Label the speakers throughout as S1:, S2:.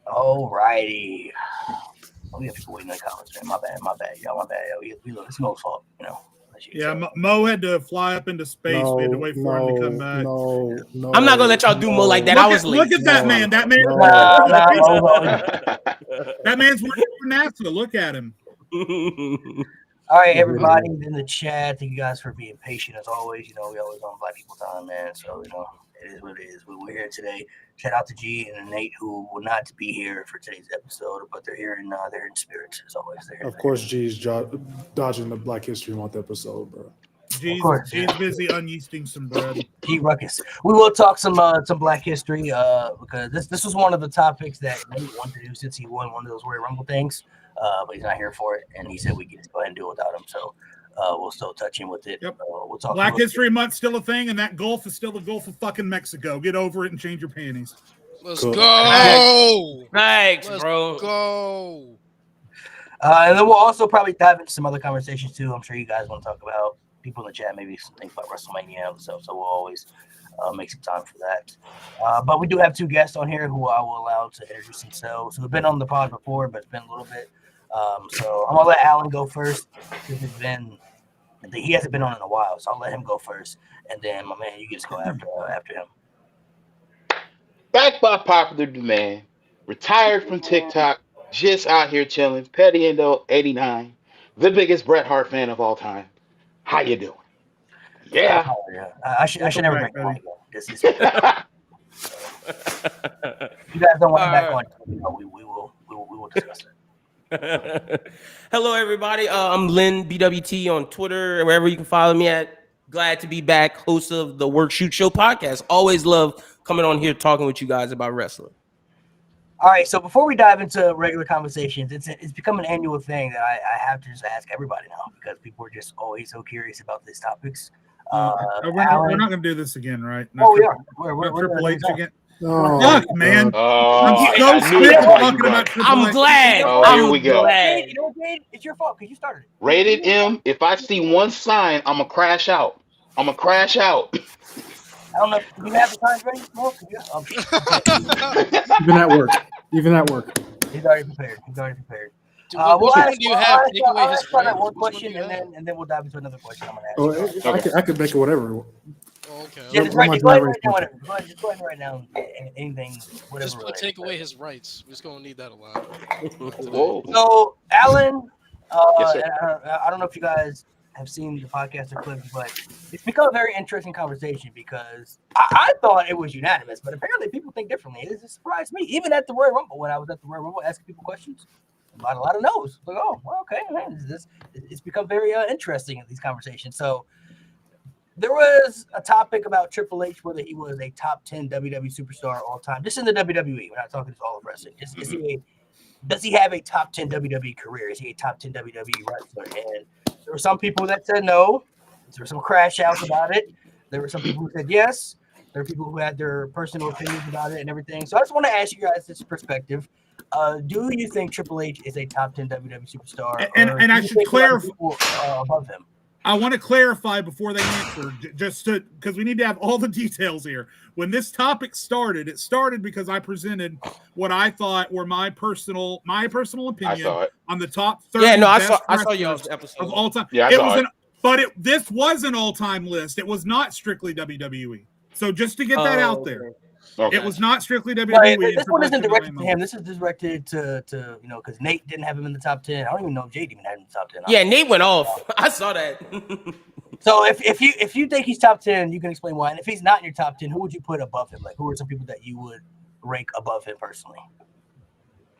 S1: All righty. We have people waiting in the comments, man. My bad, y'all. My bad. It's no fault, you know.
S2: Yeah, Mo had to fly up into space. We had to wait for him to come back.
S3: No.
S4: I'm not gonna let y'all do Mo like that. I was late.
S2: Look at that man. That man. That man's working for NASA. Look at him.
S1: All right, everybody in the chat. Thank you guys for being patient as always. You know, we always on Black People Time, man. So, you know, it is what it is. We're here today. Shout out to G and Nate, who will not be here for today's episode, but they're here in spirits as always.
S3: Of course, G's dodging the Black History Month episode, bro.
S2: G's busy unyeasting some bread.
S1: G Ruckus. We will talk some Black History because this was one of the topics that Nate wanted to do since he won one of those Royal Rumble things. But he's not here for it, and he said we can just go ahead and do it without him. So we'll still touch him with it.
S2: Yep.
S1: We'll talk.
S2: Black History Month still a thing, and that Gulf is still the Gulf of fucking Mexico. Get over it and change your panties.
S5: Let's go.
S4: Thanks, bro.
S5: Let's go.
S1: And then we'll also probably dive into some other conversations too. I'm sure you guys want to talk about people in the chat, maybe some things about WrestleMania and stuff. So we'll always make some time for that. But we do have two guests on here who I will allow to introduce themselves. Who've been on the pod before, but it's been a little bit. So I'm gonna let Alan go first. He hasn't been on in a while, so I'll let him go first, and then my man, you can just go after him.
S6: Back by popular demand, retired from TikTok, just out here chilling. Petty Endo 89, the biggest Bret Hart fan of all time. How you doing? Yeah.
S1: I should never bring that again. You guys don't want to back on. We will discuss it.
S4: Hello, everybody. I'm Lynn BWT on Twitter, wherever you can follow me at. Glad to be back, host of the Work Shoot Show podcast. Always love coming on here talking with you guys about wrestling.
S1: All right, so before we dive into regular conversations, it's become an annual thing that I have to just ask everybody now because people are just always so curious about these topics.
S2: We're not going to do this again, right?
S1: We are. We're
S2: Triple H again.
S3: Oh,
S2: fuck, man. I'm so sick of talking about Triple H.
S4: I'm glad.
S6: Here we go.
S1: Jade, you know what, Jade? It's your fault because you started it.
S6: Rated M. If I see one sign, I'm going to crash out.
S1: I don't know. Do you have the signs ready?
S3: Even at work.
S1: He's already prepared.
S5: Which one do you have? Take away his
S1: rights. One question, and then we'll dive into another question. I'm going to ask.
S3: I could make it whatever.
S5: Okay.
S1: Yeah, just go ahead and write down anything, whatever.
S5: Just put take away his rights. We're just going to need that a lot.
S6: Whoa.
S1: So, Alan,
S6: yes,
S1: I don't know if you guys have seen the podcast or clips, but it's become a very interesting conversation because I thought it was unanimous, but apparently people think differently. It surprised me. Even at the Royal Rumble, when I was at the Royal Rumble asking people questions, a lot of no's. Like, oh, well, okay, man, it's become very interesting in these conversations. So there was a topic about Triple H, whether he was a top 10 WWE superstar all time, just in the WWE. We're not talking just all of wrestling. Does he have a top 10 WWE career? Is he a top 10 WWE wrestler? And there were some people that said no. There were some crash outs about it. There were some people who said yes. There are people who had their personal opinions about it and everything. So I just want to ask you guys this perspective. Do you think Triple H is a top 10 WWE superstar?
S2: And I should clarify
S1: above him.
S2: I want to clarify before they answer, just because we need to have all the details here. When this topic started, it started because I presented what I thought were my personal opinion on the top 30
S4: I saw y'all's episode
S2: of all time.
S6: Yeah,
S2: this was an all-time list. It was not strictly WWE. So just to get that out there. Okay. It was not strictly WWE.
S1: Right, this one isn't directed to him. This is directed to because Nate didn't have him in the top 10. I don't even know if Jade even had him in the top 10.
S4: Yeah, Nate went off. I saw that.
S1: So if you think he's top 10, you can explain why. And if he's not in your top 10, who would you put above him? Like, who are some people that you would rank above him personally?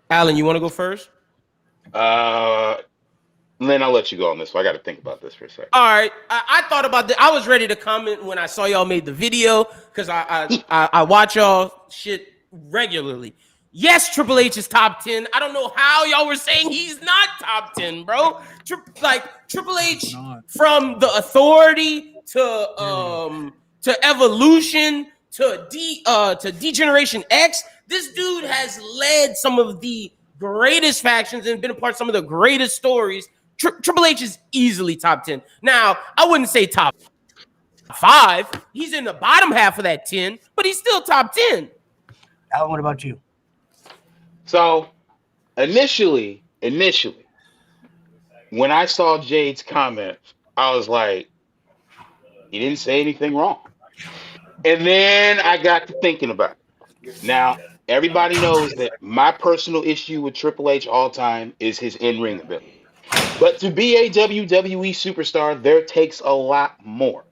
S4: Alan, you want to go first?
S6: Lynn, I'll let you go on this. So I got to think about this for a second.
S4: All right. I thought about this. I was ready to comment when I saw y'all made the video because I watch y'all shit regularly. Yes, Triple H is top 10. I don't know how y'all were saying he's not top 10, bro. Triple H from the Authority to Evolution to Degeneration X. This dude has led some of the greatest factions and been a part of some of the greatest stories. Triple H is easily top 10. Now, I wouldn't say top 5. He's in the bottom half of that 10, but he's still top 10.
S1: Alan, what about you?
S6: So initially, when I saw Jade's comments, I was like, he didn't say anything wrong. And then I got to thinking about it. Now, everybody knows that my personal issue with Triple H all time is his in-ring ability. But to be a WWE superstar, there takes a lot more.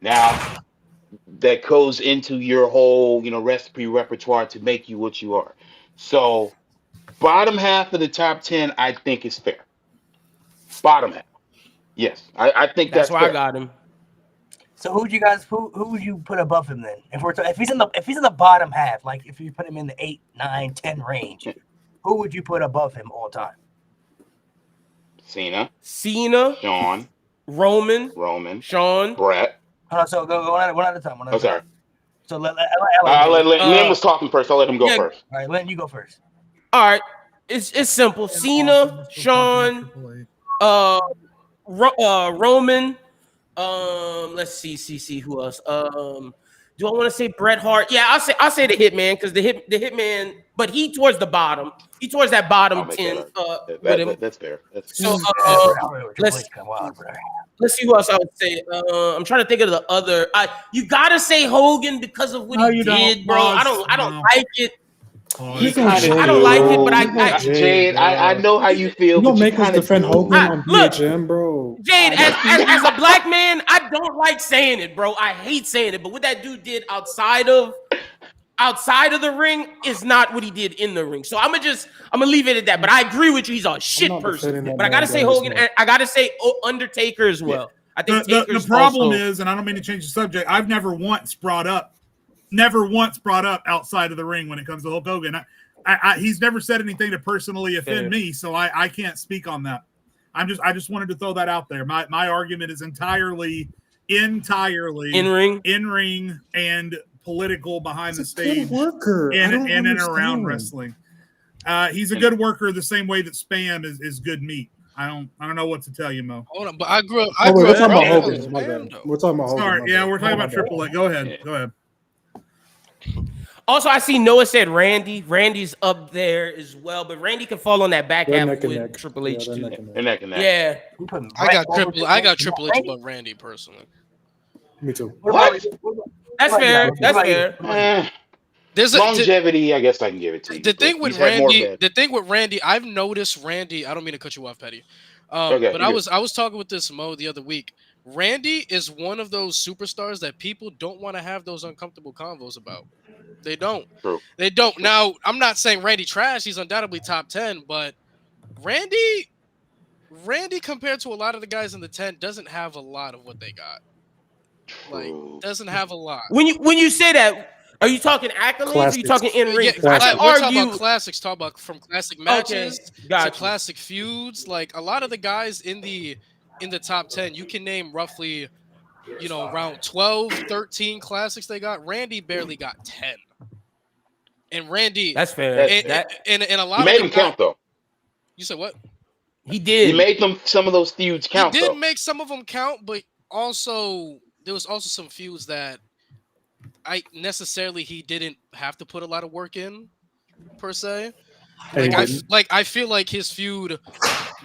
S6: Now, that goes into your whole, recipe repertoire to make you what you are. So, bottom half of the top 10, I think is fair. Bottom half. Yes, I think
S4: That's
S6: that's
S4: why I
S6: fair.
S4: got him.
S1: So who would you put above him then? If he's in the bottom half, like if you put him in the 8, 9, 10 range, who would you put above him all time?
S6: Cena,
S4: Shawn, Roman, Shawn.
S6: Bret.
S1: So go one at a time.
S6: Oh, sorry.
S1: So
S6: Lynn was talking first. I'll let him go first.
S1: All right, Lynn, you go first.
S4: All right, it's simple. Cena, Shawn, Roman. Let's see who else. Do I want to say Bret Hart? Yeah, I'll say the Hitman because the Hitman, but he towards the bottom. He towards that bottom 10.
S6: That's fair.
S4: So let's see who else I would say. I'm trying to think of the other. You gotta say Hogan because of what he did, bro. I don't like it. I don't like it, but
S6: Jade, I know how you feel.
S3: You don't make us
S6: kinda
S3: defend Hogan on
S4: look,
S3: BHM, bro.
S4: Jade, as a black man, I don't like saying it, bro. I hate saying it, but what that dude did outside of the ring is not what he did in the ring. So I'm gonna leave it at that. But I agree with you. He's a shit person. But I gotta say Hogan. And I gotta say Undertaker as well. Yeah. I think
S2: the problem is, and I don't mean to change the subject. I've never once brought up outside of the ring when it comes to Hulk Hogan. He's never said anything to personally offend me, so I can't speak on that. I just wanted to throw that out there. My argument is entirely in ring and political behind the stage
S3: worker
S2: and in and around wrestling. He's a good worker the same way that Spam is good meat. I don't know what to tell you, Mo.
S5: Hold on, but I grew up.
S3: We're talking about Hogan. My bad. We're talking about Hogan.
S2: Sorry, yeah, we're talking about Triple H. Go ahead.
S4: Also, I see Noah said Randy. Randy's up there as well, but Randy can fall on that back half with Triple H too. Yeah,
S5: I got Triple H above Randy personally.
S3: Me too.
S6: What?
S4: That's fair. That's fair.
S5: There's
S6: longevity. I guess I can give it to you.
S5: The thing with Randy, I've noticed Randy. I don't mean to cut you off, Petty. But I was talking with this Mo the other week. Randy is one of those superstars that people don't want to have those uncomfortable convos about. They don't.
S6: True.
S5: They don't. Now, I'm not saying Randy trash. He's undoubtedly top 10, but Randy compared to a lot of the guys in the 10 doesn't have a lot of what they got. Like, doesn't have a lot.
S4: When you say that, are you talking accolades? Classics. Or are you talking in ring?
S5: Yeah, we're talking about classics. Talk about from classic matches to classic feuds. Like a lot of the guys in the top 10, you can name roughly, around 12, 13 classics they got. Randy barely got 10. And Randy,
S4: that's fair.
S5: And a lot
S6: he made them count though.
S5: You said what?
S4: He did.
S6: He made some of those feuds count.
S5: He did make some of them count, but also there was also some feuds that he didn't have to put a lot of work in, per se. I feel like his feud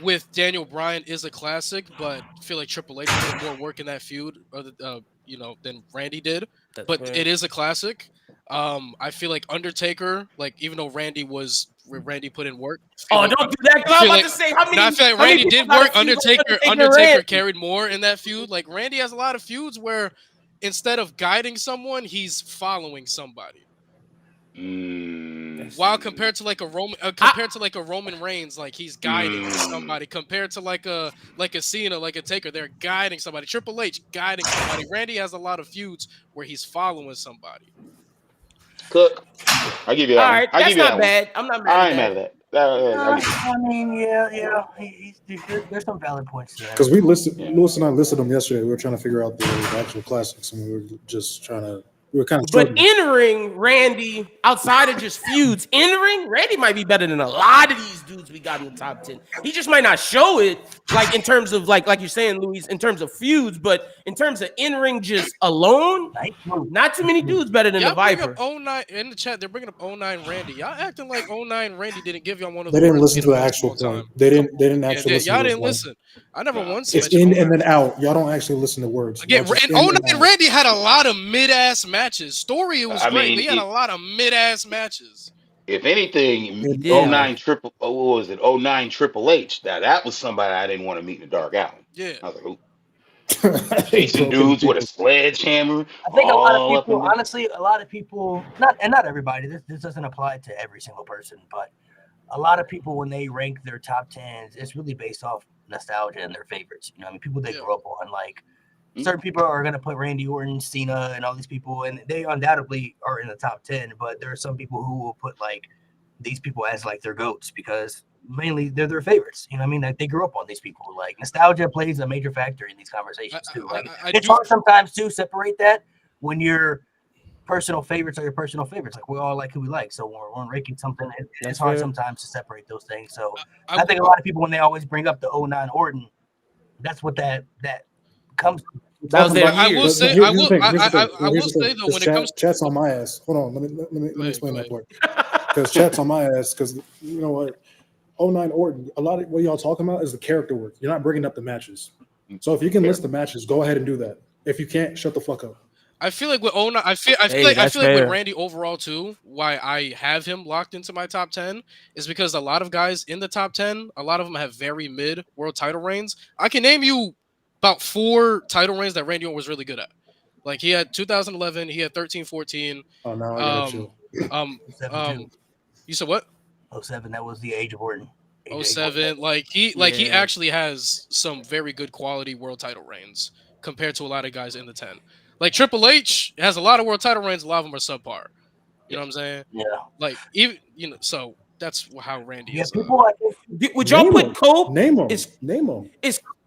S5: with Daniel Bryan is a classic, but I feel like Triple H put more work in that feud, than Randy did. But it is a classic. I feel like Undertaker, even though Randy put in work.
S4: Don't do that. I was about to say how many.
S5: I feel like Randy did work. Undertaker carried more in that feud. Like Randy has a lot of feuds where instead of guiding someone, he's following somebody. While compared to a Roman Reigns, he's guiding somebody. Compared to like a Cena, like a Taker, they're guiding somebody. Triple H guiding somebody. Randy has a lot of feuds where he's following somebody.
S6: Cook, I give you that.
S4: All right, that's not bad. I'm not mad.
S6: I ain't mad at that.
S1: I mean, yeah. There's some valid points there.
S3: Because Lewis and I listed them yesterday. We were trying to figure out the actual classics, and we were just trying to We were kind of
S4: But
S3: struggling.
S4: in ring, Randy, outside of just feuds, in ring, Randy might be better than a lot of these dudes we got in the top 10. He just might not show it, like in terms of like you're saying, Luis, in terms of feuds, but in terms of in ring just alone, not too many dudes better than the
S5: Y'all bring
S4: Viper.
S5: up 09 in the chat. They're bringing up 09 Randy. Y'all acting like 09 Randy didn't give y'all one of
S3: They
S5: the
S3: didn't
S5: worst
S3: listen to the
S5: matches
S3: actual
S5: of all
S3: point.
S5: time.
S3: They didn't actually listen.
S5: Y'all
S3: to
S5: didn't listen. I never once
S3: It's
S5: mentioned
S3: in and
S5: 09.
S3: then out. Y'all don't actually listen to words.
S5: Again,
S3: Y'all just
S5: and
S3: in
S5: 09
S3: and out.
S5: Randy had a lot of mid-ass matches. Story, it was
S6: I
S5: great,
S6: mean,
S5: but he had a lot of mid-ass matches.
S6: if anything,
S3: It-
S4: did.
S6: 09 triple, what was it? 09 Triple H. That was somebody I didn't want to meet in the dark alley.
S5: Yeah.
S6: I was like, ooh.
S3: He's
S6: Chasing
S3: broken
S6: dudes with a
S3: people.
S6: sledgehammer
S1: I think a lot of
S6: all up
S1: people,
S6: and down.
S1: honestly, not everybody. This doesn't apply to every single person, but a lot of people when they rank their top tens, it's really based off nostalgia and their favorites. You know, I mean, people they grew up on. Like certain people are gonna put Randy Orton, Cena, and all these people, and they undoubtedly are in the top 10. But there are some people who will put like these people as like their goats because mainly they're their favorites. You know what I mean? Like they grew up on these people. Like nostalgia plays a major factor in these conversations too. Like it's hard sometimes to separate that when your personal favorites are your personal favorites. Like we all like who we like. So when we're ranking something, it's hard sometimes to separate those things. So I think a lot of people when they always bring up the 09 Orton, that's what that comes to.
S4: That was their
S5: I will
S4: years.
S5: say,
S3: Here's
S5: I
S3: the
S5: will,
S3: thing,
S5: I,
S3: here's the thing,
S5: I will
S3: here's the
S5: say
S3: thing.
S5: though,
S3: This
S5: when it comes to
S3: chat's on my ass. Hold on, let me explain that part. Because chat's on my ass. Because you know what, 09 Orton, a lot of what y'all talking about is the character work. You're not bringing up the matches. So if you can list the matches, go ahead and do that. If you can't, shut the fuck up.
S5: I feel like with 09, I feel like with Randy overall too, why I have him locked into my top 10 is because a lot of guys in the top 10, a lot of them have very mid world title reigns. I can name you about 4 title reigns that Randy Orton was really good at. Like he had 2011, he had 13, 14.
S3: Oh, now I gotta chill.
S5: You said what?
S1: 07, that was the age of Orton.
S5: 07, like he actually has some very good quality world title reigns compared to a lot of guys in the 10. Like Triple H has a lot of world title reigns, a lot of them are subpar. You know what I'm saying?
S1: Yeah.
S5: Like even so that's how Randy is.
S1: People,
S4: would y'all put Cope?
S3: Name them.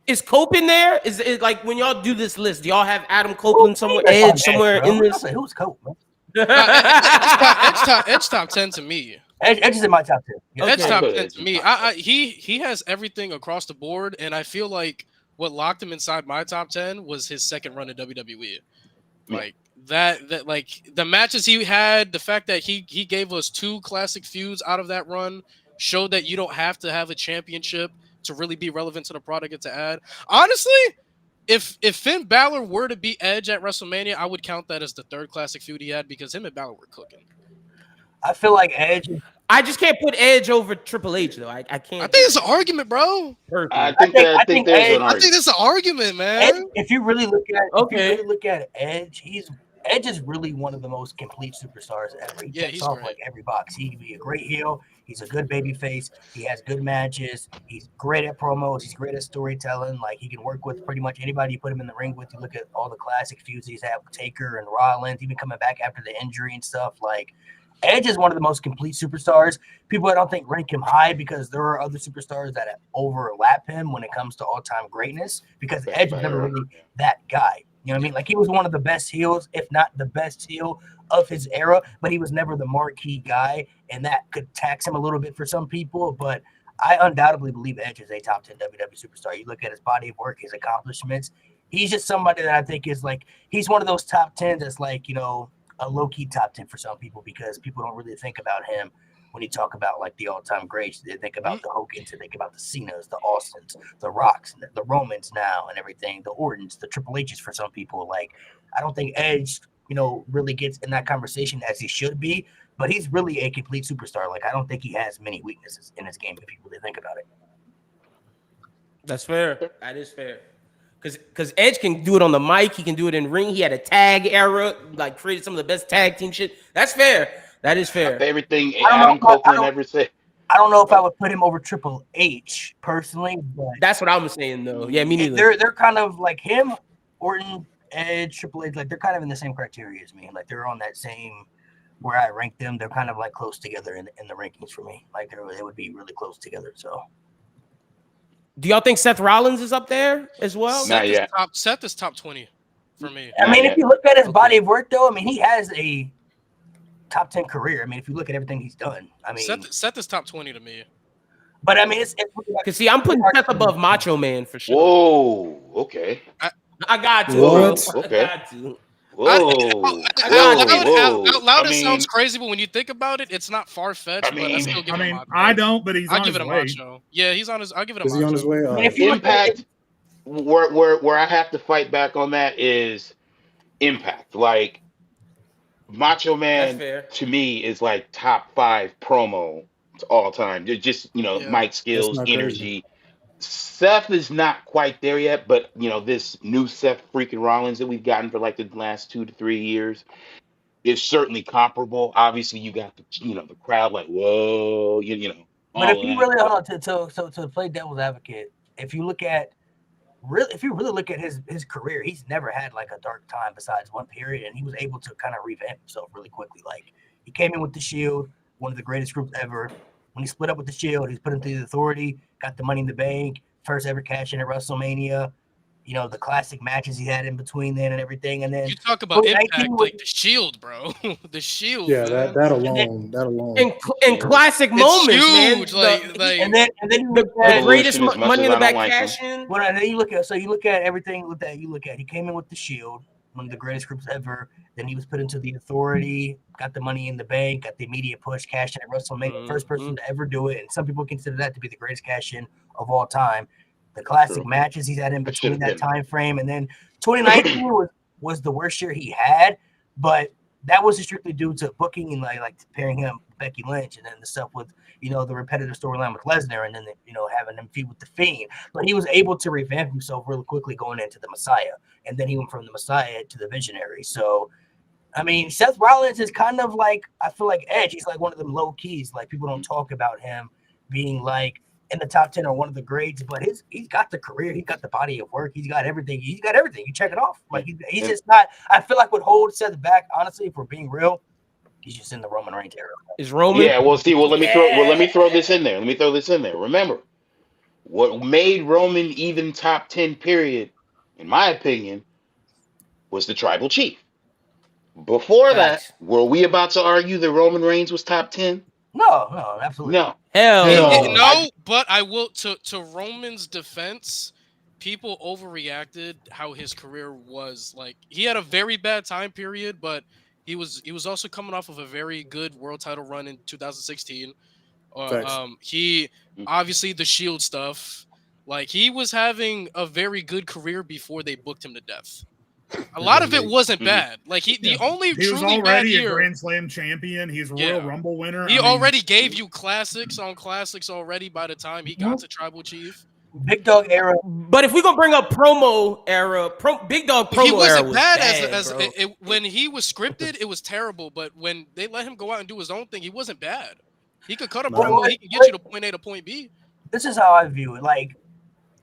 S4: Is Cope in there? Is it like when y'all do this list? Do y'all have Adam Copeland somewhere, Edge somewhere in this?
S1: Who's Cope?
S5: Edge top 10 to me.
S1: Edge is in my top 10.
S5: Yeah, Edge top 10 to me. He has everything across the board, and I feel like what locked him inside my top 10 was his second run in WWE. Like that like the matches he had, the fact that he gave us 2 classic feuds out of that run showed that you don't have to have a championship to really be relevant to the product and to add. Honestly, if Finn Balor were to beat Edge at WrestleMania, I would count that as the 3rd classic feud he had because him and Balor were cooking.
S1: I feel like Edge.
S4: I just can't put Edge over Triple H though. I can't.
S5: I think it's an argument, bro.
S6: I think
S5: it's an argument, man.
S1: Edge, if you really look at Edge, Edge is really one of the most complete superstars ever. He checks off like every box. He can be a great heel. He's a good baby face. He has good matches. He's great at promos. He's great at storytelling. Like he can work with pretty much anybody you put him in the ring with. You look at all the classic feuds he's had with Taker and Rollins, even coming back after the injury and stuff. Like Edge is one of the most complete superstars. People I don't think rank him high because there are other superstars that overlap him when it comes to all-time greatness because Edge was never really that guy. You know what I mean? Like he was one of the best heels, if not the best heel of his era, but he was never the marquee guy, and that could tax him a little bit for some people. But I undoubtedly believe Edge is a top 10 WWE superstar. You look at his body of work, his accomplishments. He's just somebody that I think is like he's one of those top 10 that's like, you know, a low-key top 10 for some people because people don't really think about him when you talk about like the all-time greats. They think about the Hogans, they think about the Cenas, the Austins, the Rocks, the Romans now and everything, the Ortons, the Triple H's for some people. Like, I don't think Edge, you know, really gets in that conversation as he should be, but he's really a complete superstar. Like, I don't think he has many weaknesses in his game if you really think about it.
S4: That's fair. That is fair. Because Edge can do it on the mic. He can do it in ring. He had a tag era, like created some of the best tag team shit. That's fair. That is fair.
S6: My favorite thing Adam Copeland ever said.
S1: I don't know if I would put him over Triple H personally, but
S4: that's what I'm saying though. Yeah, me neither.
S1: They're kind of like him, Orton, Edge, Triple H. Like they're kind of in the same criteria as me. Like they're on that same where I rank them. They're kind of like close together in the rankings for me. Like they would be really close together. So.
S4: Do y'all think Seth Rollins is up there as well?
S6: Not yet.
S5: Seth is top 20 for me.
S1: I mean, if you look at his body of work, though, I mean, he has a top 10 career. I mean, if you look at everything he's done, I mean,
S5: Seth is top 20 to me.
S1: but I mean, it's
S4: Cause see, I'm putting Seth above Macho Man for sure.
S6: Whoa. Okay.
S4: I got to.
S3: What?
S4: Bro.
S6: Okay.
S4: I got to.
S6: Whoa.
S5: Out loud,
S6: I
S5: it sounds
S6: mean,
S5: crazy, but when you think about it, it's not far fetched. But I still give it a Macho.
S2: I don't, but he's
S5: I
S2: on
S5: give
S2: his
S5: it a
S2: way.
S5: Macho. Yeah, he's on his. I'll give it a
S3: Is he on his
S5: Macho.
S3: way?
S1: I mean, if you look at
S6: Impact. Where I have to fight back on that is Impact. Like Macho
S4: That's
S6: Man
S4: fair.
S6: to me is like top 5 promo to all time. Just
S5: Yeah.
S6: mic
S3: That's
S6: skills,
S3: not crazy.
S6: energy. Seth is not quite there yet, but this new Seth freaking Rollins that we've gotten for like the last 2 to 3 years is certainly comparable. Obviously, you got the crowd like whoa,
S1: But
S6: all
S1: if
S6: of
S1: you
S6: that.
S1: really hold on to play devil's advocate, if you really look at his career, he's never had like a dark time besides one period, and he was able to kind of revamp himself really quickly. Like he came in with the Shield, one of the greatest groups ever. When he split up with the Shield, he's put into the Authority, got the Money in the Bank, first ever cash in at WrestleMania. The classic matches he had in between then and everything, and then
S5: You talk about Impact
S1: was,
S5: like the Shield, bro. The Shield.
S3: Yeah,
S5: man.
S3: that alone.
S4: In classic
S5: It's
S4: moments,
S5: huge.
S4: man.
S1: and then you look
S4: The
S1: at
S4: greatest
S6: Evolution, as much
S4: Money
S6: as
S4: in the
S6: I
S4: Bank
S6: don't like them.
S4: cash in.
S1: Well, and then you look at everything with that. You look at he came in with the Shield, one of the greatest groups ever. Then he was put into the Authority, got the Money in the Bank, got the immediate push, cash in at WrestleMania, first person to ever do it, and some people consider that to be the greatest cash in of all time. The classic matches he's had in between that time frame, and then 2019 was the worst year he had, but that was strictly due to booking and like pairing him with Becky Lynch, and then the stuff with the repetitive storyline with Lesnar, and then having him feud with the Fiend. But he was able to revamp himself really quickly going into the Messiah, and then he went from the Messiah to the Visionary. So, I mean, Seth Rollins is kind of like, I feel like Edge. He's like one of them low keys. Like people don't talk about him being like in the top 10 or one of the greats, but he's got the career, he's got the body of work, he's got everything. You check it off. Like he's just not. I feel like what holds Seth back, honestly, if we're being real, he's just in the Roman Reigns era.
S4: Is Roman?
S6: Yeah, well, see, let me throw this in there. Remember, what made Roman even top 10 period, in my opinion, was the Tribal Chief. Before that, were we about to argue that Roman Reigns was top 10?
S1: No, absolutely.
S6: No.
S4: Hell
S5: No, but I will to Roman's defense, people overreacted how his career was. Like he had a very bad time period, but he was also coming off of a very good world title run in 2016. He obviously the Shield stuff. Like he was having a very good career before they booked him to death. A lot of it wasn't bad. Like he
S2: was already a Grand Slam champion. He's a Royal Rumble winner.
S5: He already gave you classics on classics already by the time he got to Tribal Chief.
S1: Big Dog era.
S4: But if we're gonna bring up promo era, Big Dog promo
S5: he wasn't
S4: era was
S5: bad,
S4: bad
S5: when he was scripted, it was terrible. But when they let him go out and do his own thing, he wasn't bad. He could cut a promo. He can get you to point A to point B.
S1: This is how I view it. Like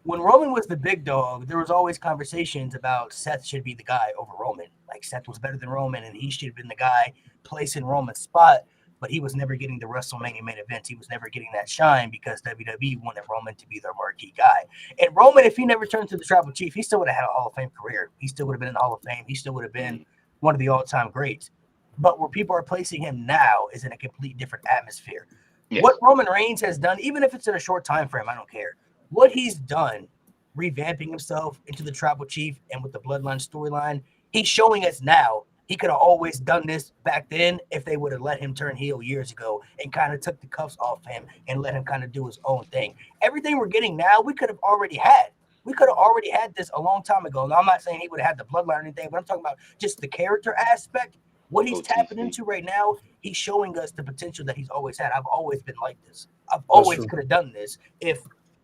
S1: when Roman was the big dog, there was always conversations about Seth should be the guy over Roman. Like Seth was better than Roman, and he should have been the guy placing Roman's spot. But he was never getting the WrestleMania main events. He was never getting that shine because WWE wanted Roman to be their marquee guy. And Roman, if he never turned to the Tribal Chief, he still would have had a Hall of Fame career. He still would have been in the Hall of Fame. He still would have been one of the all-time greats. But where people are placing him now is in a complete different atmosphere. Yes. What Roman Reigns has done, even if it's in a short time frame, I don't care. What he's done, revamping himself into the Tribal Chief and with the Bloodline storyline, he's showing us now. He could have always done this back then if they would have let him turn heel years ago and kind of took the cuffs off him and let him kind of do his own thing. Everything we're getting now, we could have already had. We could have already had this a long time ago. Now, I'm not saying he would have had the bloodline or anything, but I'm talking about just the character aspect. What he's tapping into right now, he's showing us the potential that he's always had. I've always been like this. I've always could have done this if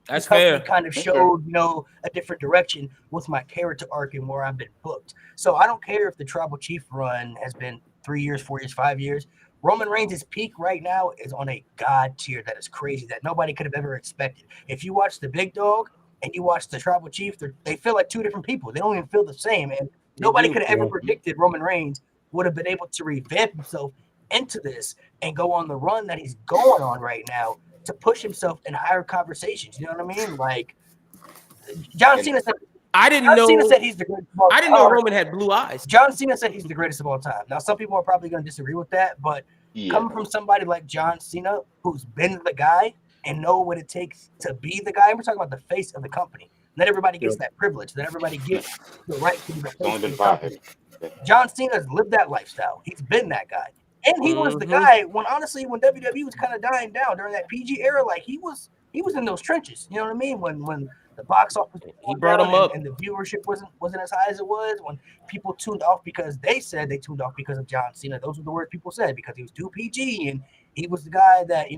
S4: that's
S1: the company
S4: fair.
S1: kind of showed, a different direction with my character arc and where I've been booked. So I don't care if the Tribal Chief run has been 3 years, 4 years, 5 years. Roman Reigns' peak right now is on a god tier that is crazy that nobody could have ever expected. If you watch the Big Dog and you watch the Tribal Chief, they feel like two different people. They don't even feel the same. And nobody could have ever predicted Roman Reigns would have been able to revamp himself into this and go on the run that he's going on right now to push himself in higher conversations. You know what I mean? Like John Cena said
S4: I didn't
S1: John
S4: know.
S1: Cena said he's the greatest of all
S4: I didn't know
S1: time.
S4: Roman had blue eyes.
S1: John Cena said he's the greatest of all time. Now, some people are probably going to disagree with that, but coming from somebody like John Cena, who's been the guy and know what it takes to be the guy, and we're talking about the face of the company. Not everybody gets that privilege. Not everybody gets the right to be the face of the company. John Cena's lived that lifestyle. He's been that guy. And he was the guy when WWE was kind of dying down during that PG era, like he was in those trenches. You know what I mean? When the box office
S4: he brought him up,
S1: and the viewership wasn't as high as it was, when people tuned off because they said they tuned off because of John Cena. Those were the words people said, because he was too PG and he was the guy that,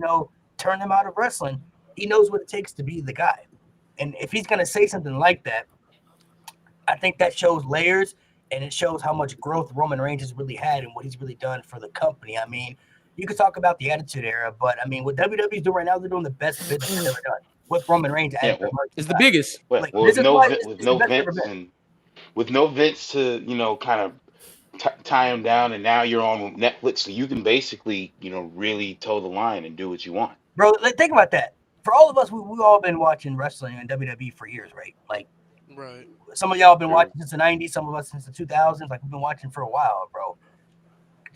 S1: turned them out of wrestling. He knows what it takes to be the guy. And if he's gonna say something like that, I think that shows layers. And it shows how much growth Roman Reigns has really had and what he's really done for the company. I mean, you could talk about the Attitude Era, but I mean, what WWE's doing right now, they're doing the best business they've ever done. With Roman Reigns
S4: is the biggest.
S1: Like,
S6: with no Vince to kind of tie him down, and now you're on Netflix, so you can basically really toe the line and do what you want.
S1: Bro, think about that. For all of us, we all been watching wrestling and WWE for years, right? Like.
S5: Right.
S1: Some of y'all have been watching since the 90s, some of us since the 2000s. Like, we've been watching for a while, bro.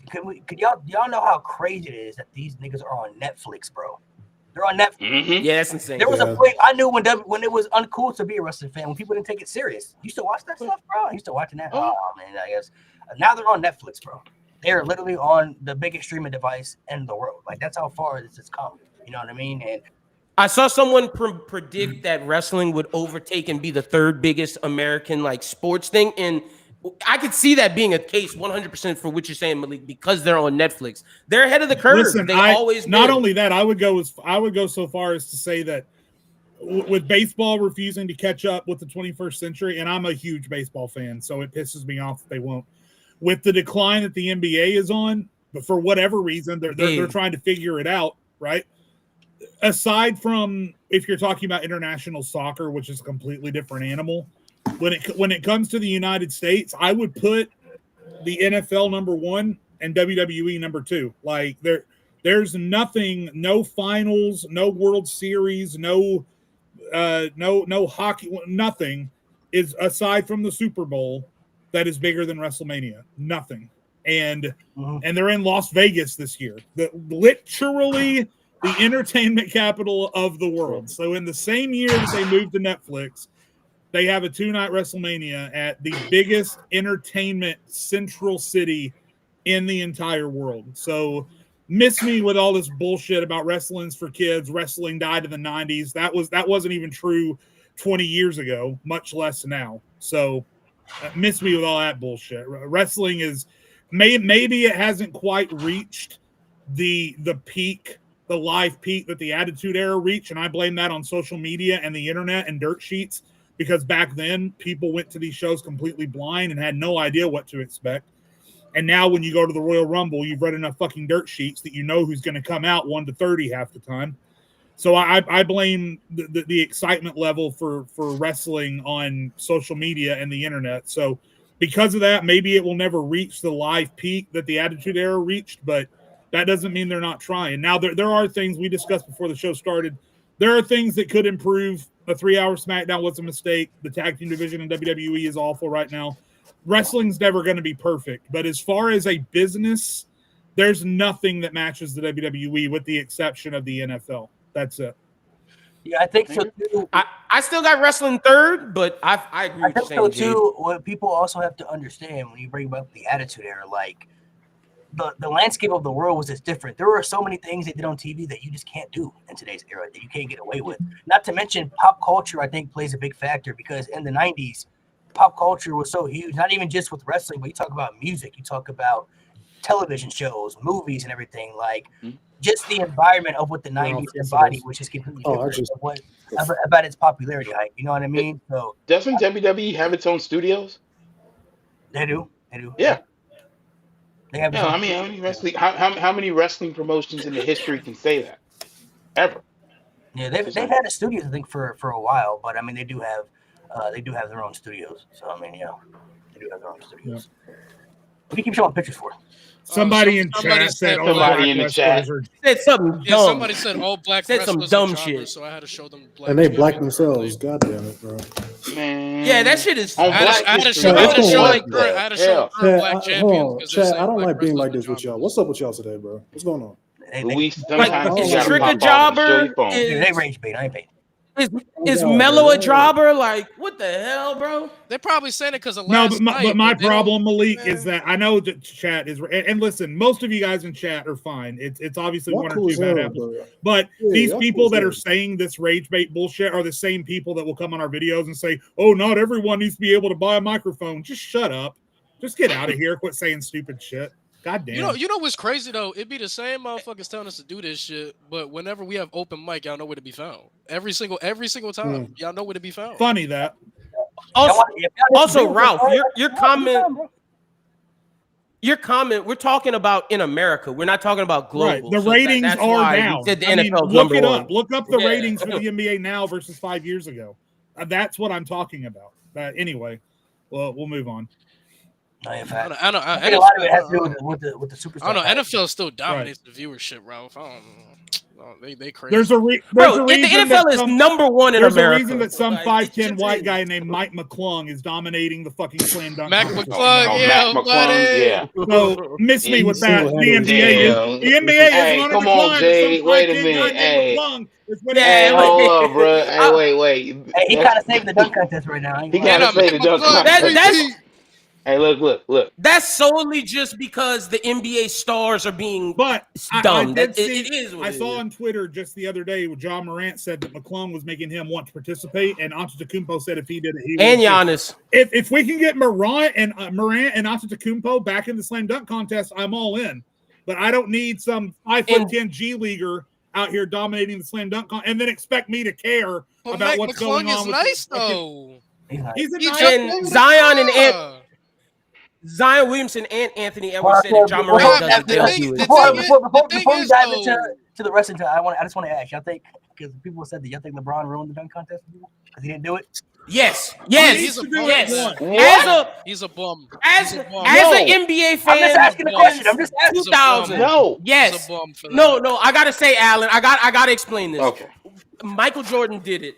S1: Could y'all know how crazy it is that these niggas are on Netflix, bro? They're on Netflix.
S6: Mm-hmm.
S4: Yeah, that's insane.
S1: There was a point I knew when it was uncool to be a wrestling fan, when people didn't take it serious. You used to watch that stuff, bro? I used to watching that. Oh, man, I guess. Now they're on Netflix, bro. They're literally on the biggest streaming device in the world. Like, that's how far this has come. You know what I mean? And
S4: I saw someone predict that wrestling would overtake and be the third biggest American sports thing, and I could see that being a case 100% for what you're saying, Malik, because they're on Netflix. They're ahead of the curve.
S2: Listen,
S4: they always
S2: not
S4: been.
S2: only that, I would go so far as to say that with baseball refusing to catch up with the 21st century, and I'm a huge baseball fan, so it pisses me off that they won't. With the decline that the NBA is on, but for whatever reason, they're trying to figure it out, right? Aside from if you're talking about international soccer, which is a completely different animal, when it comes to the United States, I would put the NFL number one and WWE number two. Like there's nothing, no finals, no World Series, no hockey, nothing is aside from the Super Bowl that is bigger than WrestleMania. Nothing. And they're in Las Vegas this year. Literally the entertainment capital of the world. So in the same year that they moved to Netflix, they have a 2-night WrestleMania at the biggest entertainment central city in the entire world. So miss me with all this bullshit about wrestling's for kids. Wrestling died in the 90s. That wasn't even true 20 years ago, much less now. So miss me with all that bullshit. Wrestling is maybe it hasn't quite reached the peak, the live peak that the Attitude Era reached, and I blame that on social media and the internet and dirt sheets, because back then people went to these shows completely blind and had no idea what to expect. And now when you go to the Royal Rumble, you've read enough fucking dirt sheets that you know who's going to come out 1 to 30 half the time. So I blame the excitement level for wrestling on social media and the internet. So because of that, maybe it will never reach the live peak that the Attitude Era reached, but that doesn't mean they're not trying. Now, there are things we discussed before the show started. There are things that could improve. A 3-hour SmackDown was a mistake. The tag team division in WWE is awful right now. Wrestling's never going to be perfect. But as far as a business, there's nothing that matches the WWE with the exception of the NFL. That's it.
S1: Yeah, I think so too.
S4: I still got wrestling third, but I agree with you saying,
S1: so too. What people also have to understand when you bring up the Attitude Era, like the landscape of the world was just different. There were so many things they did on TV that you just can't do in today's era, that you can't get away with. Not to mention pop culture, I think, plays a big factor, because in the 90s, pop culture was so huge, not even just with wrestling, but you talk about music, you talk about television shows, movies, and everything. Like just the environment of what the 90s embodied, which is completely different about its popularity hype. You know what I mean? So
S6: doesn't WWE have its own studios?
S1: They do.
S6: Yeah.
S1: They have.
S6: Yeah, I mean, how many wrestling promotions in the history can say that ever?
S1: Yeah, they've had a studios, I think, for a while, but I mean, they do have their own studios. So I mean, yeah, they do have their own studios. What do you keep showing pictures for?
S2: Somebody in
S5: somebody
S2: chat said all
S6: Somebody
S2: black
S6: in the
S2: wrestlers
S6: chat.
S2: are.
S4: Said something dumb.
S5: Yeah, somebody said all black
S4: Said some
S5: wrestlers
S4: dumb
S5: are jobbers,
S4: shit.
S5: so I had to show them black.
S3: And they black
S5: champions
S3: themselves.
S5: properly.
S3: God damn it, bro.
S6: Man.
S4: Yeah, that shit is.
S6: On
S5: I
S6: Black
S5: had to
S6: History
S5: show, I had to
S3: Month.
S5: show
S3: What
S5: the current, I had to show the current
S3: Chad,
S5: black
S3: hold
S5: champions.
S3: on.
S5: 'cause
S3: Chad,
S5: they're
S3: I
S5: saying
S3: don't
S5: black
S3: like being
S5: wrestlers
S3: like
S5: are
S3: this with y'all.
S5: jobbers.
S3: What's up with y'all today, bro? What's going on?
S6: Luis,
S4: Like,
S6: sometimes you
S3: is
S6: gotta
S4: Trick a
S6: pop off and show
S4: jobber
S6: your phone.
S1: Dude, they
S4: is
S1: rage bait. I ain't paid.
S4: is
S3: God,
S4: Mello a
S3: man.
S4: jobber? Like, what the hell, bro?
S5: They're probably saying it because of
S2: No,
S5: last night.
S2: but my
S5: they don't-
S2: problem, Malik,
S5: man.
S2: is that I know that chat is, and listen, most of you guys in chat are fine. It's obviously
S3: Y'all
S2: one
S3: cool
S2: or
S3: as
S2: two bad
S3: hell,
S2: apples.
S3: bro.
S2: But
S3: Yeah,
S2: these
S3: y'all
S2: people
S3: cool as
S2: that are
S3: hell.
S2: saying this rage bait bullshit are the same people that will come on our videos and say, "Oh, not everyone needs to be able to buy a microphone." Just shut up. Just get out of here. Quit saying stupid shit. God damn.
S5: You know what's crazy though? It'd be the same motherfuckers telling us to do this shit, but whenever we have open mic, y'all know where to be found. Every single time, y'all know where to be found.
S2: Funny that.
S4: Also, Ralph, your comment. We're talking about in America. We're not talking about global.
S2: Right. The
S4: So
S2: ratings
S4: that's
S2: are
S4: why we
S2: down.
S4: said the
S2: I mean,
S4: NFL's
S2: look
S4: number
S2: it
S4: one.
S2: up. Look up the
S4: Yeah.
S2: ratings for the NBA now versus 5 years ago. That's what I'm talking about. Anyway, well, we'll move on.
S1: No, in fact,
S5: I know.
S1: I think a lot of it has to do with the superstar.
S5: I don't know.
S1: hype.
S5: NFL still dominates the viewership, Ralph. I don't know. They crazy.
S2: There's a
S4: Bro, the
S2: reason
S4: NFL is number one in
S2: there's
S4: America.
S2: a reason that some
S4: Like,
S2: 5'10"
S4: it
S2: white
S4: is.
S2: guy named Mike McClung is dominating the fucking slam dunk.
S5: Mac
S2: competition.
S5: McClung, yeah,
S6: Mac
S5: buddy.
S6: McClung, yeah.
S2: So miss me
S6: Yeah,
S2: with that. The
S3: single-handedly
S2: NBA,
S6: damn.
S2: the NBA is
S6: Hey,
S2: on a
S6: come on,
S2: decline.
S6: Jay.
S2: Some
S6: Wait a
S2: 5'10" guy
S6: minute.
S2: named
S6: Hey,
S2: McClung is winning.
S6: hey,
S4: Yeah,
S6: hold up, bro. Hey, wait.
S1: Hey, he kind of saved the dunk contest right now. I ain't
S6: He
S1: gonna lie.
S6: gotta say the dunk
S5: McClung,
S6: contest.
S4: that's
S6: Hey, look.
S4: that's solely just because the NBA stars are being
S2: But
S4: dumb.
S2: I did see.
S4: It is what
S2: I
S4: it
S2: saw
S4: is.
S2: on Twitter just the other day, John Morant said that McClung was making him want to participate, and Antetokounmpo said if he did it, he would.
S4: And Giannis.
S2: If we can get Morant and Antetokounmpo back in the slam dunk contest, I'm all in. But I don't need some 5'10" G leaguer out here dominating the slam dunk and then expect me to care
S5: But
S2: about
S5: Mac
S2: what's
S5: McClung
S2: going on.
S5: is
S2: with
S5: nice
S2: the fucking,
S5: though.
S2: he's a
S5: He
S2: nice
S5: jumped
S4: And
S5: over the
S4: Zion
S5: car.
S4: Zion Williamson and Anthony
S1: Well,
S4: Edwards said that John Morant
S5: the
S4: doesn't, they'll
S5: thing-
S4: do
S5: the
S4: it.
S5: thing is-
S1: Before we
S5: is,
S1: dive
S5: though-
S1: into the wrestling, I just want to ask y'all think because people said that y'all think LeBron ruined the dunk contest because he didn't do it.
S4: Yes.
S5: He's a bum.
S4: Yes.
S6: What?
S5: He's a bum.
S4: As
S5: He's a bum.
S4: an NBA fan,
S1: I'm just asking the question. I'm just asking.
S5: He's a bum.
S4: 2000.
S6: No.
S4: Yes.
S5: He's a bum for that.
S4: No, I gotta say, Alan, I gotta explain this.
S6: Okay.
S4: Michael Jordan did it.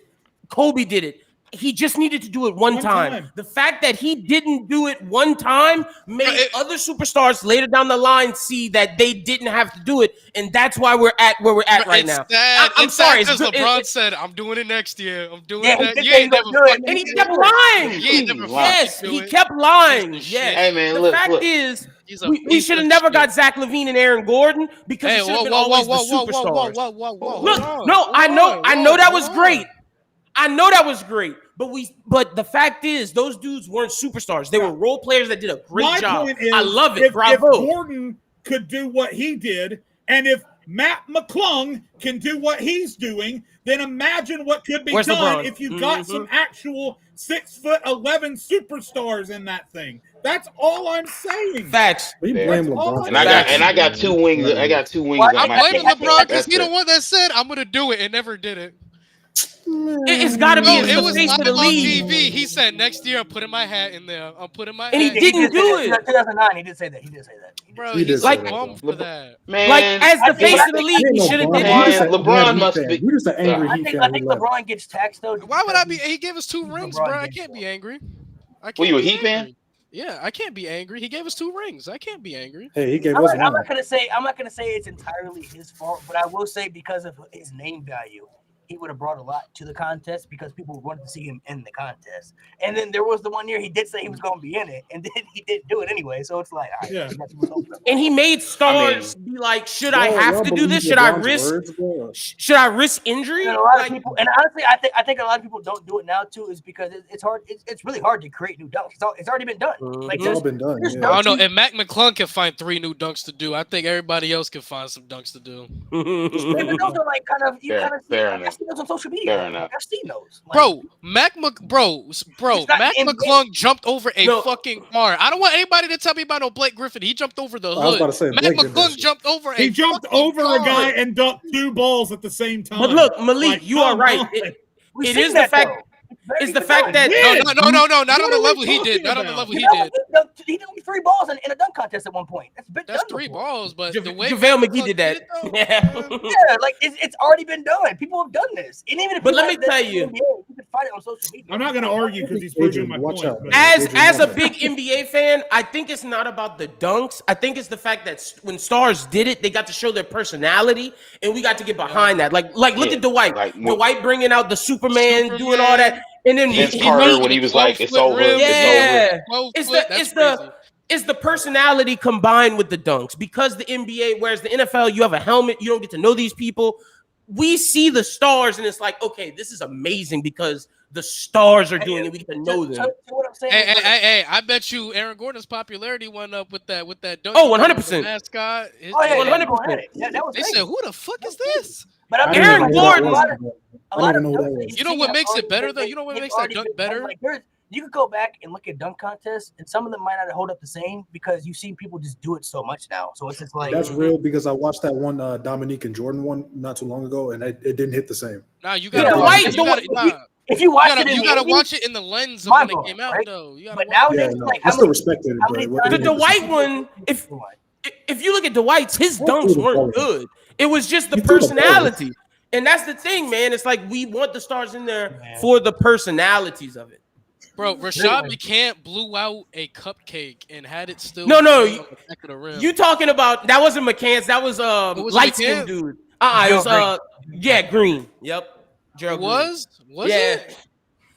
S4: Kobe did it. He just needed to do it one time. The fact that he didn't do it one time made other superstars later down the line see that they didn't have to do it, and that's why we're at where we're at right now. I'm sorry,
S5: because LeBron said, "I'm doing it next year. I'm doing it."
S1: he
S5: You
S1: said
S5: ain't never
S1: do it,
S5: fucking
S4: And he
S5: do
S4: kept
S5: it.
S4: lying.
S5: You ain't never
S4: Yes,
S5: fucking do
S4: he
S5: it.
S4: kept lying.
S5: Piece of
S4: Yes.
S5: shit.
S6: Hey, man,
S4: the
S6: look,
S4: fact
S6: look.
S4: is,
S5: He's a
S4: we
S5: piece
S4: should have
S5: of
S4: never
S5: shit.
S4: got Zach LaVine and Aaron Gordon because
S5: Hey,
S4: it should have
S5: whoa,
S4: been
S5: whoa,
S4: always
S5: whoa,
S4: the
S5: whoa,
S4: superstars.
S5: whoa, whoa.
S4: Look,
S5: Hold on,
S4: no,
S5: hold
S4: I know
S5: on,
S4: that was
S5: hold
S4: great.
S5: on.
S4: I know that was great, but the fact is, those dudes weren't superstars. They were role players that did a great
S2: My
S4: job.
S2: point is,
S4: I love it.
S2: If
S4: Bravo.
S2: Gordon could do what he did, and if Matt McClung can do what he's doing, then imagine what could be
S4: Where's
S2: done
S4: LeBron?
S2: if you got some actual 6'11" superstars in that thing. That's all I'm saying.
S4: Facts.
S3: You
S6: Yeah.
S3: blame LeBron.
S6: And I got two wings. I got two wings
S1: Well,
S6: on
S5: I'm
S6: my
S5: blaming
S6: team.
S5: LeBron because
S6: That's
S5: he the
S6: it.
S5: one that said, "I'm gonna do it," and never did it.
S4: It's got to be
S5: No,
S4: as
S5: it
S4: the
S5: was
S4: face
S5: live
S4: of the
S5: on
S4: league.
S5: TV. He said, "Next year, I'm putting my hat in there. I'm putting my."
S4: And he
S5: hat in
S4: didn't
S5: there."
S4: do it.
S1: 2009, he did say that.
S5: Bro,
S3: He did
S5: he's
S3: say
S5: a
S3: that,
S5: bum
S3: though.
S5: for that.
S6: Man,
S4: Like as the
S1: I think-
S4: face of the league, he
S3: no
S4: should have
S3: Bron.
S4: did
S6: Man,
S3: You just
S4: it.
S3: an
S6: LeBron
S3: angry
S6: must
S3: fan.
S6: be-
S3: You just an angry
S1: I
S3: Heat
S1: think
S3: fan.
S1: I think
S3: who left.
S1: LeBron gets taxed though.
S5: Why would I be?
S1: because
S5: He gave us 2
S1: he's
S5: rings,
S1: LeBron
S5: bro. I
S1: James,
S5: can't
S1: bro.
S5: be angry. I
S6: Were
S5: can't
S6: you a
S5: be
S6: Heat fan?
S5: angry. Yeah, I can't be angry. He gave us 2 rings. I can't be angry.
S3: Hey, he gave
S1: I'm
S3: us
S1: not, I'm
S3: one.
S1: not gonna say it's entirely his fault, but I will say because of his name value, he would have brought a lot to the contest because people wanted to see him in the contest. And then there was the one year he did say he was going to be in it, and then he didn't do it anyway. So it's like, all right,
S2: Yeah.
S1: that's what's open.
S4: And he made stars be like, should I
S3: Y'all
S4: have to do
S3: believe
S4: this? Should I
S3: LeBron's
S4: risk?
S3: words, bro?
S4: Should I risk injury?
S1: And a lot
S4: Like,
S1: of people, and honestly, I think a lot of people don't do it now too, is because it's hard. It's really hard to create new dunks. It's already been done. Like
S3: It's all been done.
S1: there's
S3: Yeah.
S5: I don't know.
S1: dunks
S5: If Mac McClung can find 3 new dunks to do, I think everybody else can find some dunks to do.
S1: But those are like kind of you
S6: Fair-
S1: kind of see.
S6: fair
S1: Like, I
S6: enough.
S1: see those on social media.
S6: Fair enough.
S1: I've seen those. Like,
S5: Bro, Mac
S1: not
S5: McClung
S1: NBA.
S5: jumped over a
S4: No.
S5: fucking car. I don't want anybody to tell me about no Blake Griffin. He jumped over the
S3: I was
S5: hood.
S3: about to say,
S5: Mac
S3: Blake did that
S5: McClung
S3: shit.
S5: jumped over
S2: He jumped
S5: fucking
S2: over
S5: car.
S2: a guy and dunked 2 balls at the same time.
S4: But look, Malik,
S2: Like,
S4: you are
S2: come
S4: right.
S2: on.
S1: We've
S4: It
S1: seen
S4: is the
S1: that,
S4: fact.
S1: though.
S4: is the fact that
S5: no, not
S2: What
S5: on the
S2: are we
S5: level he did.
S2: talking
S5: Not on the
S2: about?
S5: level he
S1: You know,
S5: did.
S1: he did 3 balls in a dunk contest at one point.
S5: That's
S1: done
S5: 3
S1: before.
S5: balls, but the way
S4: JaVale
S5: Virgil
S4: McGee did that.
S5: it, though,
S1: Yeah, like it's already been done. People have done this, and even if
S4: But
S1: you
S4: let me
S1: haven't done
S4: tell
S1: it in the
S4: you.
S1: NBA, you can find it on social media.
S2: I'm not going to argue because he's proving my
S3: Watch
S2: point.
S3: out,
S2: but-
S3: man.
S4: As a big NBA fan, I think it's not about the dunks. I think it's the fact that when stars did it, they got to show their personality, and we got to get behind that. Like look
S6: Yeah,
S4: at Dwight.
S6: like,
S4: Dwight bringing out the Superman, doing all that, and then
S6: Vince
S4: he
S6: Carter
S4: made-
S6: when he was like, "It's over,
S5: rim.
S6: it's over."
S4: yeah,
S5: 12
S4: it's
S5: foot,
S4: the
S5: that's
S4: it's
S5: crazy.
S4: the it's the personality combined with the dunks because the NBA, whereas the NFL, you have a helmet, you don't get to know these people. We see the stars, and it's like, okay, this is amazing because the stars are doing it. We get to know them.
S1: So what I'm saying
S5: Hey,
S1: is,
S5: hey, I bet you Aaron Gordon's popularity went up with that dunk.
S4: Oh,
S5: he did
S4: 100%.
S5: with the mascot.
S1: oh yeah,
S4: 100%.
S1: that was
S5: They
S1: crazy.
S5: said, "Who the fuck is this?"
S1: But I'm
S4: Aaron
S1: just
S4: Gordon-
S1: a
S3: I
S1: lot
S3: don't
S1: of
S3: know who that
S1: dunks
S3: was.
S1: you've
S5: You know
S1: seen
S5: what
S1: have
S5: makes it
S1: already
S5: better,
S1: been-
S5: though? You know what
S1: they've
S5: makes that
S1: already
S5: dunk
S1: been done.
S5: better?
S1: Like you could go back and look at dunk contests, and some of them might not hold up the same because you've seen people just do it so much now. So it's just like
S3: That's real because I watched that one Dominique and Jordan one not too long ago, and it didn't hit the same.
S5: Nah, you
S1: Yeah,
S5: gotta
S4: Dwight-
S5: watch. You gotta, nah,
S1: if you watch it,
S5: you gotta watch it in the lens of when it
S1: mind-blowing,
S5: came out,
S1: right?
S5: though. You gotta
S1: But
S5: watch
S1: now
S5: it.
S3: Yeah,
S1: it's
S3: no,
S1: like
S3: I still respected it,
S1: how
S3: but
S1: many
S3: it
S1: times-
S4: The
S3: didn't hit the
S4: Dwight
S3: same.
S4: one, if you look at Dwight's, his dunks weren't good. It was just the
S3: He threw the ball.
S4: personality. And that's the thing, man. It's like we want the stars in there for the personalities of it.
S5: Bro, Rashad McCants blew out a cupcake and had it still.
S4: No,
S5: on the back of the rim.
S4: You talking about that wasn't McCants, that was
S5: was it
S4: light skinned
S5: McCants?
S4: dude. It was Green. Yep. Gerald Green.
S5: Was
S4: Yeah.
S5: it?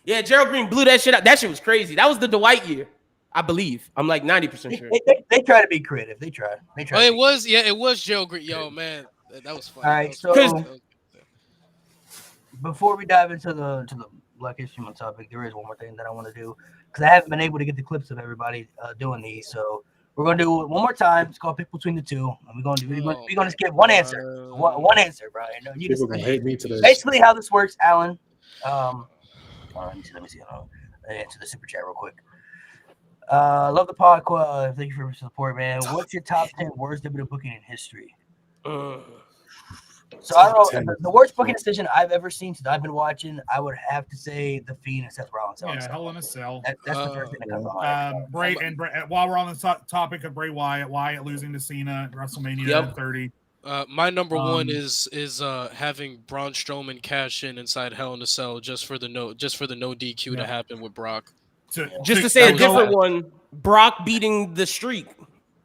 S4: Yeah, Gerald Green blew that shit out. That shit was crazy. That was the Dwight year, I believe. I'm like 90% sure.
S1: They try to be creative. They try.
S5: Oh, it was. Yeah, it was Joe Green. Yo, man, that was funny.
S1: All right,
S5: That was
S1: so
S5: funny.
S1: before we dive into the Black History Month topic, there is one more thing that I want to do because I haven't been able to get the clips of everybody doing these. So we're gonna do it one more time. It's called Pick Between the Two, and we're gonna just give one answer. One answer, Brian. No, you
S3: People
S1: just
S3: gonna hate me today.
S1: basically how this works, Alan. Let me see. I'll answer the super chat real quick. Love the pod. Thank you for your support, man. What's your top 10 worst WWE booking in history? So I don't know. The worst booking decision I've ever seen since I've been watching, I would have to say the Fiend and Seth Rollins.
S2: Yeah, Hell in a Cell.
S1: That's the first thing that comes to mind.
S2: Bray, while we're on the topic of Bray Wyatt losing to Cena at WrestleMania 30.
S5: My number one is having Braun Strowman cash in inside Hell in a Cell just for the no DQ to happen with Brock.
S4: Just to say a different one, Brock beating the Streak.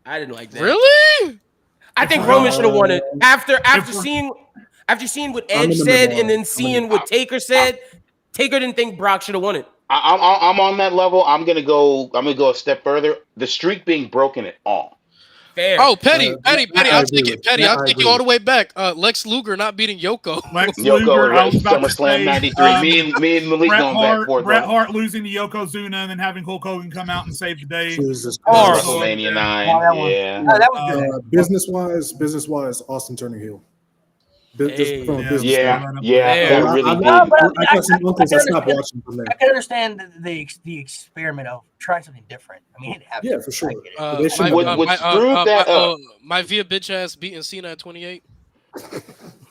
S4: I didn't like that.
S5: Really?
S4: I think Roman should have won it after seeing what Edge said and then seeing what Taker said. Taker didn't think Brock should have won it.
S6: I'm on that level. I'm gonna go a step further. The streak being broken at all.
S4: Fair.
S5: Oh, Petty. I'll take it. Petty, I'll take you all the way back. Lex Luger not beating Yoko.
S2: Luger, I was about to
S6: SummerSlam
S2: say,
S6: '93. Me and Malik going back and forth.
S2: Bret Hart losing to Yokozuna and then having Hulk Hogan come out and save the day.
S6: WrestleMania 9. Yeah.
S1: That was good.
S3: Business wise, Austin turning heel. That really did.
S1: No, but
S3: I got some uncles that stopped watching from there.
S1: I can understand the experiment of trying something different. I mean, it happens.
S3: Yeah, for sure.
S5: My Via bitch ass beating Cena at 28.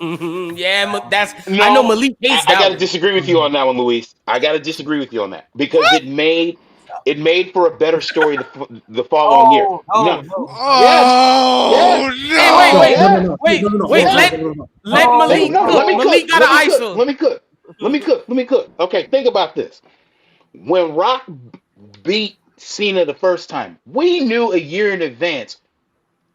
S4: Yeah, I know Malik hates that.
S6: I gotta disagree with you on that one, Luis. I gotta disagree with you on that because it made for a better story the following year.
S4: Let Malik cook. Malik got an ISO.
S6: Let me cook. Okay, think about this. When Rock beat Cena the first time, we knew a year in advance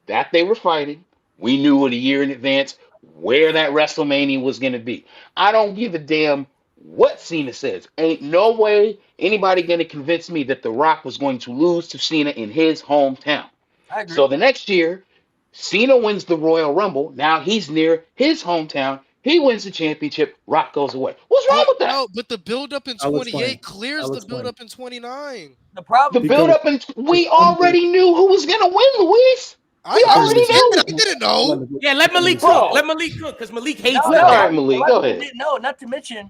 S6: that they were fighting. We knew a year in advance where that WrestleMania was going to be. I don't give a damn what Cena says. Ain't no way anybody going to convince me that The Rock was going to lose to Cena in his hometown.
S1: I agree.
S6: So the next year, Cena wins the Royal Rumble. Now he's near his hometown. He wins the championship. Rock goes away. What's wrong with that?
S5: No, but the build-up in 28 clears the build-up in 29.
S1: The
S6: build-up in we already knew who was going to win, Luis.
S5: I already knew. I didn't know.
S4: Yeah, let Malik cook. Let Malik cook because Malik hates
S6: All
S4: that.
S6: right, Malik, go ahead.
S1: No, not to mention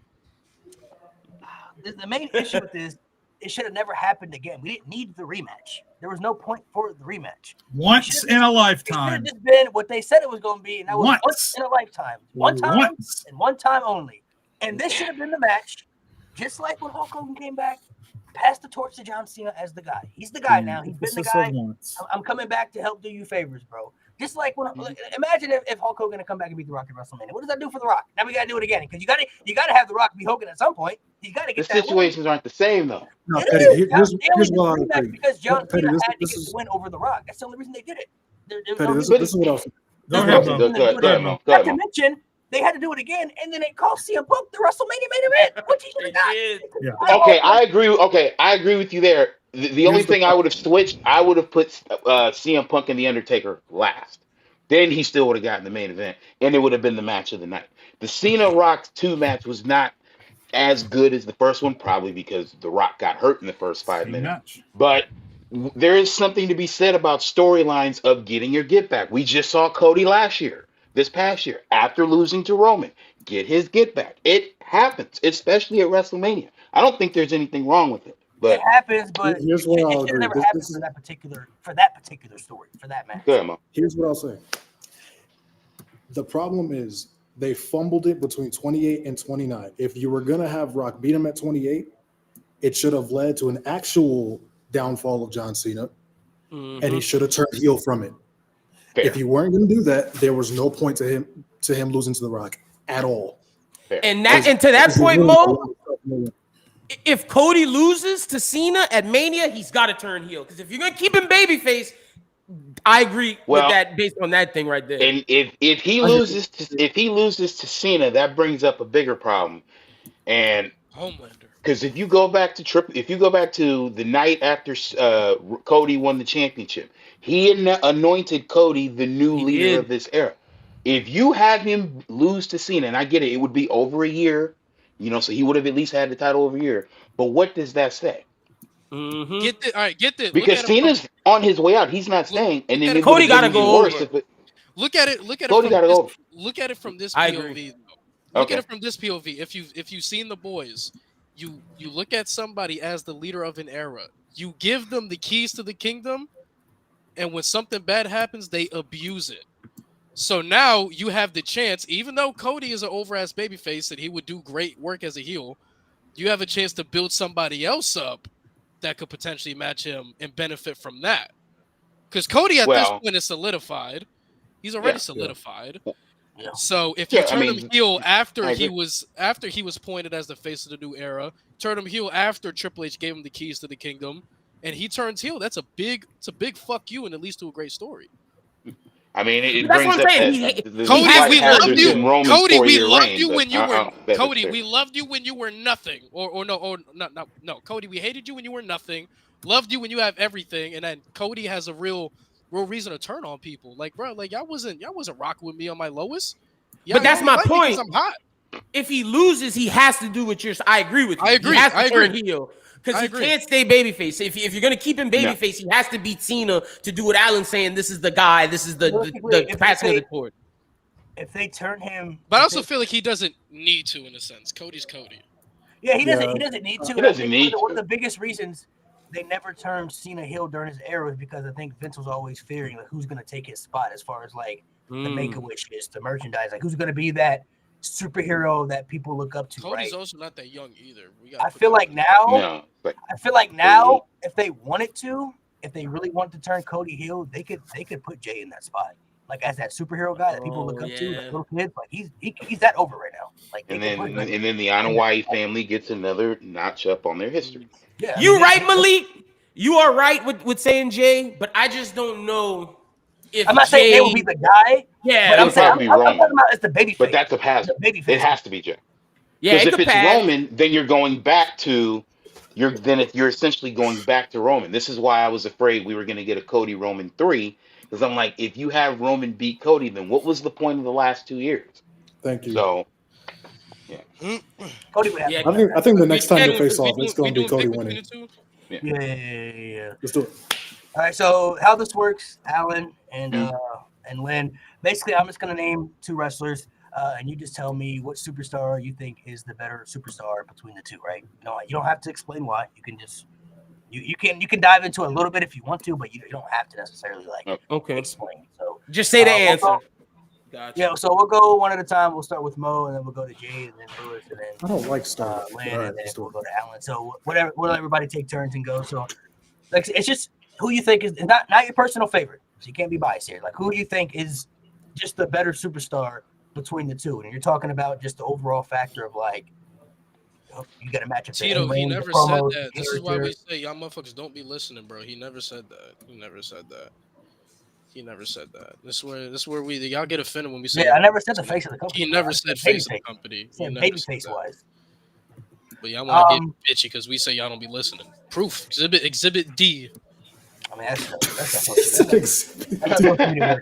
S1: the main issue with this. It should have never happened again. We didn't need the rematch. There was no point for the rematch.
S2: Once in a lifetime.
S1: It should have just been what they said it was going to be, and that was once in a lifetime. One time and one time only. And this should have been the match just like when Hulk Hogan came back, pass the torch to John Cena as the guy. He's the guy now. He's been the guy. I'm coming back to help do you favors, bro. Just like when, imagine if Hulk Hogan had come back and beat The Rock at WrestleMania. What does that do for The Rock? Now we gotta do it again because you gotta have The Rock be Hogan at some point. He's gotta get
S6: the
S1: that
S6: situations aren't the same though.
S3: No, Petty, here's what I agree.
S1: because John Cena had to get the win over The Rock. That's the only reason they did it.
S3: Petty, this is what I was.
S2: Go ahead, Mo.
S6: Go ahead, Mo.
S1: Not to mention, they had to do it again, and then they called CM Punk the WrestleMania main event, which he should have got.
S6: Okay, I agree. Okay, I agree with you there. The only thing I would have switched, I would have put CM Punk and The Undertaker last. Then he still would have gotten the main event, and it would have been the match of the night. The Cena Rock 2 match was not as good as the first one, probably because The Rock got hurt in the first 5 minutes. But there is something to be said about storylines of getting your get back. We just saw Cody this past year, after losing to Roman, get his get back. It happens, especially at WrestleMania. I don't think there's anything wrong with it. But
S1: it happens, but
S3: here's what I'll
S1: it
S3: agree.
S1: never happens for that particular story, for that match.
S6: Go ahead, Mo.
S3: Here's what I'll say. The problem is they fumbled it between 28 and 29. If you were gonna have Rock beat him at 28, it should have led to an actual downfall of John Cena, and he should have turned heel from it. Fair. If you weren't going to do that, there was no point to him losing to The Rock at all.
S6: Fair.
S4: And to that point, Mo, if Cody loses to Cena at Mania, he's got to turn heel. Because if you're going to keep him babyface, I agree with that based on that thing right there.
S6: And if he loses to Cena, that brings up a bigger problem. And
S5: Homelander.
S6: Because if you go back to the night after Cody won the championship, he anointed Cody the new leader of this era. If you have him lose to Cena, and I get it, it would be over a year, so he would have at least had the title over a year. But what does that say?
S5: Mm-hmm. Get this.
S6: Because Cena's on his way out. He's not staying, and then
S4: Cody got to go over.
S5: Look at it.
S6: Cody got to go over.
S5: Look at it from this
S4: I
S5: POV.
S4: agree.
S5: Look at it from this POV. If you've seen The Boys, you look at somebody as the leader of an era. You give them the keys to the kingdom, and when something bad happens, they abuse it. So now you have the chance, even though Cody is an over-ass babyface and he would do great work as a heel, you have a chance to build somebody else up that could potentially match him and benefit from that. Because Cody at this point is solidified. He's already solidified. Yeah. So if you turn him heel after he was pointed as the face of the new era, turn him heel after Triple H gave him the keys to the kingdom, and he turns heel, it's a big fuck you, and it leads to a great story.
S6: I mean, it
S4: that's
S6: brings
S4: what I'm
S6: up
S4: saying.
S5: Cody, we loved you. Cody, we loved
S6: reign,
S5: you when you were Cody.
S6: Fair.
S5: We loved you when you were nothing, or no. Cody, we hated you when you were nothing. Loved you when you have everything, and then Cody has a real reason to turn on people. Like, bro, like y'all wasn't rocking with me on my lowest.
S4: But that's my point.
S5: I'm hot.
S4: If he loses, he has to do what you're. I agree with you.
S5: I agree.
S4: He has to
S5: I
S4: turn
S5: agree.
S4: heel. Because he can't stay babyface. If you're going to keep him babyface, he has to beat Cena to do what Alan's saying. This is the guy. This is the passing of the torch.
S1: If they turn him,
S5: but I also feel like he doesn't need to, in a sense. Cody's Cody.
S1: Yeah, he doesn't. He doesn't need to.
S6: He doesn't need to.
S1: One of the biggest reasons they never turned Cena heel during his era is because I think Vince was always fearing like who's going to take his spot as far as like the Make-A-Wish is, the merchandise, like who's going to be that superhero that people look up to.
S5: Cody's
S1: right?
S5: also not that young either.
S1: I feel like now, if they wanted to, if they really wanted to turn Cody heel, they could put Jay in that spot, like as that superhero guy that people look up to, like little kids. Like he's that over right now. Like
S6: and then the Anoa'i family gets another notch up on their history.
S1: Yeah,
S4: you're right, Malik. You are right with saying Jay, but I just don't know if
S1: I'm not saying Jay will be the guy.
S4: Yeah,
S1: but I'm
S6: probably
S1: I'm talking about it's the baby.
S6: But that's a hazard. It has to be Jay.
S4: Yeah,
S6: because if it's Roman, then you're going back to you're essentially going back to Roman. This is why I was afraid we were going to get a Cody Roman 3, because I'm like, if you have Roman beat Cody, then what was the point of the last 2 years?
S3: Thank you.
S6: So,
S1: Cody would have.
S3: I think the next time they face off, it's going to be Cody winning.
S1: Yeah.
S3: Let's do it.
S1: All right. So how this works, Alan and Lynn. Basically, I'm just going to name 2 wrestlers. And you just tell me what superstar you think is the better superstar between the 2, right? No, you don't have to explain why. You can just you can dive into it a little bit if you want to, but you don't have to necessarily explain. So
S4: just say the answer. Gotcha.
S1: Yeah, so we'll go one at a time. We'll start with Mo, and then we'll go to Jade, and then Lewis, and then
S3: I don't like Star.
S1: Lynn, and then we'll go to Alan. So whatever, we'll let everybody take turns and go. So like it's just who you think is not your personal favorite. So you can't be biased here. Like who do you think is just the better superstar between the two? And you're talking about just the overall factor of like you got to match up.
S5: Tito, he never said that. This is why we say y'all motherfuckers don't be listening, bro. He never said that. He never said that. This is where we y'all get offended when we say.
S1: Yeah, I never said the face of the company.
S5: He never said face of the company.
S1: Baby face wise.
S5: But y'all want to get bitchy because we say y'all don't be listening. Proof. Exhibit D.
S1: I mean, that's not supposed to be work.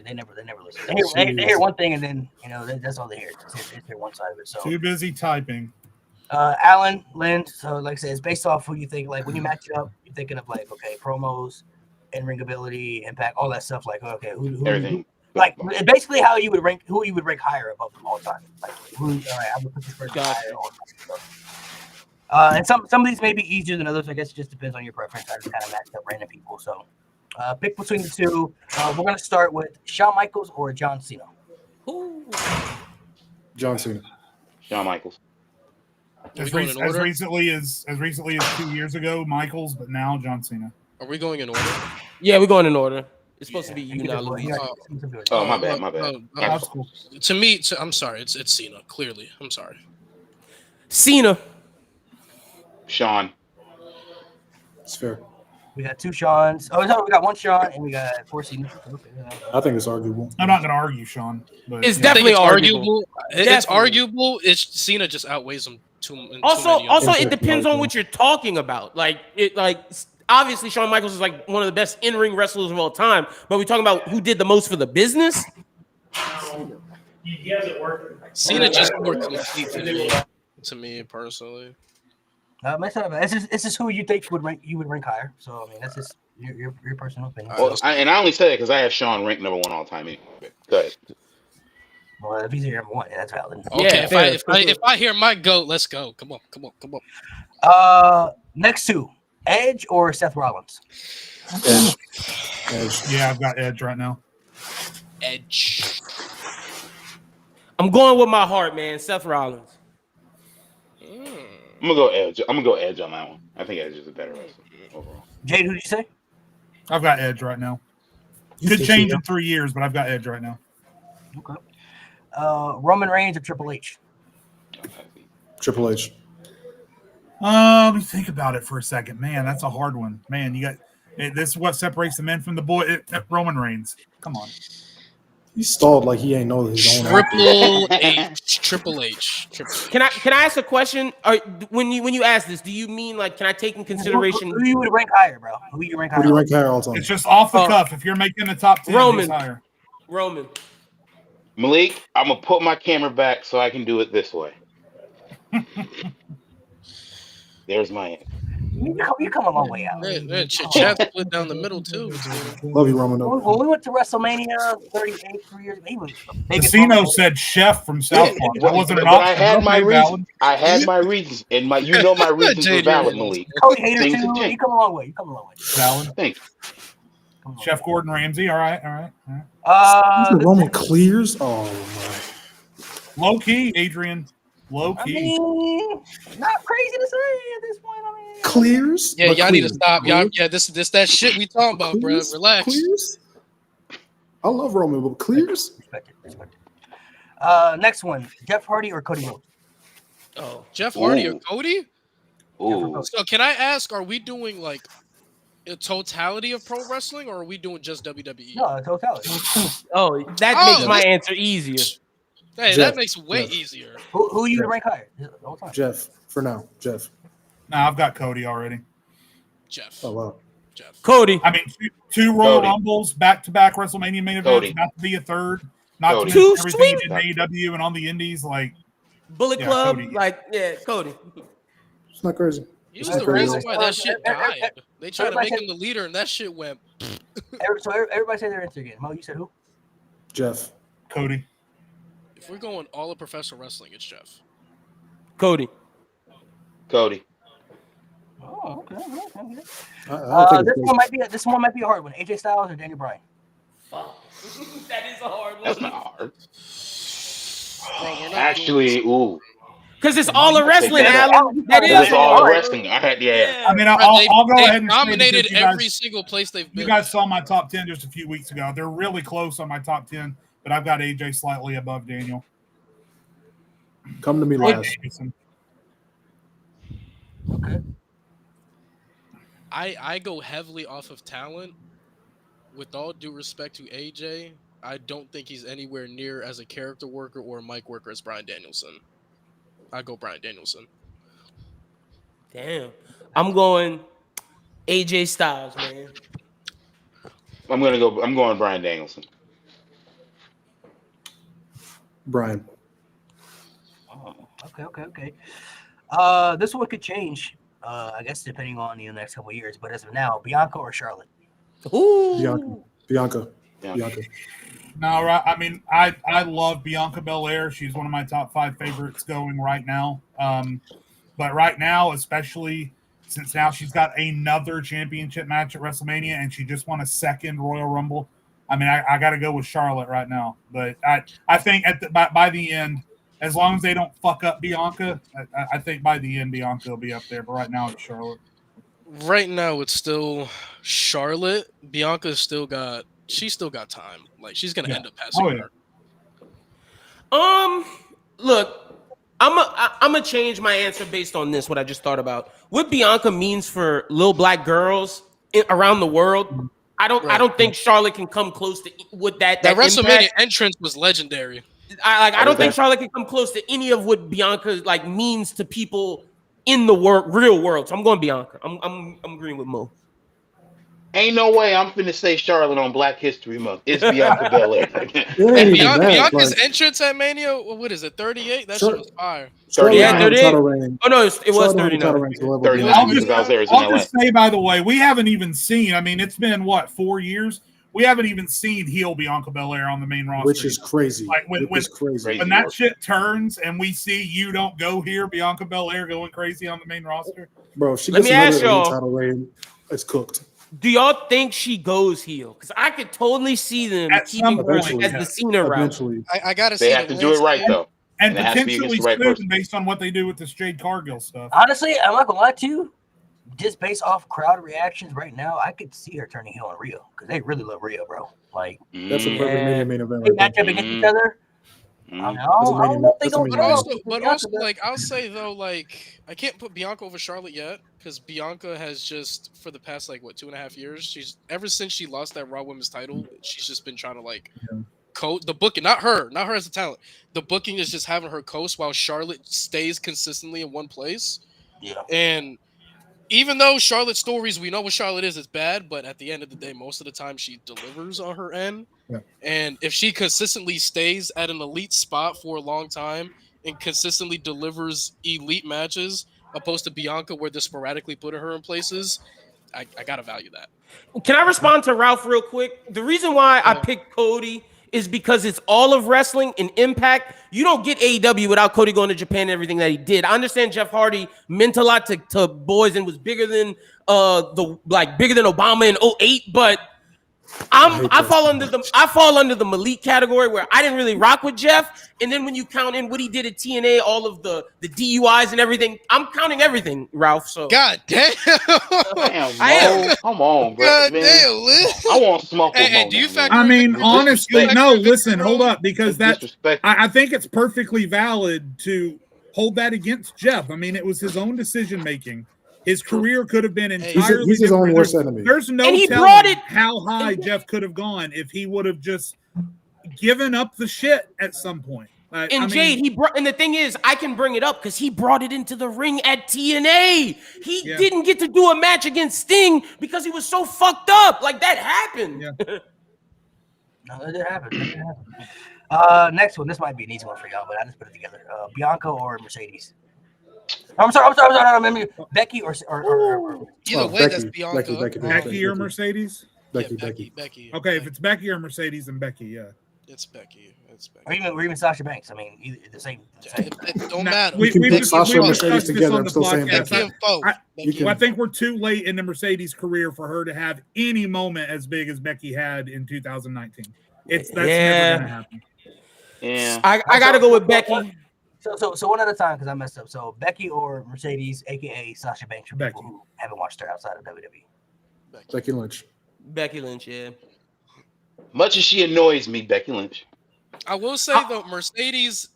S1: They never listen. They hear one thing and then that's all they hear. It's hear one side of it. So
S2: too busy typing.
S1: Alan, Lynn. So like I said, it's based off who you think. Like when you match it up, you're thinking of like promos, in-ring ability, impact, all that stuff. Like who
S6: Everything.
S1: Like basically how you would rank who you would rank higher above them all the time. Like who? All right, I would put this person higher. All that stuff. And some of these may be easier than others. I guess it just depends on your preference. I just kind of matched up random people. So pick between the two. We're going to start with Shawn Michaels or John Cena.
S3: John Cena.
S6: Shawn Michaels.
S2: As recently as 2 years ago, Michaels, but now John Cena.
S5: Are we going in order?
S4: Yeah, we're going in order. It's supposed to be you now, Louis.
S6: Oh, my bad.
S2: That's cool.
S5: To me, I'm sorry. It's Cena. Clearly, I'm sorry.
S4: Cena.
S6: Sean.
S3: It's fair.
S1: We got two Seans. Oh, no, we got one Sean and we got 4 Cena.
S3: I think it's arguable.
S2: I'm not going to argue, Sean. But
S4: it's definitely arguable.
S5: It's arguable. It's Cena just outweighs him too.
S4: Also, it depends on what you're talking about. Obviously, Shawn Michaels is like one of the best in-ring wrestlers of all time. But we're talking about who did the most for the business.
S7: He hasn't worked.
S5: Cena just more complete to me personally.
S1: It's just who you think you would rank higher. So I mean, that's just your personal opinion.
S6: Well, I only said it because I have Sean ranked number 1 all time anyway. Go ahead.
S1: Well, if he's your number 1, that's valid.
S5: Okay, if I hear my goat, let's go. Come on.
S1: Next two, Edge or Seth Rollins?
S3: Edge.
S2: Yeah, I've got Edge right now.
S5: Edge.
S4: I'm going with my heart, man. Seth Rollins.
S6: I'm gonna go Edge. I'm gonna go Edge on that one. I think Edge is a better wrestler overall.
S1: Jade, who did you say?
S2: I've got Edge right now. Could change in 3 years, but I've got Edge right now.
S1: Okay. Roman Reigns or Triple H?
S3: Triple H.
S2: Let me think about it for a second. Man, that's a hard one. Man, you got this is what separates the men from the boy. Roman Reigns. Come on.
S3: He stalled like he ain't know his own.
S5: Triple H.
S4: Can I ask a question? When you ask this, do you mean like can I take in consideration
S1: who you would rank higher, bro? Who you rank higher?
S3: Who do you rank higher all the time?
S2: It's just off the cuff. If you're making the top 10,
S4: Roman.
S2: Higher.
S4: Roman.
S6: Malik, I'm gonna put my camera back so I can do it this way. There's my answer.
S1: You come a long way out.
S5: Chat split down the middle too.
S3: Love you, Roman.
S1: When we went to WrestleMania 38 3 years, he was
S2: Casino said Chef from South Park. That wasn't an
S6: But
S2: option.
S6: I had my reasons.
S2: Valid.
S6: I had my reasons, and my my reasons were valid, Malik.
S1: Cody Hater
S6: Things
S1: too.
S6: have
S1: You
S6: changed.
S1: come a long way.
S2: Valid.
S6: Thank you.
S2: Chef Gordon Ramsay. All right.
S3: Roman clears. Oh my.
S2: Low key, Adrian. Low
S1: I
S2: key.
S1: mean, not crazy to say at this point. I mean,
S3: Clears.
S5: Yeah,
S3: But
S5: y'all need to
S3: clears.
S5: stop. Y'all, this that shit we talking about, bro.
S3: Clears?
S5: Relax.
S3: Clears. I love Roman, but clears.
S1: respect it. Next one, Jeff Hardy or Cody Rhodes?
S5: Oh, Jeff Hardy or Cody?
S6: Ooh.
S5: So can I ask, are we doing like a totality of pro wrestling, or are we doing just WWE?
S1: No, totality.
S4: Oh, that makes my answer easier.
S5: Hey,
S3: Jeff.
S5: that makes it way
S3: Jeff.
S5: easier.
S1: Who you rank higher? The whole time.
S3: Jeff. For now, Jeff.
S2: Nah, I've got Cody already.
S5: Jeff.
S3: Oh wow.
S5: Jeff.
S4: Cody.
S2: I mean, two Royal
S6: Cody.
S2: Rumbles, back-to-back WrestleMania main events,
S6: Cody.
S2: not to be a third, not
S6: Cody.
S2: to
S4: Too
S2: mention everything
S4: sweet.
S2: he did in AEW and on the Indies. Like,
S4: Bullet
S2: Yeah,
S4: Club.
S2: Cody.
S4: Cody.
S3: It's not crazy.
S5: He was
S3: That's
S5: the
S3: crazy.
S5: reason why that shit died. They tried to
S1: Everybody
S5: make him the leader, and that shit went.
S1: So everybody say their answer again. Mo, you said who?
S3: Jeff.
S2: Cody.
S5: If we're going all of professional wrestling, it's Jeff.
S4: Cody.
S6: Cody.
S1: Oh, okay.
S3: I don't think
S1: This
S3: it's
S1: one might be a hard one. AJ Styles or Daniel Bryan?
S4: That is a hard one.
S6: That's not hard.
S5: Bro, we're not
S6: Actually, ooh.
S4: Because it's all a wrestling,
S6: that
S4: Alan. That
S6: Because
S4: is
S6: it's all
S4: hard.
S6: wrestling. Yeah.
S2: I mean,
S5: Bro,
S2: I'll go
S5: they've
S2: ahead and say
S5: dominated
S2: because
S5: every single place they've been.
S2: You guys saw my top 10 just a few weeks ago. They're really close on my top 10, but I've got AJ slightly above Daniel.
S3: Come to me last.
S1: Okay.
S5: I go heavily off of talent. With all due respect to AJ, I don't think he's anywhere near as a character worker or a mic worker as Bryan Danielson. I go Bryan Danielson.
S4: Damn. I'm going AJ Styles, man.
S6: I'm going Bryan Danielson.
S3: Brian.
S1: Oh, okay. This one could change. I guess depending on the next couple of years, but as of now, Bianca or Charlotte?
S4: Ooh.
S3: Bianca.
S2: No, I mean, I love Bianca Belair. She's one of my top 5 favorites going right now. But right now, especially since now she's got another championship match at WrestleMania and she just won a second Royal Rumble. I mean, I got to go with Charlotte right now. But I think by the end, as long as they don't fuck up Bianca, I think by the end Bianca will be up there. But right now it's Charlotte.
S5: Right now it's still Charlotte. Bianca's still got time. Like she's gonna end up passing her.
S4: Look, I'm gonna change my answer based on this. What I just thought about what Bianca means for little black girls around the world. I don't think Charlotte can come close to what that
S5: WrestleMania
S4: impact.
S5: entrance was legendary.
S4: I don't think Charlotte can come close to any of what Bianca like means to people in the real world. So I'm going Bianca. I'm agreeing with Mo.
S6: Ain't no way I'm finna say Charlotte on Black History Month. It's Bianca Belair.
S5: And Bianca's entrance at Mania, what is it, 38? That shit was fire.
S4: 38. Oh no, it was 39.
S6: 39 because I was there.
S2: I'll just say, by the way, we haven't even seen. I mean, it's been what 4 years. We haven't even seen heel Bianca Belair on the main roster,
S3: which is crazy.
S2: Like when that shit turns and we see you don't go here, Bianca Belair going crazy on the main roster.
S3: Bro, if she gets another title reign, it's cooked.
S4: Do y'all think she goes heel? Because I could totally see them keeping her as the Cena route.
S5: I gotta
S6: say they have to do it right though,
S2: and potentially soon based on what they do with this Jade Cargill stuff.
S1: Honestly, I'm not gonna lie to you. Just based off crowd reactions right now, I could see her turning heel on Rio because they really love Rio, bro. Like
S3: that's a perfect main event.
S1: They match up against each other. I don't know if they gonna
S5: but also, like I'll say though, like I can't put Bianca over Charlotte yet because Bianca has just for the past 2.5 years, she's ever since she lost that Raw Women's title, she's just been trying to coach the booking, not her as a talent. The booking is just having her coast while Charlotte stays consistently in one place.
S1: Yeah,
S5: and even though Charlotte's stories, we know what Charlotte is, it's bad, but at the end of the day, most of the time she delivers on her end. Yeah. And if she consistently stays at an elite spot for a long time and consistently delivers elite matches, opposed to Bianca where they're sporadically putting her in places, I gotta value that.
S4: Can I respond to Ralph real quick? The reason why I picked Cody is because it's all of wrestling and Impact. You don't get AEW without Cody going to Japan and everything that he did. I understand Jeff Hardy meant a lot to boys and was bigger than bigger than Obama in 2008, but I fall under the Malik category where I didn't really rock with Jeff. And then when you count in what he did at TNA, all of the DUIs and everything, I'm counting everything, Ralph. So
S5: God damn,
S4: I am.
S6: Come on, bro.
S5: God
S6: man.
S5: damn, Liz.
S6: I want to smoke.
S5: Do you factor?
S2: I mean, honestly, no. Listen, hold up, because that's.
S6: Disrespect.
S2: I think it's perfectly valid to hold that against Jeff. I mean, it was his own decision making. His career could have been entirely
S3: he's his own worst enemy.
S2: There's no
S4: and he
S2: telling
S4: brought it,
S2: how high Jeff could have gone if he would have just given up the shit at some point.
S4: Jade, he brought, and the thing is, I can bring it up because he brought it into the ring at TNA. He didn't get to do a match against Sting because he was so fucked up. Like that happened.
S2: Yeah.
S1: No, that did happen. Next one. This might be an easy one for y'all, but I just put it together. Bianca or Mercedes? I'm sorry. No, Becky or
S5: either way, that's Bianca.
S2: Becky or Mercedes?
S5: Becky.
S2: Okay, if it's Becky or Mercedes, then Becky. Yeah,
S5: it's Becky.
S1: Or even Sasha Banks. I mean, either the same.
S5: It don't matter.
S2: We
S3: Sasha and Mercedes together. I'm still saying
S2: I think we're too late in the Mercedes career for her to have any moment as big as Becky had in 2019. That's never gonna happen.
S6: Yeah.
S4: I gotta go with Becky.
S1: So one at a time because I messed up. So Becky or Mercedes, aka Sasha Banks, for
S2: Becky.
S1: people who haven't watched her outside of WWE.
S3: Becky Lynch.
S4: Becky Lynch, yeah.
S6: Much as she annoys me, Becky Lynch.
S5: I will say though, Mercedes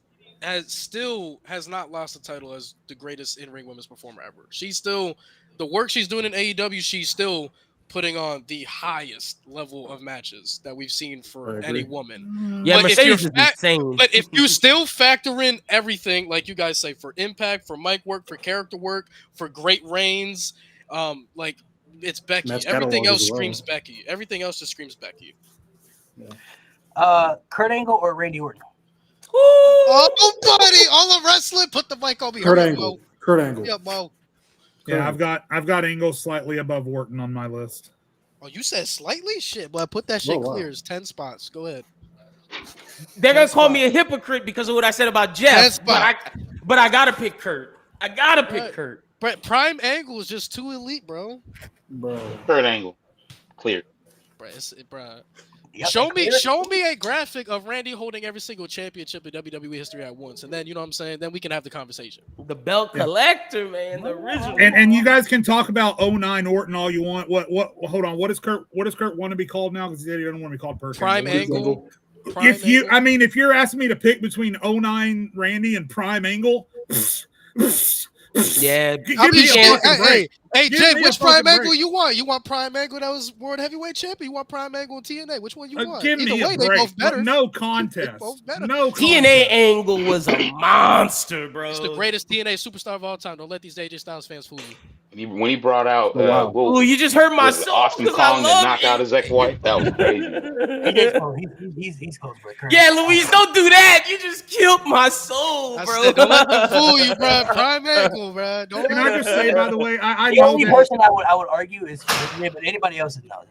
S5: has not lost the title as the greatest in-ring women's performer ever. She's still the work she's doing in AEW. She's still putting on the highest level of matches that we've seen for any woman.
S4: Yeah,
S5: But
S4: Mercedes is insane.
S5: But if you still factor in everything, like you guys say, for impact, for mic work, for character work, for great reigns, like it's Becky.
S3: Match
S5: Everything
S3: catalog
S5: else
S3: as well.
S5: screams Becky. Everything else just screams Becky.
S1: Kurt Angle or Randy Orton?
S5: Oh, buddy! All the wrestling. Put the mic on me.
S3: Kurt
S5: Hurry up,
S3: Angle.
S5: Mo.
S3: Kurt Angle.
S5: Hurry up, Mo.
S2: Yeah, I've got Angle slightly above Orton on my list.
S5: Oh, you said slightly? Shit, but put that shit
S3: Oh, wow.
S5: clear. It's 10 spots. Go ahead.
S4: They're gonna call me a hypocrite because of what I said about Jeff,
S5: That's
S4: but I gotta pick Kurt. I gotta pick
S5: Right.
S4: Kurt.
S5: But Prime Angle is just too elite, bro.
S3: Bro.
S6: Kurt Angle. Clear.
S5: Bro.
S1: Yep,
S5: Show me a graphic of Randy holding every single championship in WWE history at once, and then you know what I'm saying. Then we can have the conversation.
S4: The belt collector, man, the original.
S2: And you guys can talk about 09 Orton all you want. What hold on, what does Kurt want to be called now? Because he said he doesn't want to be called Perk
S5: Prime Angle. Prime
S2: If you're asking me to pick between 09 Randy and Prime Angle,
S4: Yeah,
S2: give me a fucking break.
S5: Hey,
S2: Give
S5: Jay,
S2: me a
S5: which Prime
S2: fucking
S5: Angle
S2: break.
S5: you want? You want Prime Angle that was World Heavyweight Champion? You want Prime Angle and TNA? Which one you want?
S2: Give me
S5: Either way,
S2: a
S5: they
S2: break.
S5: both better.
S2: No contest.
S5: both better.
S2: No
S4: TNA
S2: contest.
S4: Angle was a monster, bro.
S5: It's the greatest TNA superstar of all time. Don't let these AJ Styles fans fool you.
S6: When he brought out,
S3: Wow.
S4: Ooh, you just hurt my
S6: was it
S4: soul.
S6: Austin
S4: 'Cause I
S6: Kong to
S4: love
S6: knock out his ex-wife? That was crazy.
S1: He's close, bro.
S4: Yeah, Louise, don't do that. You just killed my soul,
S5: I
S4: bro.
S5: said, don't let them fool you, bro. Prime Angle, bro. Don't
S2: Can
S5: let
S2: I
S5: them
S2: just say, by the way, I
S1: The
S2: know
S1: only
S2: that
S1: person I would argue is Virgil, but anybody else is not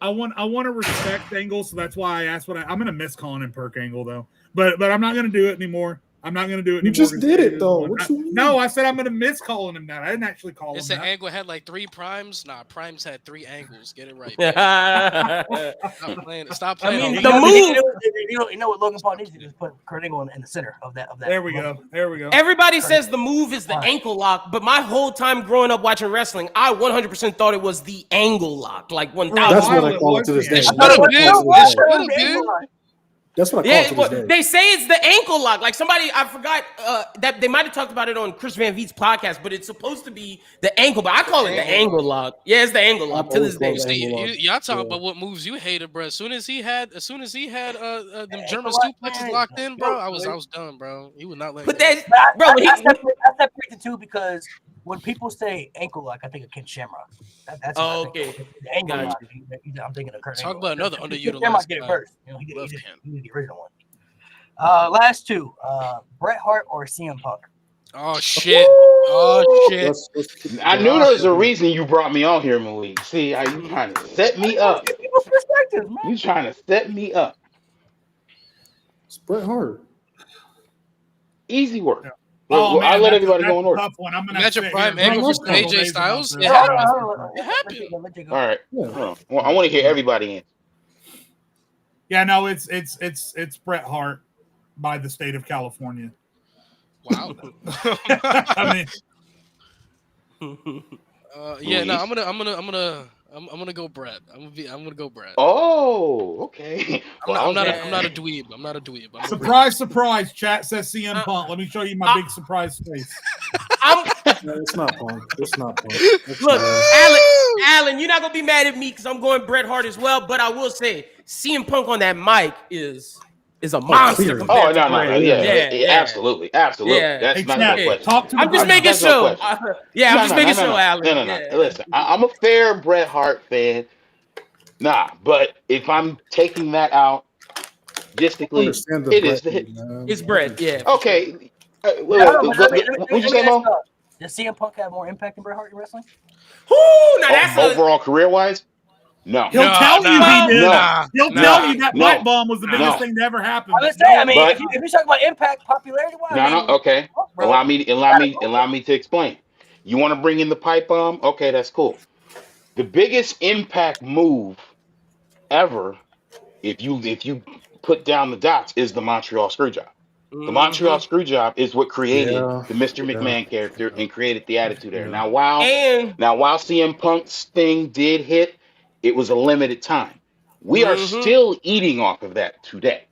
S1: arguing.
S2: I want to respect Angle, so that's why I asked I'm going to miss calling him Perk Angle though, but I'm not going to do it anymore. I'm not going to do it anymore.
S3: You just did it though. What you mean?
S2: No, I said I'm going to miss calling him that. I didn't actually call him
S5: It's an
S2: that.
S5: angle had like 3 primes. Nah, primes had 3 angles. Get it right. Stop playing. Stop
S4: I
S5: playing.
S4: mean,
S5: on
S4: the
S5: me.
S4: move.
S1: You know what Logan Paul needs to just put Kurt Angle in the center of that.
S2: There we go.
S4: Everybody says the move is the ankle lock, but my whole time growing up watching wrestling, I 100% thought it was the angle lock, like 1,000.
S3: That's what I call it to this day.
S5: It
S3: That's
S5: should've
S3: what I
S5: been.
S3: call it
S5: It
S3: to this day.
S5: should've been.
S3: That's what I call
S4: Yeah,
S3: it to
S4: well,
S3: this day.
S4: they say it's the ankle lock. Like somebody, I forgot that they might have talked about it on Chris Van Veet's podcast, but it's supposed to be the ankle. But I call it the angle lock. Yeah, it's the angle lock to this day.
S3: always called it angle lock.
S5: Y'all talking
S3: Yeah.
S5: about what moves you hated, bro. As soon as he had them German suplexes locked in, bro, I was done, bro. He would not let.
S4: But
S5: go.
S4: that, bro,
S1: I
S4: he,
S1: separate the two because when people say ankle lock, I think of Ken Shamrock. That's
S4: Oh,
S1: what I think.
S4: okay.
S1: The ankle
S4: Gotcha.
S1: lock. I'm thinking of Kurt
S5: Talk
S1: Angle.
S5: about another
S1: Ken
S5: underutilized
S1: Shamrock did it
S5: guy.
S1: first. You know, he
S5: Love
S1: did
S5: Ken.
S1: the original one. Last two, Bret Hart or CM Punk.
S5: Oh shit! Oh shit!
S3: Let's keep
S6: I
S3: it
S6: knew
S3: going.
S6: there was a reason you brought me on here, Malik. See, you trying to set me up.
S1: People's perspectives, man.
S6: You trying to set me up.
S3: It's Bret Hart.
S6: Easy work.
S2: Yeah.
S6: Well, I'll let everybody go in order.
S2: Tough one. I'm gonna
S5: Imagine
S2: sit
S5: Prime
S2: here and
S5: Angle
S2: talk
S5: versus
S2: for a couple
S5: AJ
S2: days
S5: Styles.
S2: about
S5: It
S2: this.
S5: happened. It happened.
S6: All right.
S3: Yeah.
S6: Well, I want to hear everybody in.
S2: Yeah, no, it's Bret Hart by the state of California.
S5: Wow.
S2: I mean,
S5: Yeah, no, I'm gonna go Bret. I'm gonna go Bret.
S6: Oh, okay.
S5: I'm not a dweeb. I'm not a dweeb. I'm a
S2: surprise, surprise. Chat says CM Punk. Let me show you my big surprise face.
S3: No, it's not Punk. It's not Punk. It's
S4: look,
S3: not.
S4: Alan, you're not gonna be mad at me because I'm going Bret Hart as well. But I will say, CM Punk on that mic is a monster.
S3: clear.
S6: Oh,
S4: compared
S6: no,
S4: to
S6: no,
S4: Bret.
S6: no. Yeah, absolutely. Absolutely.
S4: Yeah.
S6: That's
S2: Hey,
S6: not
S2: Chat,
S6: no question.
S2: talk to me.
S4: I'm just
S2: about
S4: making
S6: That's no
S4: sure.
S6: question.
S4: I'm just making sure, Alan.
S6: No.
S4: Yeah.
S6: Listen, I'm a fair Bret Hart fan. Nah, but if I'm taking that out, logistically,
S3: Understand the
S6: it is
S3: Bret
S6: the hit.
S3: thing, man.
S4: It's Bret, yeah.
S6: Okay. What'd you say, Mo?
S1: Does CM Punk have more impact than Bret Hart in wrestling?
S4: Whoo, now that's
S6: Overall career-wise? No.
S2: He'll tell you he did. He'll tell you that pipe bomb was the biggest
S6: No.
S2: thing to ever happen.
S1: I'm just saying. I mean,
S6: But-
S1: if you're talking about impact, popularity-wise,
S6: No. Okay.
S1: bro.
S6: Allow me to explain. You want to bring in the pipe bomb? Okay, that's cool. The biggest impact move ever if you put down the dots, is the Montreal Screwjob. The Montreal
S4: Mhm.
S6: Screwjob is what created
S3: Yeah,
S6: the Mr.
S3: yeah,
S6: McMahon character
S3: yeah,
S6: and created the Attitude Era.
S3: yeah.
S4: And
S6: While CM Punk's thing did hit, it was a limited time. We are
S4: mhm.
S6: still eating off of that today.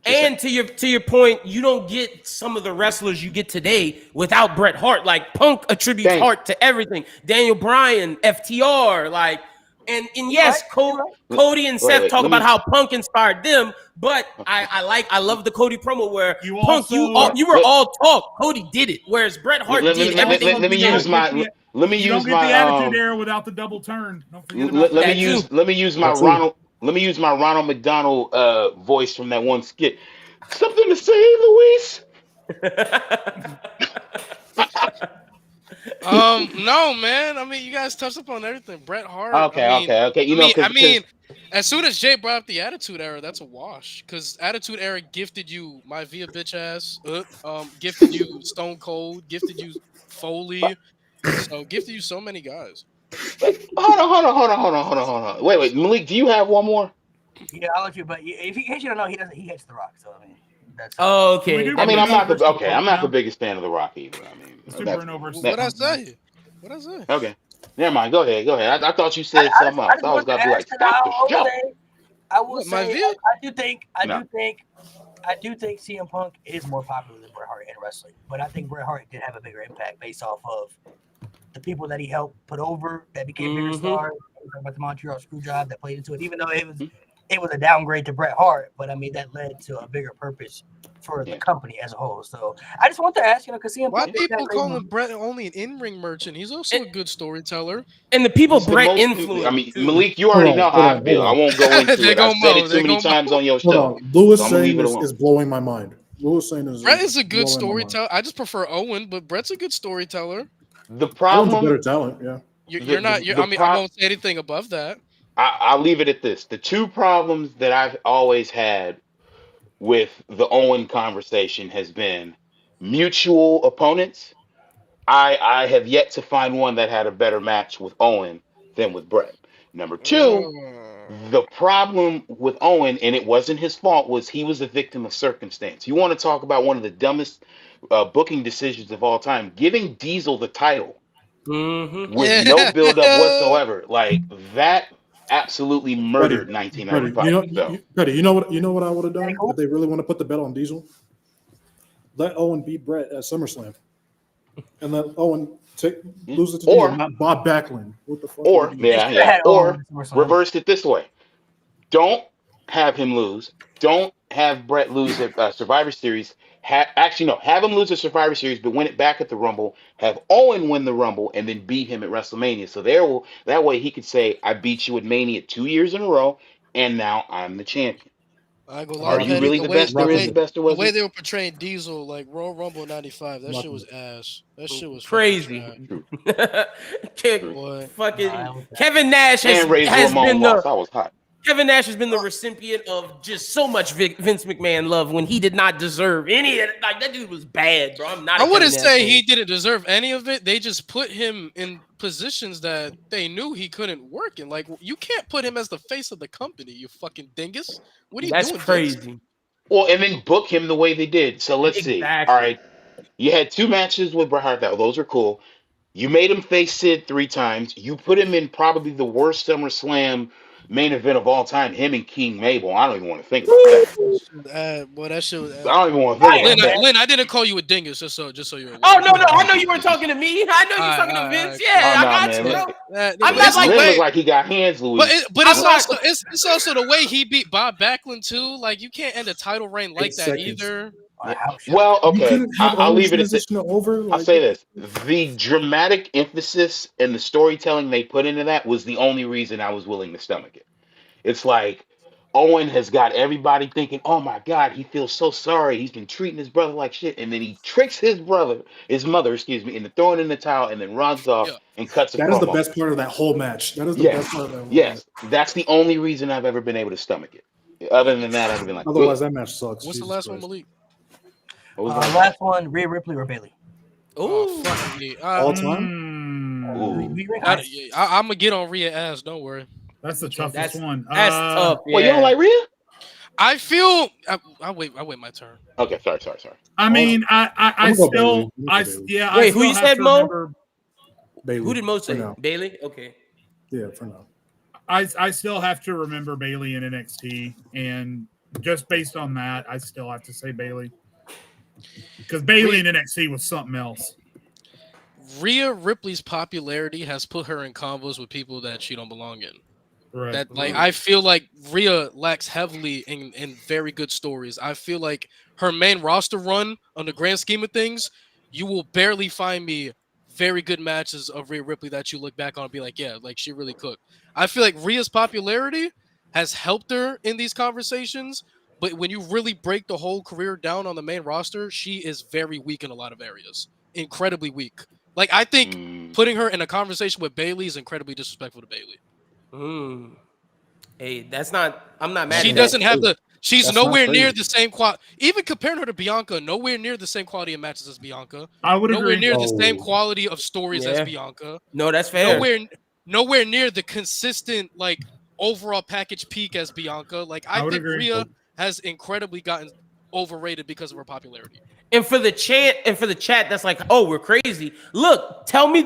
S6: Just saying.
S4: And to your point, you don't get some of the wrestlers you get today without Bret Hart. Like Punk attributes
S6: Thank.
S4: Hart to everything. Daniel Bryan, FTR, like, and
S1: You're
S4: yes,
S1: right. You're right.
S4: Cody and Seth
S6: Wait.
S4: talk
S6: Let
S4: about
S6: me.
S4: how Punk inspired them. But I love the Cody promo where
S2: You
S4: Punk,
S2: also
S4: you were all talk. Cody did it, whereas Bret Hart did
S2: you
S4: everything.
S2: also
S6: Let me
S2: do not
S6: use
S2: get
S6: my.
S2: the
S6: Let me
S2: you don't
S6: use
S2: get the
S6: my.
S2: attitude era without the double turn. Don't forget about
S6: Let me
S2: that.
S4: That too.
S6: use. Let me use my
S3: That's it.
S6: Ronald. Let me use my Ronald McDonald voice from that one skit. Something to say, Luis?
S5: No, man. I mean, you guys touched upon everything. Bret Hart.
S6: Okay. You
S5: I
S6: know,
S5: mean, I
S6: because
S5: mean, as soon as Jay brought up the Attitude Era, that's a wash. Because Attitude Era gifted you my Via bitch ass, gifted you Stone Cold, gifted you Foley, so gifted you so many guys.
S6: hold on. Wait. Malik, do you have one more?
S1: Yeah, I'll let you. But if you, in case you don't know, he doesn't. He hates The Rock. So I mean, that's
S2: Can we
S4: Okay,
S2: do
S6: I
S4: that
S6: mean,
S4: makes
S2: Bruno versus the
S6: I'm
S2: Pope
S6: not the
S2: now?
S6: biggest fan of The Rock either. I mean,
S2: Let's do
S6: that's
S2: Bruno versus the
S5: What I
S2: Pope now.
S5: say? What I say?
S6: okay. Never mind. Go ahead. I thought you said something
S1: I
S6: else.
S1: just
S6: I was
S1: wanted to
S6: gonna be
S1: ask
S6: like,
S1: that.
S6: stop the show.
S1: I will
S5: What my
S1: say,
S5: Via?
S6: No.
S1: I do think CM Punk is more popular than Bret Hart in wrestling. But I think Bret Hart did have a bigger impact based off of the people that he helped put over that became bigger stars. About the Montreal Screwjob that played into it, even though it was a downgrade to Bret Hart, but I mean that led to a bigger purpose for the
S6: Yeah.
S1: company as a whole. So I just want to ask, because CM
S5: Why
S1: Punk did that
S5: people
S1: great
S5: call him
S1: movie.
S5: Bret only an in-ring merchant? He's also a good storyteller.
S4: and the people
S6: He's the
S4: Bret
S6: most. I
S4: influenced
S6: mean,
S4: too.
S6: Malik, you
S3: Hold
S6: already
S3: on,
S6: know
S3: hold
S6: how I
S3: on, hold
S6: feel. I
S3: on,
S6: won't go into
S5: They
S6: it. I've
S5: go
S6: said it
S5: Mo.
S6: too
S5: They
S6: many
S5: go Mo.
S6: times on your
S3: hold
S6: show,
S3: on. Lewis
S6: so I'm gonna
S3: saying
S6: leave it
S3: is,
S6: alone.
S3: is blowing my mind. Lewis saying
S5: Brett is a good
S3: blowing my mind.
S5: storyteller. I just prefer Owen, but Brett's a good storyteller.
S6: The
S3: Owen's a
S6: problem,
S3: better talent, yeah.
S5: You're not. I mean, I won't say anything above that.
S6: I'll leave it at this. The two problems that I've always had with the Owen conversation has been mutual opponents. I have yet to find one that had a better match with Owen than with Brett. Number two, the problem with Owen, and it wasn't his fault, was he was a victim of circumstance. You want to talk about one of the dumbest booking decisions of all time? Giving Diesel the title with no build up whatsoever, like that absolutely
S3: Petty,
S6: murdered
S3: Petty,
S6: 1995. So
S3: Petty, you know what I would have done if they really want to put the bet on Diesel? Let Owen beat Brett at SummerSlam, and let Owen lose it to Diesel,
S6: or
S3: not Bob Backlund. What the fuck are we
S6: or
S3: doing?
S1: They should have had Owen
S6: or
S1: with SummerSlam.
S6: reversed it this way. Don't have him lose. Don't have Brett lose at Survivor Series. Actually, no. Have him lose at Survivor Series, but win it back at the Rumble. Have Owen win the Rumble and then beat him at WrestleMania. So that way he could say, "I beat you at Mania 2 years in a row, and now I'm the champion."
S5: I go
S3: I'm
S5: lie,
S6: Are you
S5: Petty.
S6: really
S5: The
S6: the
S5: way
S6: best
S5: the
S6: there is,
S5: way
S6: the best there
S5: the way
S6: wasn't?
S5: they were portraying Diesel like Royal Rumble '95, that shit was
S3: rocking
S5: ass. That shit was fucking
S4: Crazy.
S5: trash.
S6: True.
S5: Boy,
S4: Fucking Kevin Nash
S6: And Razor
S4: has
S6: Ramon
S4: been the
S6: lost. I was hot.
S4: Kevin Nash has been the recipient of just so much Vince McMahon love when he did not deserve any of it. Like, that dude was bad, bro. I'm not a
S5: I
S4: Kevin
S5: wouldn't
S4: Nash
S5: say
S4: fan.
S5: he didn't deserve any of it. They just put him in positions that they knew he couldn't work in. Like, you can't put him as the face of the company, you fucking dingus. What are you
S4: That's
S5: doing, Vince?
S4: crazy.
S6: Well, and then book him the way they did. So let's see. All
S4: Exactly.
S6: right. You had two matches with Bret Hart. Those are cool. You made him face Sid 3 times. You put him in probably the worst SummerSlam main event of all time. Him and King Mabel. I don't even want to think about that.
S5: Boy, that shit was
S6: I don't even want to think
S1: Fire,
S6: about
S1: man.
S6: that.
S5: Lynn, I didn't call you a dingus, just so you're aware.
S4: Oh, no. I know you weren't talking to me. I know you were talking to Vince.
S5: Cool.
S6: Oh
S4: Yeah, I
S6: no,
S4: got you,
S6: man.
S4: bro. I'm
S5: But
S4: not
S5: it's the
S4: like
S6: Lynn
S5: way.
S6: looked like he got hands,
S5: But
S6: Louise.
S5: it's
S4: I'm not.
S5: also it's also the way he beat Bob Backlund too. Like, you can't end a title reign like that
S3: 8 seconds.
S5: either.
S1: A house show.
S6: Well,
S3: You
S6: okay.
S3: couldn't have
S6: I'll
S3: Owen
S6: leave it at this.
S3: transition over.
S6: I'll
S3: Like,
S6: say this: the dramatic emphasis and the storytelling they put into that was the only reason I was willing to stomach it. It's like Owen has got everybody thinking, "Oh my God, he feels so sorry. He's been treating his brother like shit," and then he tricks his mother, excuse me, into throwing in the towel, and then runs off
S5: Yeah.
S6: and cuts a
S3: that is the
S6: promo.
S3: best part of that whole match. That is the best part
S6: Yes,
S3: of that whole match.
S6: yes, that's the only reason I've ever been able to stomach it. Other than that, I'd have been like, "Ugh."
S3: Otherwise, that match sucks.
S5: What's the
S3: Jesus
S5: last one,
S3: Christ.
S5: Malik?
S6: What was that?
S1: Last one, Rhea Ripley or Bailey.
S5: Oh,
S4: Ooh.
S5: fuck me.
S3: All time?
S6: Ooh.
S1: We rank
S5: I'm
S1: high.
S5: gonna get on Rhea ass. Don't worry.
S2: That's the toughest one.
S4: That's tough.
S6: Well, you don't like Rhea?
S5: I feel. I'll wait my turn.
S6: Okay, sorry.
S2: I mean, I still, yeah.
S4: Wait,
S2: I
S4: who you
S2: still have
S4: said,
S2: to
S4: Mo?
S2: remember
S3: Bailey.
S4: Who did Mo
S3: for
S4: say?
S3: now.
S4: Bailey? Okay.
S3: Yeah, for now.
S2: I still have to remember Bailey in NXT, and just based on that, I still have to say Bailey because Bailey in NXT was something else.
S5: Rhea Ripley's popularity has put her in combos with people that she don't belong in.
S2: Right.
S5: That I feel like Rhea lacks heavily in very good stories. I feel like her main roster run, on the grand scheme of things, you will barely find me very good matches of Rhea Ripley that you look back on and be like, yeah, like she really cooked. I feel like Rhea's popularity has helped her in these conversations, but when you really break the whole career down on the main roster, she is very weak in a lot of areas. Incredibly weak. Like, I think putting her in a conversation with Bailey is incredibly disrespectful to Bailey.
S4: Hey, that's not. I'm not mad.
S5: She
S4: at
S5: doesn't
S4: that.
S5: have the. She's
S3: That's
S5: nowhere
S3: not
S5: near
S3: crazy.
S5: the same quality. Even comparing her to Bianca, nowhere near the same quality of matches as Bianca.
S2: I would
S5: Nowhere
S2: agree.
S5: near the same quality of stories as
S4: Yeah.
S5: Bianca.
S4: No, that's fair.
S5: Nowhere near the consistent like overall package peak as Bianca. Like I
S2: would
S5: think
S2: agree.
S5: Rhea has incredibly gotten overrated because of her popularity.
S4: And for the chat that's like, oh, we're crazy. Look, tell me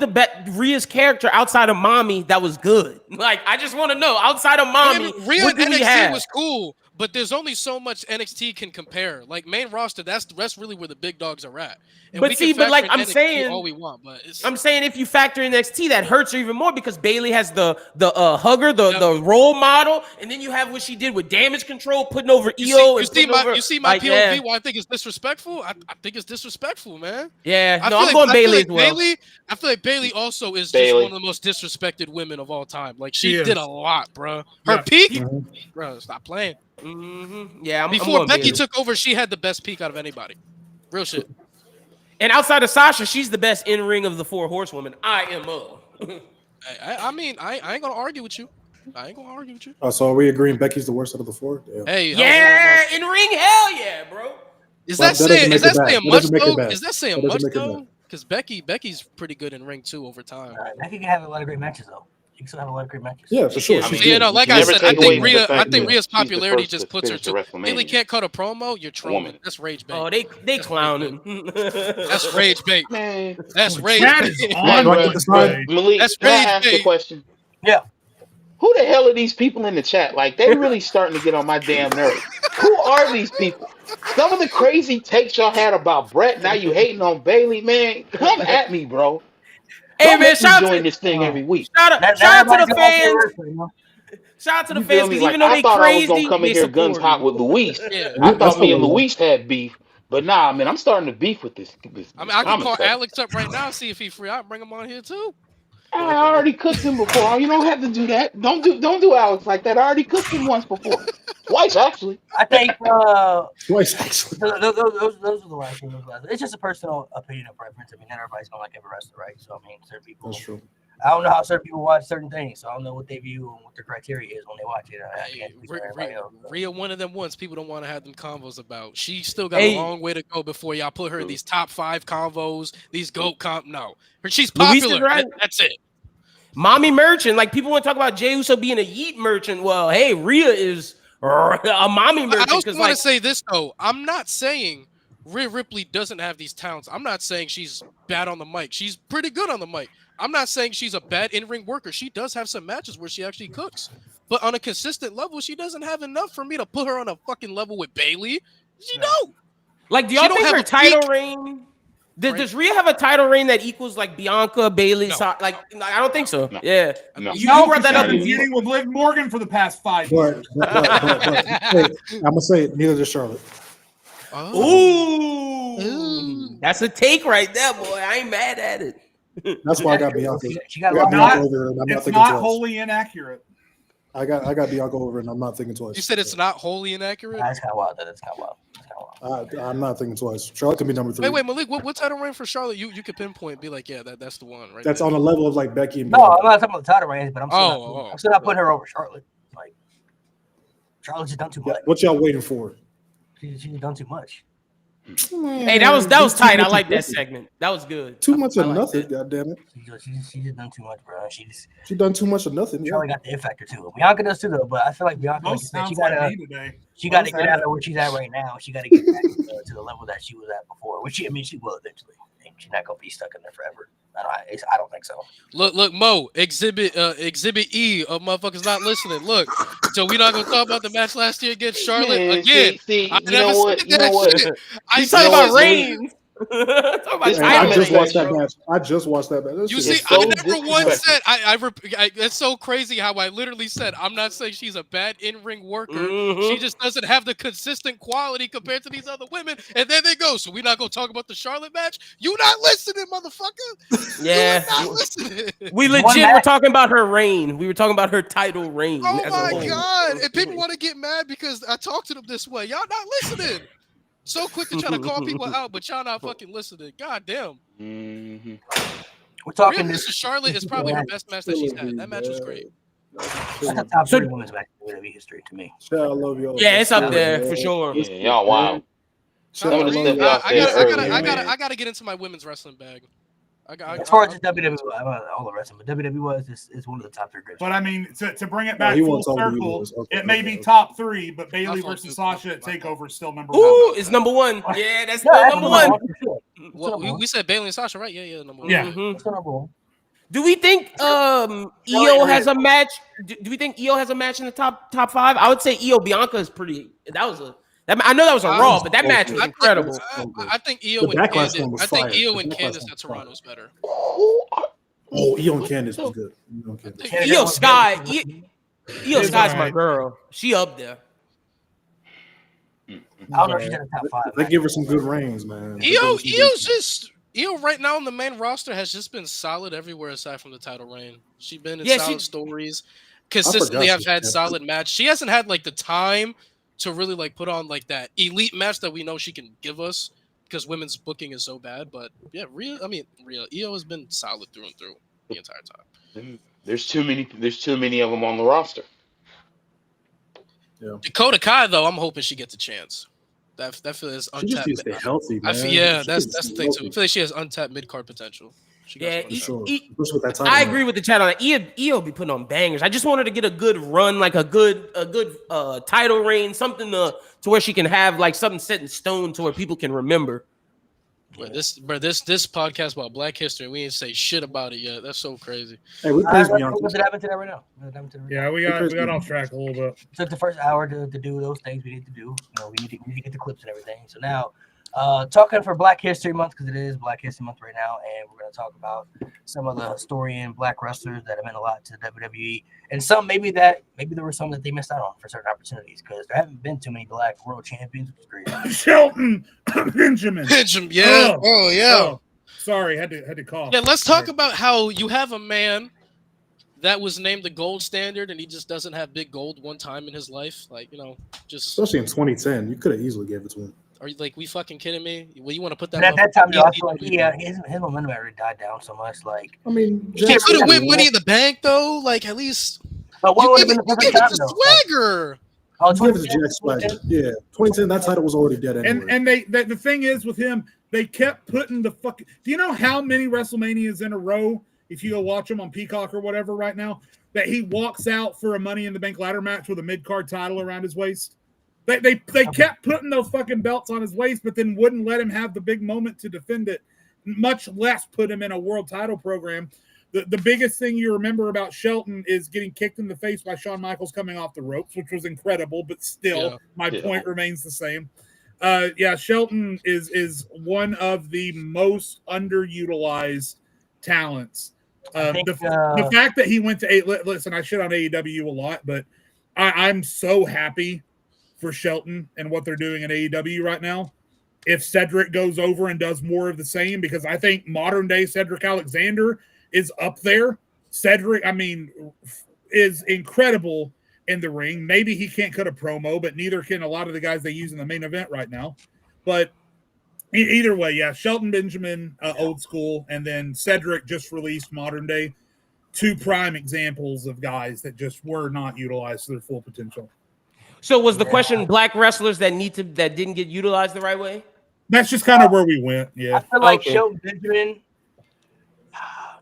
S4: Rhea's character outside of Mommy that was good. Like, I just want to know, outside of Mommy,
S5: Rhea
S4: what do we
S5: NXT
S4: have?
S5: was cool, but there's only so much NXT can compare. Like main roster, that's really where the big dogs are at. And
S4: But
S5: we
S4: see,
S5: can
S4: but like
S5: factor in
S4: I'm
S5: NXT
S4: saying,
S5: all we want, but
S4: I'm saying if you factor in NXT, that hurts her even more because Bailey has the hugger, the role model, and then you have what she did with Damage Control, putting over EO.
S5: You see my POV. Why I think it's disrespectful. I think it's disrespectful, man.
S4: Yeah, I'm going Bailey as well.
S5: I feel like Bailey also is just
S6: Bailey.
S5: one of the most disrespected women of all time. Like
S2: She
S5: she did
S2: is.
S5: a lot, bro. Her peak, bro. Stop playing.
S4: Yeah, I'm
S5: Before
S4: going
S5: Becky
S4: Bailey.
S5: took over, she had the best peak out of anybody. Real shit.
S4: And outside of Sasha, she's the best in ring of the 4 horsewomen. IMO.
S5: I mean, I ain't gonna argue with you.
S3: So are we agreeing Becky's the worst out of the 4? Yeah.
S5: Hey,
S4: Yeah, in ring, hell yeah, bro.
S5: Is
S3: But
S5: that saying much though?
S3: bad.
S5: Is that saying
S3: That doesn't
S5: much
S3: make it
S5: though?
S3: bad.
S5: Because Becky's pretty good in ring too over time.
S1: Becky can have a lot of great matches though. She can still have a lot of great matches.
S3: Yeah, for sure.
S6: I mean,
S5: So, like I
S6: never
S5: said,
S6: take
S5: I
S6: away
S5: think
S6: from the fact that
S5: Rhea's
S6: she's the
S5: popularity
S6: first
S5: just
S6: to
S5: puts her
S6: finish
S5: to.
S6: a
S5: Bailey
S6: WrestleMania.
S5: can't cut a promo. You're trolling.
S6: Woman.
S5: That's rage bait.
S4: Oh, they clowning.
S5: That's rage bait.
S6: Man,
S5: That's rage
S2: That
S5: bait.
S2: is
S3: Do
S2: on
S3: I get
S2: the
S3: this right?
S2: side.
S6: Malik,
S5: That's
S6: can I
S5: rage
S6: ask a
S5: bait.
S6: question?
S1: Yeah.
S6: Who the hell are these people in the chat? Like, they really starting to get on my damn nerves. Who are these people? Some of the crazy takes y'all had about Bret, now you hating on Bailey, man. Come at me, bro.
S4: Hey
S6: Don't
S4: man,
S6: make me
S4: shout
S6: join
S4: out
S6: this thing every week.
S4: to the fans. Shout out to the
S6: You feel
S4: fans
S6: me?
S4: because
S6: Like,
S4: even though
S6: I
S4: they
S6: thought I was gonna
S4: crazy,
S6: come in
S4: they
S6: here guns
S4: support
S6: hot
S4: me.
S6: with Luis.
S5: Yeah.
S6: I thought
S3: That's
S6: me and
S3: not
S6: Luis had beef, but nah, man, I'm starting to beef with this.
S5: I mean, I can call
S6: commentary.
S5: Alex up right now, see if he's free. I'll bring him on here too.
S6: I already cooked him before. You don't have to do that. Don't do Alex like that. I already cooked him once before, twice actually.
S1: I think
S3: Twice, actually.
S1: those are the last things. It's just a personal opinion and preference. I mean, not everybody's gonna like every wrestler, right? So I mean, certain people.
S3: That's true.
S1: I don't know how certain people watch certain things, so I don't know what they view and what their criteria is when they watch it. I can't speak for everybody else, so.
S5: Rhea, one of them ones people don't want to have them convos about. She still got a long way to go before y'all put her in these top 5 convos, these GOAT No, she's
S4: Luis is
S5: popular.
S4: right.
S5: That's it.
S4: Mommy merchant, like people want to talk about Jey Uso being a yeet merchant. Well, hey, Rhea is a mommy merchant.
S5: I also want to say this though. I'm not saying Rhea Ripley doesn't have these talents. I'm not saying she's bad on the mic. She's pretty good on the mic. I'm not saying she's a bad in-ring worker. She does have some matches where she actually cooks. But on a consistent level, she doesn't have enough for me to put her on a fucking level with Bailey. She don't.
S4: Like, do y'all think her title reign? Does Rhea have a title reign that equals like Bianca, Bailey?
S5: No.
S4: Like, I don't think so.
S6: No.
S4: Yeah.
S6: No.
S4: You
S2: No,
S4: brought that up.
S2: I've been feuding with Liv Morgan for the past 5 years.
S3: But hey, I'm gonna say it, neither does Charlotte.
S4: Ooh. That's a take right there, boy. I ain't mad at it.
S3: That's why I got Bianca.
S1: She got
S3: I got
S1: a
S3: Bianca
S1: lot.
S3: over, and I'm not
S2: It's
S3: thinking
S2: not
S3: twice.
S2: wholly inaccurate.
S3: I got Bianca over, and I'm not thinking twice.
S5: You said it's not wholly inaccurate?
S1: That's kind of wild. That's kind of wild.
S3: I'm not thinking twice. Charlotte can be number 3.
S5: Wait, Malik, what title reign for Charlotte? You could pinpoint, be like, yeah, that's the one, right?
S3: That's
S5: there.
S3: on the level of like Becky and
S1: No,
S3: Bianca.
S1: I'm not talking about the title reigns, but I'm still not putting her over Charlotte. Like, Charlotte's just done too much.
S3: What y'all waiting for?
S1: She's done too much.
S4: Hey, that was tight. I like that segment. That was good.
S3: Too much of
S4: I like
S3: nothing.
S4: that.
S3: God damn it.
S1: She just done too much, bro.
S3: She done too much of nothing. Yeah.
S1: Charlie got the it factor too. Bianca does too, though. But I feel like Bianca, like you
S2: Most
S1: said, she
S2: sounds like
S1: gotta
S2: me today.
S1: get out of where she's at right now. She got to get back to the level that she was at before. Which she will eventually. And she's not gonna be stuck in there forever. I don't think so.
S5: Look, Mo, exhibit E of motherfuckers not listening. Look, so we're not gonna talk about the match last year against Charlotte
S6: Man,
S5: again.
S6: see,
S5: I
S6: you
S5: never
S6: know what?
S5: said
S6: You know
S5: that
S6: what?
S5: shit.
S4: You talking
S6: know
S4: about
S6: what,
S4: Reigns? Talking about
S6: This
S3: And I
S4: title
S3: just
S6: conversation-
S3: watched that
S4: bro.
S3: match. I just watched that match.
S5: You
S3: This
S5: see,
S3: is
S6: It's
S5: I
S6: so
S5: never once
S6: disrespectful.
S5: said. It's so crazy how I literally said I'm not saying she's a bad in-ring worker. She just doesn't have the consistent quality compared to these other women. And then they go. So we're not gonna talk about the Charlotte match. You not listening, motherfucker?
S4: Yeah.
S5: You are not listening.
S4: We legit were talking about her reign. We were talking about her title reign.
S5: Oh
S4: as a
S5: my
S4: whole.
S5: god! And people want to get mad because I talk to them this way. Y'all not listening. So quick to try to call people out, but y'all not fucking listening. God damn.
S6: Mm-hmm.
S1: We're talking
S5: Rhea
S1: this.
S5: versus Charlotte is probably her best match that she's had. That match was great.
S1: That's a top 3 women's match in WWE history to me.
S3: I love y'all.
S4: Yeah, it's up there for sure.
S6: Yeah, y'all wild. Some of the stuff y'all
S5: I
S6: said earlier, man.
S5: gotta get into my women's wrestling bag.
S1: As far as the WWE, all the wrestling, but WWE is one of the top 3 greatest.
S2: But I mean, to bring it back
S3: he
S2: full
S3: wants all the
S2: circle,
S3: viewers. Okay,
S2: it may
S3: okay.
S2: be top 3, but Bailey
S5: fault,
S2: versus
S5: too.
S2: Sasha at
S5: My
S2: Takeover is still number
S4: Ooh,
S2: one.
S4: it's number one. Yeah, that's
S1: Yeah,
S4: still number one.
S5: Well, we said Bailey and Sasha, right? Yeah, number one.
S2: Yeah.
S1: That's number one.
S4: Do we think EO has a match? Do we think EO has a match in the top 5? I would say EO Bianca is pretty. I know that was a Raw, but that match was incredible.
S5: I think EO
S3: The
S5: and
S3: Backlash
S5: Candace.
S3: one was
S5: I think
S3: fire.
S5: EO
S3: The
S5: and
S3: Backlash
S5: Candace
S3: one
S5: at
S3: was fire.
S5: Toronto's better.
S3: Oh, Io and Candice was good. Io and Candice.
S4: EO Sky, EO Sky's my girl. She up there.
S1: I don't know if she's in the top 5.
S3: They give her some good reigns, man.
S5: EO right now on the main roster has just been solid everywhere aside from the title reign. She's been in solid stories. Consistently have had solid match. She hasn't had like the time to really like put on like that elite match that we know she can give us because women's booking is so bad. But yeah, Rhea EO has been solid through and through the entire time.
S6: There's too many of them on the roster.
S3: Yeah.
S5: Dakota Kai though, I'm hoping she gets a chance. That feels
S3: She just
S5: untapped.
S3: needs to stay healthy, man.
S5: That's the thing too. I feel like she has untapped mid card potential.
S4: I agree with the chat on that. EO be putting on bangers. I just want her to get a good run, like a good title reign, something to where she can have like something set in stone to where people can remember.
S5: This podcast about Black history, we ain't say shit about it yet. That's so crazy.
S3: Hey, we praise Bianca.
S1: What's happening to that right now?
S2: Yeah, we got off track a little bit.
S1: Took the first hour to do those things we need to do. We need to get the clips and everything. So now, talking for Black History Month, because it is Black History Month right now, and we're going to talk about some of the historian Black wrestlers that have meant a lot to the WWE, and some maybe there were some that they missed out on for certain opportunities, because there haven't been too many Black world champions, which is great.
S2: Shelton Benjamin.
S5: Yeah. Oh yeah.
S2: Oh, sorry, had to cough.
S5: Yeah, let's talk about how you have a man that was named the gold standard, and he just doesn't have big gold one time in his life. Like, just
S3: especially in 2010, you could have easily gave it to him.
S5: Are you like, we fucking kidding me? Well, you want to put that?
S1: But at that time, his momentum already died down so much. Like,
S3: I mean,
S5: he could have win Money in the Bank though. Like, at least.
S1: But what would have been the perfect time though?
S5: Swagger.
S1: Oh,
S3: give it to Jack Swagger. Yeah, 2010. That title was already dead anyway.
S2: And the thing is with him, they kept putting the fucking. Do you know how many WrestleManias in a row? If you go watch them on Peacock or whatever right now, that he walks out for a Money in the Bank ladder match with a mid card title around his waist. They kept putting those fucking belts on his waist, but then wouldn't let him have the big moment to defend it, much less put him in a world title program. The biggest thing you remember about Shelton is getting kicked in the face by Shawn Michaels coming off the ropes, which was incredible, but still, my point remains the same. Shelton is one of the most underutilized talents. The fact that he went to listen, I shit on AEW a lot, but I'm so happy for Shelton and what they're doing in AEW right now. If Cedric goes over and does more of the same, because I think modern day Cedric Alexander is up there. Cedric, is incredible in the ring. Maybe he can't cut a promo, but neither can a lot of the guys they use in the main event right now. But either way, Shelton Benjamin, old school, and then Cedric just released modern day. 2 prime examples of guys that just were not utilized to their full potential.
S4: So was the question Black wrestlers that didn't get utilized the right way?
S2: That's just kind of where we went.
S1: I
S2: Yeah.
S1: feel like
S4: Okay.
S1: Shelton Benjamin,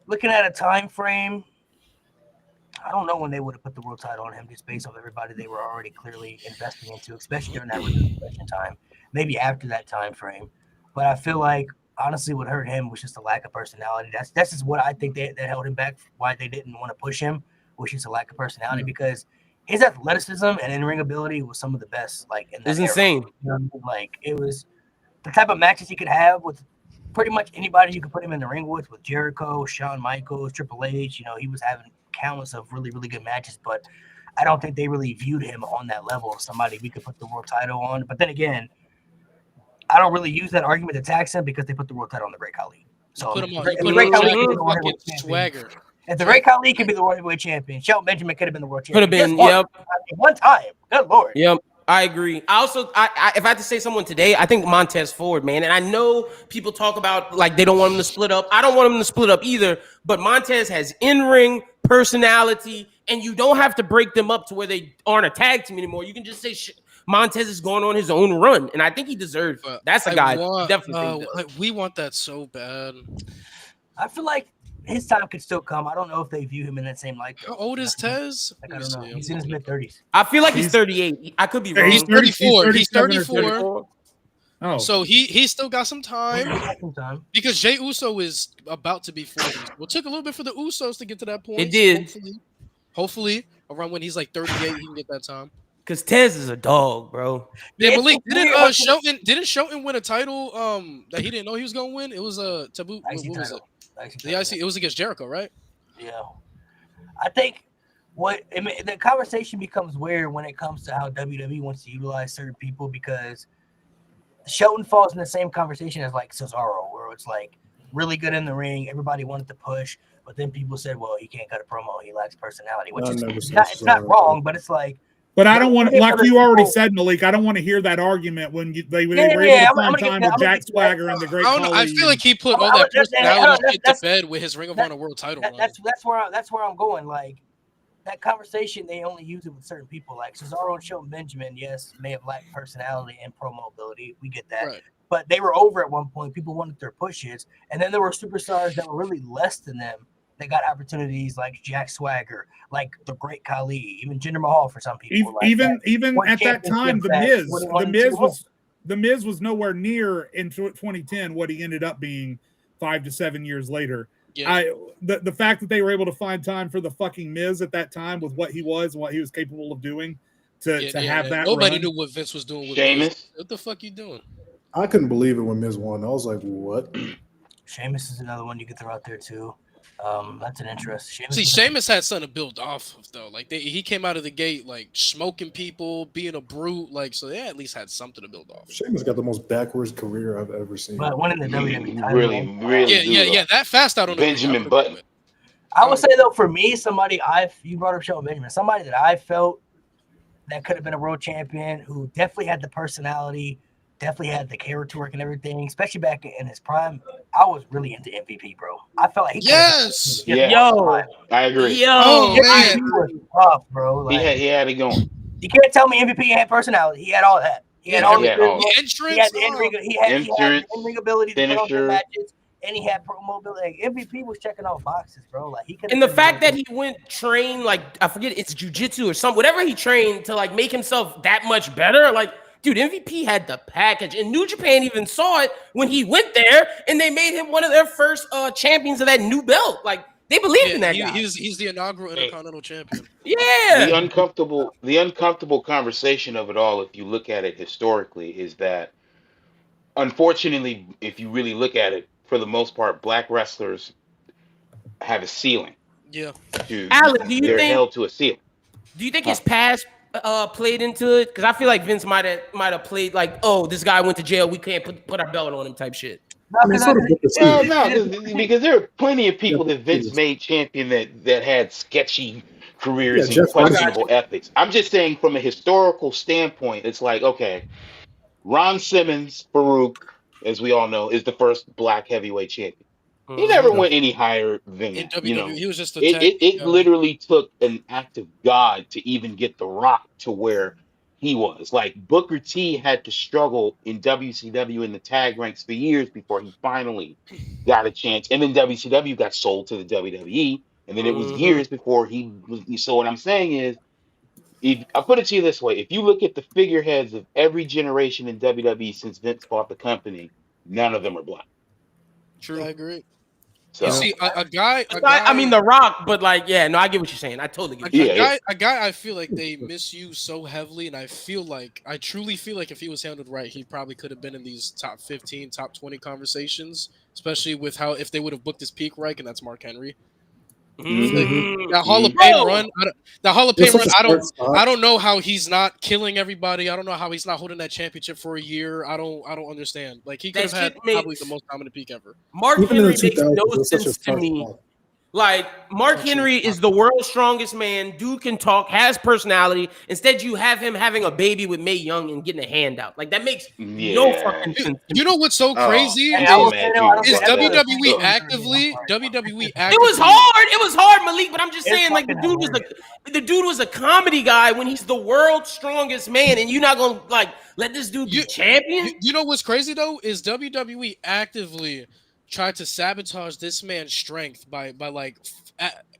S1: looking at a time frame, I don't know when they would have put the world title on him just based off everybody they were already clearly investing into, especially during that reconstruction time. Maybe after that time frame. But I feel like honestly what hurt him was just a lack of personality. That's just what I think that held him back, why they didn't want to push him, was just a lack of personality because his athleticism and in-ring ability was some of the best in that
S4: It's
S1: era.
S4: insane.
S1: You know what I mean? Like it was the type of matches he could have with pretty much anybody you could put him in the ring with Jericho, Shawn Michaels, Triple H. You know, he was having countless of really, really good matches, but I don't think they really viewed him on that level of somebody we could put the world title on. But then again, I don't really use that argument to tax him because they put the world title on the Great Khali. So
S5: Put him on.
S1: if
S5: You
S1: the
S5: put
S1: Great
S5: him on
S1: Khali could be
S5: Jake
S1: the world
S5: fucking
S1: heavyweight champion,
S5: swagger.
S1: if the Great Khali could be the world heavyweight champion, Shelton Benjamin could have been the world
S4: Could
S1: champion.
S4: have been. Yep.
S1: One time. Good Lord.
S4: Yep. I agree. I also, if I had to say someone today, I think Montez Ford, man. And I know people talk about like they don't want him to split up. I don't want him to split up either. But Montez has in-ring personality, and you don't have to break them up to where they aren't a tag team anymore. You can just say Montez is going on his own run, and I think he deserves. That's a guy. Definitely.
S5: We want that so bad.
S1: I feel like his time could still come. I don't know if they view him in that same light.
S5: How old is Tez?
S1: I don't know. He's in his mid-30s.
S4: I feel like he's 38. I could be wrong.
S5: He's 34. He's
S2: 37 or
S5: 34.
S2: Oh,
S5: So he still got some time because Jey Uso is about to be 40. Well, it took a little bit for the Usos to get to that point.
S4: It did.
S5: Hopefully around when he's like 38, he can get that time.
S4: Because Tez is a dog, bro.
S5: Yeah, Malik, didn't Shelton win a title that he didn't know he was gonna win? It was a taboo. What was it? The IC. It was against Jericho, right?
S1: Yeah. I think the conversation becomes weird when it comes to how WWE wants to utilize certain people because Shelton falls in the same conversation as like Cesaro, where it's like really good in the ring, everybody wanted to push, but then people said, "Well, he can't cut a promo, he lacks personality," which is it's not wrong, but it's like.
S2: But I don't want, like you already said, Malik, I don't want to hear that argument when they were able to find time with Jack Swagger and the Great Khali.
S5: I feel like he put all that personality shit to bed with his Ring of Honor World Title run.
S1: That's where I'm going. Like that conversation, they only use it with certain people. Like Cesaro and Shelton Benjamin, yes, may have lacked personality and promo ability. We get that.
S5: Right.
S1: But they were over at one point. People wanted their pushes. And then there were superstars that were really less than them. They got opportunities like Jack Swagger, like the Great Khali, even Jinder Mahal for some people.
S2: Even at that time, the Miz was nowhere near in 2010 what he ended up being 5 to 7 years later. Yeah. The fact that they were able to find time for the fucking Miz at that time with what he was and what he was capable of doing to have that.
S5: Nobody knew what Vince was doing with
S6: Sheamus.
S5: What the fuck you doing?
S3: I couldn't believe it when Miz won. I was like, what?
S1: Sheamus is another one you could throw out there too. That's an interest.
S5: Sheamus had something to build off of though. Like he came out of the gate like smoking people, being a brute. Like so, they at least had something to build off.
S3: Sheamus got the most backwards career I've ever seen.
S1: But winning the WWE title,
S6: really,
S5: yeah. That fast out on
S6: Benjamin Button.
S1: I would say though, for me, you brought up Shelton Benjamin, somebody that I felt that could have been a world champion who definitely had the personality. Definitely had the character work and everything, especially back in his prime. I was really into MVP, bro. I felt like
S6: I agree.
S1: MVP was tough, bro. Like,
S6: he had it going.
S1: You can't tell me MVP had personality. He had all that. He had all the
S5: entrance.
S1: He had the in-ring ability to put on the matches, and he had promo ability. Like, MVP was checking off boxes, bro. Like he could.
S4: And the fact that he went train I forget it's jujitsu or something, whatever he trained to like make himself that much better, like. Dude, MVP had the package, and New Japan even saw it when he went there, and they made him one of their first champions of that new belt. Like they believed in that guy.
S5: He's the inaugural Intercontinental Champion.
S4: Yeah.
S6: The uncomfortable conversation of it all, if you look at it historically, is that unfortunately, if you really look at it, for the most part, black wrestlers have a ceiling.
S5: Yeah.
S4: Alan,
S6: they're held to a ceiling.
S4: Do you think his past played into it? Because I feel like Vince might have played like, oh, this guy went to jail, we can't put our belt on him type shit.
S6: Because there are plenty of people that Vince made champion that had sketchy careers and questionable ethics. I'm just saying from a historical standpoint, it's like, okay, Ron Simmons, Farouk, as we all know, is the first black heavyweight champion. He never went any higher than
S5: he was just
S6: it literally took an act of God to even get The Rock to where he was. Like Booker T had to struggle in WCW in the tag ranks for years before he finally got a chance. And then WCW got sold to the WWE. And then it was years before he was. So what I'm saying is, if I put it to you this way, if you look at the figureheads of every generation in WWE since Vince bought the company, none of them are black.
S5: True, I agree.
S6: So
S5: you see, a guy.
S4: I mean, The Rock, but like, yeah, no, I get what you're saying. I totally get.
S5: A guy. I feel like they misuse so heavily, and I truly feel like if he was handled right, he probably could have been in these top 15, top 20 conversations, especially with how if they would have booked his peak right, and that's Mark Henry. That Hall of Fame run. I don't know how he's not killing everybody. I don't know how he's not holding that championship for a year. I don't understand. Like he could have had probably the most dominant peak ever.
S4: Mark Henry makes no sense to me. Like Mark Henry is the world's strongest man. Dude can talk, has personality. Instead, you have him having a baby with Mae Young and getting a handout. Like that makes no fucking sense.
S5: You know what's so crazy? Is WWE actively?
S4: It was hard. It was hard, Malik. But I'm just saying, like the dude was a comedy guy when he's the world's strongest man, and you're not gonna like let this dude be champion.
S5: You know what's crazy though is WWE actively tried to sabotage this man's strength by like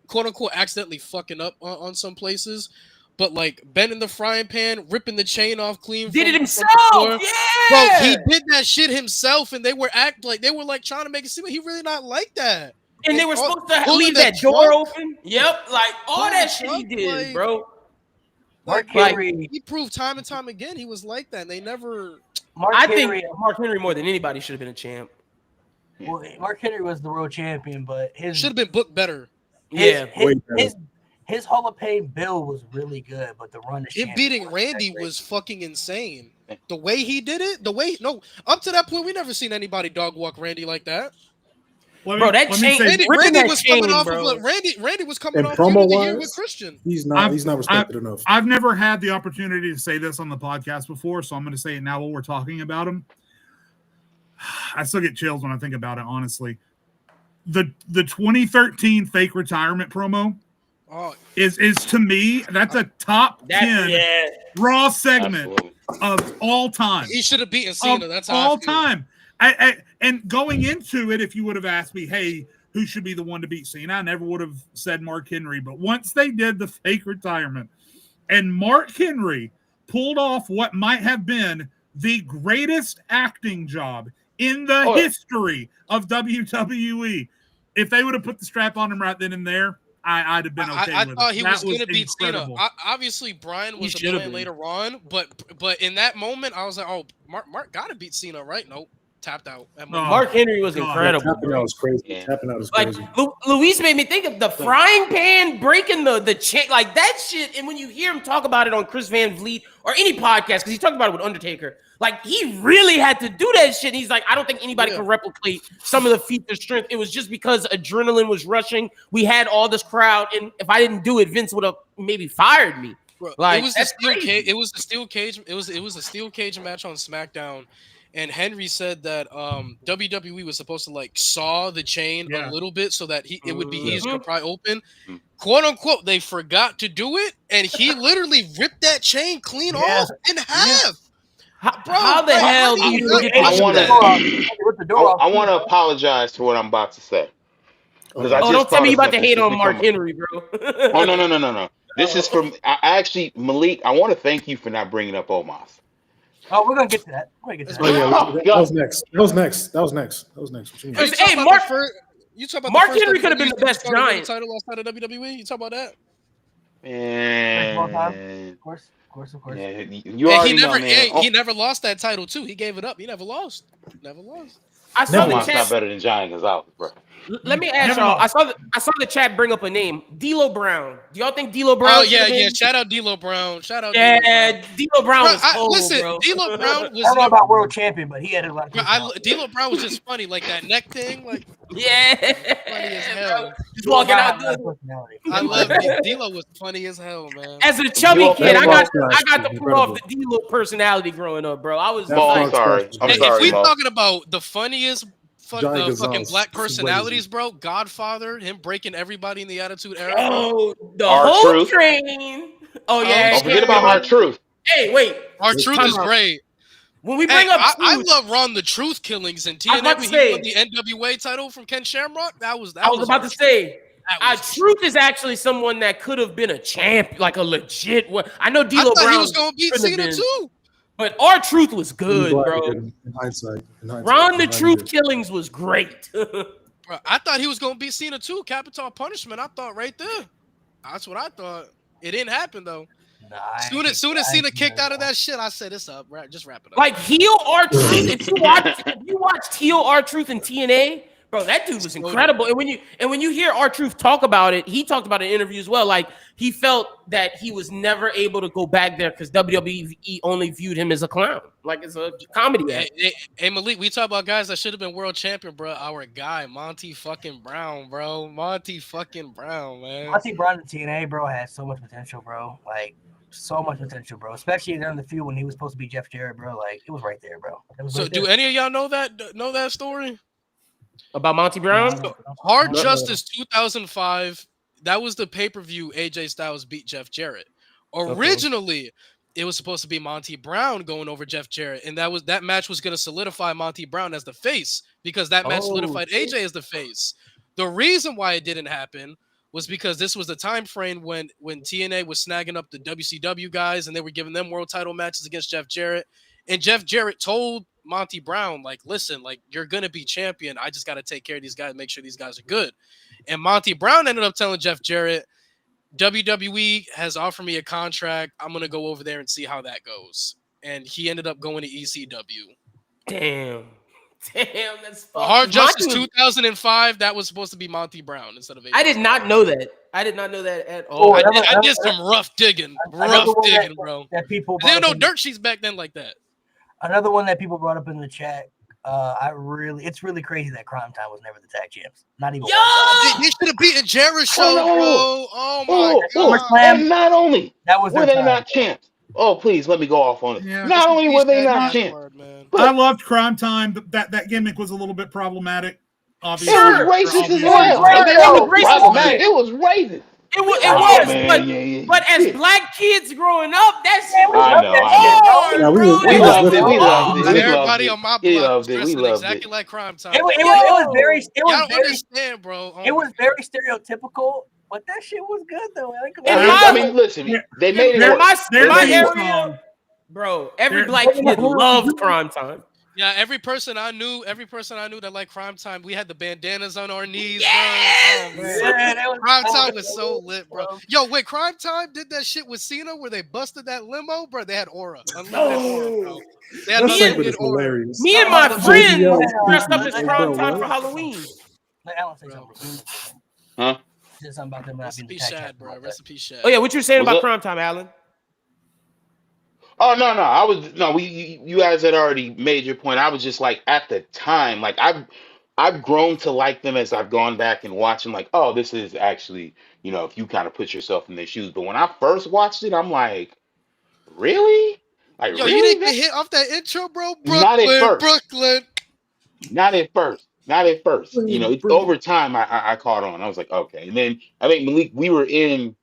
S5: quote unquote accidentally fucking up on some places, but like bending the frying pan, ripping the chain off clean.
S4: Did it himself? Yeah,
S5: bro, he did that shit himself, and they were trying to make it seem like he really not like that.
S4: And they were supposed to leave that door open. Yep, like all that shit he did, like, bro.
S5: Mark Henry, he proved time and time again he was like that. And they never.
S4: I think Mark Henry more than anybody should have been a champ.
S1: Well, Mark Henry was the world champion, but his
S5: should have been booked better.
S1: His Hall of Fame bill was really good, but the run to
S5: him beating Randy was fucking insane. The way he did it, up to that point, we never seen anybody dog walk Randy like that.
S4: Bro, that chain,
S5: Randy was coming off of Randy was coming off the year with Christian.
S3: He's not respected enough.
S2: I've never had the opportunity to say this on the podcast before, so I'm going to say it now while we're talking about him. I still get chills when I think about it, honestly. The 2013 fake retirement promo is to me, that's a top 10 Raw segment of all time.
S5: He should have beaten Cena. That's how
S2: all time. And going into it, if you would have asked me, hey, who should be the one to beat Cena, I never would have said Mark Henry. But once they did the fake retirement and Mark Henry pulled off what might have been the greatest acting job in the history of WWE. If they would have put the strap on him right then and there, I'd have been okay with it.
S5: I thought he was going to beat Cena. Obviously, Brian was a plan later on, but in that moment, I was like, oh, Mark got to beat Cena, right? Nope. Tapped out.
S4: Mark Henry was incredible.
S3: Tapping out was crazy. Tapping out was crazy.
S4: Luis made me think of the frying pan breaking the chain, like that shit. And when you hear him talk about it on Chris Van Vliet or any podcast, because he talked about it with Undertaker, like he really had to do that shit. And he's like, I don't think anybody can replicate some of the feats of strength. It was just because adrenaline was rushing. We had all this crowd, and if I didn't do it, Vince would have maybe fired me.
S5: Bro, like it was a steel cage. It was a steel cage. It was a steel cage match on SmackDown. And Henry said that WWE was supposed to like saw the chain a little bit so that it would be easier to pry open. Quote unquote, they forgot to do it, and he literally ripped that chain clean off in half.
S4: How the hell do you get
S6: I want to apologize for what I'm about to say.
S4: Don't tell me you about to hate on Mark Henry, bro.
S6: Oh no. This is from Malik. I want to thank you for not bringing up Omas.
S1: Oh, we're gonna get to that.
S3: That was next.
S4: Hey, Mark Henry could have been the best Giant.
S5: Title outside of WWE. You talk about that?
S6: Man,
S1: of course.
S6: Yeah, you already know, man.
S5: He never lost that title too. He gave it up. He never lost.
S4: I saw the
S6: Omas
S4: chat.
S6: not better than Giant Gonzalez, bro.
S4: Let me ask y'all. I saw the chat bring up a name, D'Lo Brown. Do y'all think D'Lo Brown?
S5: Oh yeah. Shout out D'Lo Brown.
S4: D'Lo Brown was cold, bro.
S5: D'Lo Brown was.
S1: I don't know about world champion, but he had a lot.
S5: D'Lo Brown was just funny, like that neck thing, like
S4: funny
S5: as hell.
S4: Just walking out.
S5: I love D'Lo was funny as hell, man.
S4: As a chubby kid, I got to pull off the D'Lo personality growing up, bro. I was.
S6: I'm sorry.
S5: If we talking about the funniest. Fucking black personalities, bro. Godfather, him breaking everybody in the Attitude Era.
S4: Oh, the whole train. Oh yeah.
S6: Don't forget about R-Truth.
S4: Hey, wait.
S5: R-Truth
S4: Time
S5: is
S4: out.
S5: great.
S4: When we bring
S5: Hey,
S4: up
S5: I
S4: Truth,
S5: love Ron the Truth killings and
S4: I was about
S5: TNA.
S4: to
S5: He won
S4: say-
S5: the NWA title from Ken Shamrock. That was
S4: I was about to
S5: R-Truth.
S4: say,
S5: That was
S4: Truth is actually someone that could have been a champ, like a legit one. I know
S5: I
S4: D'Lo
S5: thought
S4: Brown
S5: he was going to beat
S4: couldn't have
S5: Cena
S4: been,
S5: too.
S4: but R-Truth was
S3: I'm
S4: good,
S3: glad
S4: bro.
S3: he didn't, in hindsight.
S4: Ron the
S3: I'm glad he
S4: Truth
S3: did.
S4: killings was great.
S5: Bro, I thought he was going to beat Cena too. Capital Punishment. I thought right there. That's what I thought. It didn't happen though. Soon as Cena kicked out of that shit, I said it's up. Just wrap it up.
S4: Like heel R-Truth, if you watched heel R-Truth in TNA, bro, that dude was incredible. And when you hear R-Truth talk about it, he talked about it in an interview as well. Like he felt that he was never able to go back there because WWE only viewed him as a clown, like as a comedy actor.
S5: Hey, Malik, we talk about guys that should have been world champion, bro. Our guy, Monty fucking Brown, bro. Monty fucking Brown, man.
S1: Monty Brown in TNA, bro, had so much potential, bro. Like, so much potential, bro. Especially during the feud when he was supposed to be Jeff Jarrett, bro. Like, it was right there, bro.
S5: So, do any of y'all know that story
S4: About Monty Brown?
S5: Hard Justice 2005? That was the pay-per-view AJ Styles beat Jeff Jarrett. Originally, it was supposed to be Monty Brown going over Jeff Jarrett, and that match was going to solidify Monty Brown as the face because that match solidified AJ as the face. The reason why it didn't happen was because this was the time frame when TNA was snagging up the WCW guys and they were giving them world title matches against Jeff Jarrett. And Jeff Jarrett told Monty Brown, like, listen, like, you're going to be champion. I just got to take care of these guys, make sure these guys are good. And Monty Brown ended up telling Jeff Jarrett, WWE has offered me a contract. I'm going to go over there and see how that goes. And he ended up going to ECW.
S4: Damn, that's fucked.
S5: Hard Justice 2005, that was supposed to be Monty Brown instead of AJ.
S4: I did not know that. I did not know that at all.
S5: I did some rough digging. Bro.
S1: That people
S5: there were no dirt sheets back then like that.
S1: Another one that people brought up in the chat. It's really crazy that Crime Time was never the tag champs. Not even.
S5: They should have beaten Jericho, bro. Oh my god.
S6: And not only were they
S1: time.
S6: not champs. Oh, please let me go off on it.
S2: Yeah,
S6: not only were they not champs,
S2: but I loved Crime Time. That gimmick was a little bit problematic. Obviously,
S6: it was racist as well. It was racist.
S4: But as black kids growing up, that's
S6: I know.
S3: We
S6: loved it.
S5: Everybody on my block dressing exactly like Crime Time.
S1: It was very.
S5: Y'all don't understand, bro.
S1: It was very stereotypical. But that shit was good though.
S6: I mean, listen, they made it.
S4: My area, bro. Every black kid loved Crime Time.
S5: Yeah, every person I knew that liked Crime Time, we had the bandanas on our knees, bro. Oh, Crime Time was so lit, bro. Yo, wait, Crime Time did that shit with Cena where they busted that limo, bro. They had aura. Aura, bro. They had
S3: hilarious.
S4: Me and my friends dressed up as Crime Time for Halloween.
S1: Let Alan say something.
S6: Huh?
S1: About them
S5: Recipe Shad, bro. Recipe Shad.
S4: Oh yeah, what you saying about Crime Time, Alan?
S6: Oh no, you guys had already made your point. I was just like at the time, like I've grown to like them as I've gone back and watching, like, oh, this is actually, if you kind of put yourself in their shoes. But when I first watched it, I'm like, really? Like,
S5: yo,
S6: really?
S5: You didn't get hit off that intro, bro?
S6: Not at first.
S5: Brooklyn.
S6: Not at first. It's over time I caught on. I was like, okay. And then I think Malik, we were in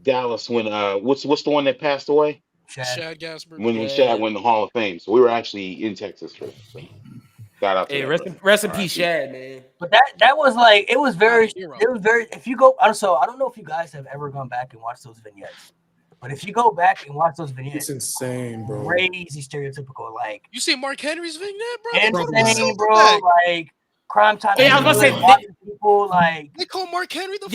S6: Dallas when what's the one that passed away?
S5: Shad Gasper.
S6: When Shad won the Hall of Fame. So we were actually in Texas for it. So shout out to
S4: rest in peace, Shad, man.
S1: But that was like it was very if you go so I don't know if you guys have ever gone back and watched those vignettes. But if you go back and watch those vignettes,
S3: it's insane, bro.
S1: Crazy stereotypical, like
S5: you see Mark Henry's vignette, bro.
S1: Insane, bro. Like Crime Time.
S4: Yeah, I was gonna say
S1: people like
S5: they call Mark Henry the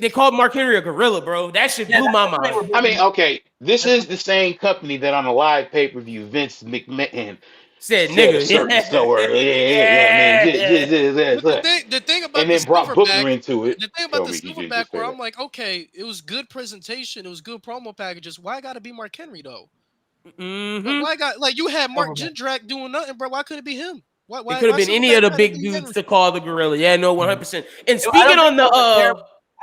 S4: they called Mark Henry a gorilla, bro. That shit blew my mind.
S6: I mean, okay, this is the same company that on a live pay-per-view, Vince McMahon
S4: said nigga.
S5: The thing about
S6: and then brought Booker into it.
S5: The thing about the Silverback, where I'm like, okay, it was good presentation, it was good promo packages. Why I gotta be Mark Henry though?
S4: Mm-hmm.
S5: Why you had Mark Jindrak doing nothing, bro? Why couldn't it be him?
S4: It could have been any of the big dudes to call the gorilla. Yeah, no, 100%. And speaking on the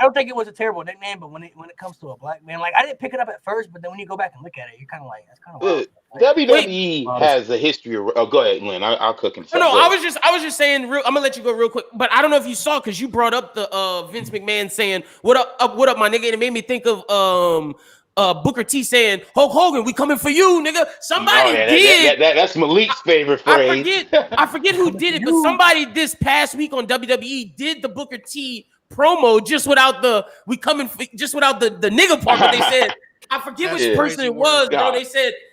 S1: I don't think it was a terrible nickname, but when it comes to a black man, like I didn't pick it up at first, but then when you go back and look at it, you're kind of like, that's kind of wild.
S6: WWE has a history of. Oh, go ahead, Lynn. I'll cook him.
S4: No, I was just saying. I'm gonna let you go real quick, but I don't know if you saw because you brought up the Vince McMahon saying "What up, my nigga," and it made me think of Booker T saying, Hulk Hogan, we coming for you, nigga. Somebody did.
S6: That's Malik's favorite phrase.
S4: I forget who did it, but somebody this past week on WWE did the Booker T promo just without the nigga part, but they said, I forget which person it was, bro.